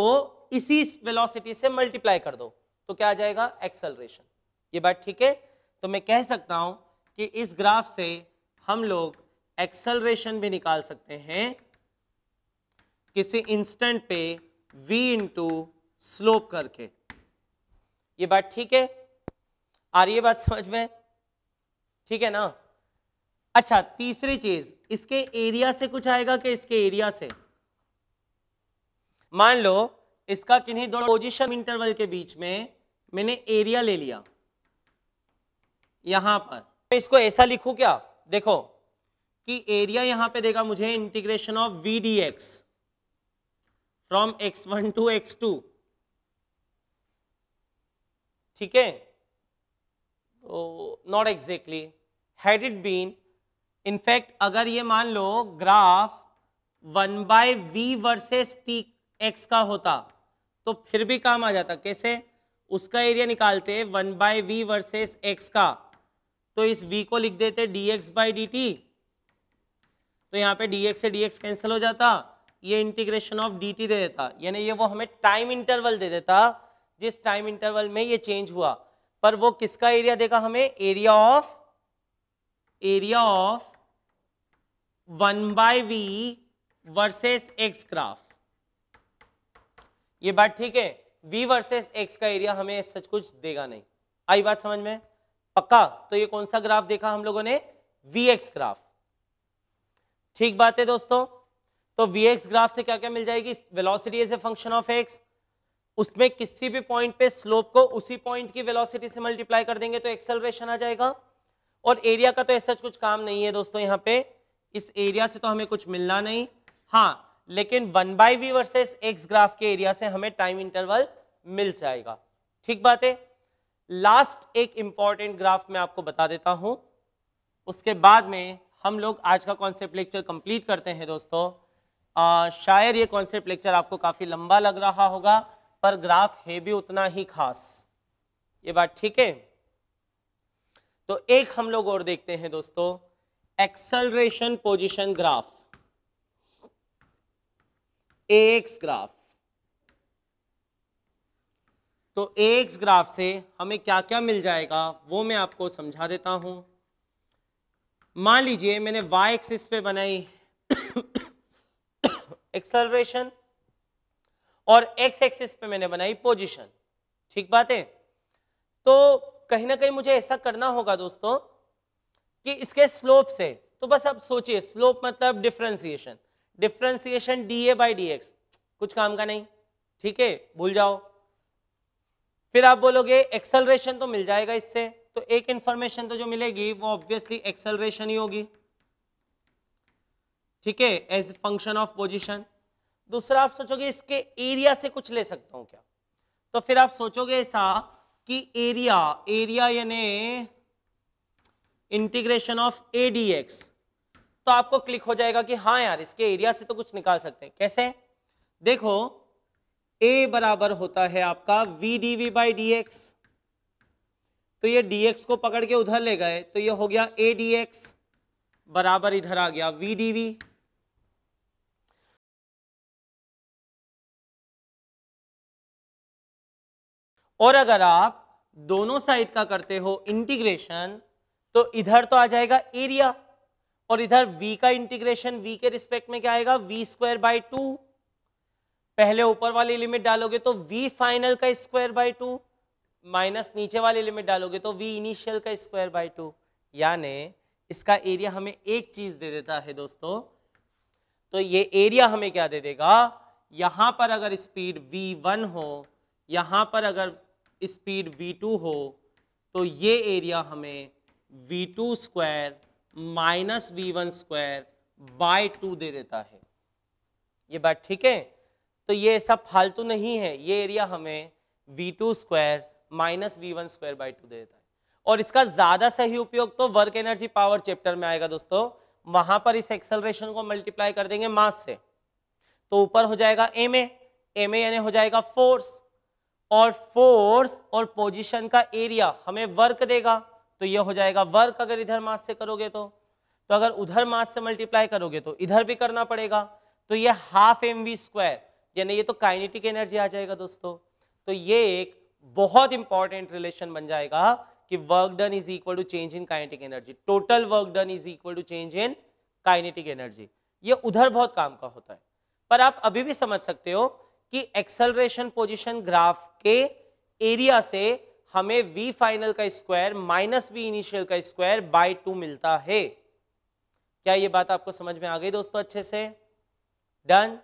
इसी वेलोसिटी से मल्टीप्लाई कर दो तो क्या आ जाएगा, एक्सेलरेशन। ये बात ठीक है। तो मैं कह सकता हूं कि इस ग्राफ से हम लोग एक्सेलरेशन भी निकाल सकते हैं किसी इंस्टेंट पे v इंटू स्लोप करके। ये बात ठीक है, आ रही है बात समझ में, ठीक है ना। अच्छा, तीसरी चीज, इसके एरिया से कुछ आएगा कि इसके एरिया से। मान लो इसका किन्हीं दो पोजीशन इंटरवल के बीच में मैंने एरिया ले लिया यहां पर, मैं इसको ऐसा लिखूं क्या, देखो कि एरिया यहां पे देगा मुझे integration of v dx from x1 to x2। ठीक है, तो not exactly, had it been, in fact अगर ये मान लो graph 1/v versus t x का होता तो फिर भी काम आ जाता। कैसे, उसका एरिया निकालते 1/v वर्सेस x का, तो इस v को लिख देते dx बाई dt, तो यहाँ पे dx से dx कैंसिल हो जाता, ये इंटीग्रेशन ऑफ dt दे देता, यानी ये वो हमें टाइम इंटरवल दे देता जिस टाइम इंटरवल में ये चेंज हुआ। पर वो किसका एरिया देगा हमें, area of 1/v versus x graph. ये बात ठीक है, v वर्सेस x का एरिया हमें सच कुछ देगा नहीं। आई बात समझ में, पक्का। तो ये कौन सा ग्राफ देखा हम लोगों ने, vx ग्राफ। ठीक बात है दोस्तों। तो vx ग्राफ से क्या क्या मिल जाएगी, velocity as a function of x, उसमें किसी भी पॉइंट पे स्लोप को उसी पॉइंट की वेलोसिटी से मल्टीप्लाई कर देंगे तो एक्सेलरेशन आ जाएगा। और एरिया का तो ऐसा कुछ काम नहीं है दोस्तों, यहाँ पे इस एरिया से तो हमें कुछ मिलना नहीं। हाँ, लेकिन 1/v वर्सेस x ग्राफ के एरिया से हमें टाइम इंटरवल मिल जाएगा। ठीक बात है। लास्ट एक इंपॉर्टेंट ग्राफ मैं आपको बता देता हूं, उसके बाद में हम लोग आज का कॉन्सेप्ट लेक्चर कंप्लीट करते हैं दोस्तों। शायद ये कॉन्सेप्ट लेक्चर आपको काफी लंबा लग रहा होगा, पर ग्राफ है भी उतना ही खास। ये बात ठीक है। तो एक हम लोग और देखते हैं दोस्तों, acceleration position graph, AX graph. तो AX ग्राफ से हमें क्या क्या मिल जाएगा वो मैं आपको समझा देता हूं। मान लीजिए मैंने y एक्सिस पे बनाई एक्सेलरेशन और x एक्सिस पे मैंने बनाई पोजीशन। ठीक बात है। तो कहीं ना कहीं मुझे ऐसा करना होगा दोस्तों कि इसके स्लोप से, तो बस अब सोचिए, स्लोप मतलब differentiation, differentiation dA by dx, कुछ काम का नहीं। ठीक है, भूल जाओ। फिर आप बोलोगे एक्सेलरेशन तो मिल जाएगा इससे, तो एक इंफॉर्मेशन तो जो मिलेगी वो ऑब्वियसली एक्सेलरेशन ही होगी। ठीक है, एज फंक्शन ऑफ पोजीशन। दूसरा आप सोचोगे इसके एरिया से कुछ ले सकता हूं क्या, तो फिर आप सोचोगे ऐसा कि एरिया यानी integration of A D x, तो आपको क्लिक हो जाएगा कि हाँ यार इसके एरिया से तो कुछ निकाल सकते हैं। कैसे, देखो a बराबर होता है आपका v dv by D x, तो ये dx को पकड़ के उधर ले गए तो ये हो गया a dx बराबर इधर आ गया v dv। और अगर आप दोनों साइड का करते हो इंटीग्रेशन तो इधर तो आ जाएगा एरिया, और इधर v का इंटीग्रेशन v के रिस्पेक्ट में क्या आएगा, v स्क्वायर बाई 2। पहले ऊपर वाली लिमिट डालोगे तो v फाइनल का स्क्वायर बाई 2 माइनस नीचे वाली लिमिट डालोगे तो v इनिशियल का स्क्वायर बाई 2। यानी इसका एरिया हमें एक चीज दे देता है दोस्तों, तो ये एरिया हमें क्या दे देगा, यहां पर अगर स्पीड v1 हो, यहां पर अगर स्पीड v2 हो, तो ये एरिया हमें v2 square minus v1 square by 2 दे देता है। ये बात ठीक है, तो ये सब फालतू नहीं है, ये एरिया हमें v2 square minus v1 square by 2 दे देता है। और इसका ज्यादा सही उपयोग तो वर्क एनर्जी पावर चैप्टर में आएगा दोस्तों, वहां पर इस एक्सेलरेशन को मल्टीप्लाई कर देंगे मास से, तो ऊपर हो जाएगा ma यानी हो जाएगा फोर्स, और फोर्स और पोजीशन का एरिया हमें वर्क देगा, तो ये हो जाएगा वर्क अगर इधर मास से करोगे तो अगर उधर मास से मल्टीप्लाई करोगे तो इधर भी करना पड़ेगा, तो ये हाफ mv स्क्वायर यानी ये तो काइनेटिक एनर्जी आ जाएगा दोस्तों। तो ये एक बहुत इंपॉर्टेंट रिलेशन बन जाएगा कि work done is equal to change in kinetic energy, total work done is equal to change in kinetic energy. ये उधर बहुत काम का होता है, पर आप अभी भी समझ सकते हो कि एक्सेलरेशन पोजीशन ग्राफ के एरिया से हमें v फाइनल का स्क्वायर माइनस v इनिशियल का स्क्वायर बाय 2 मिलता है। क्या ये बात आपको समझ में आ गई दोस्तों अच्छे से? डन।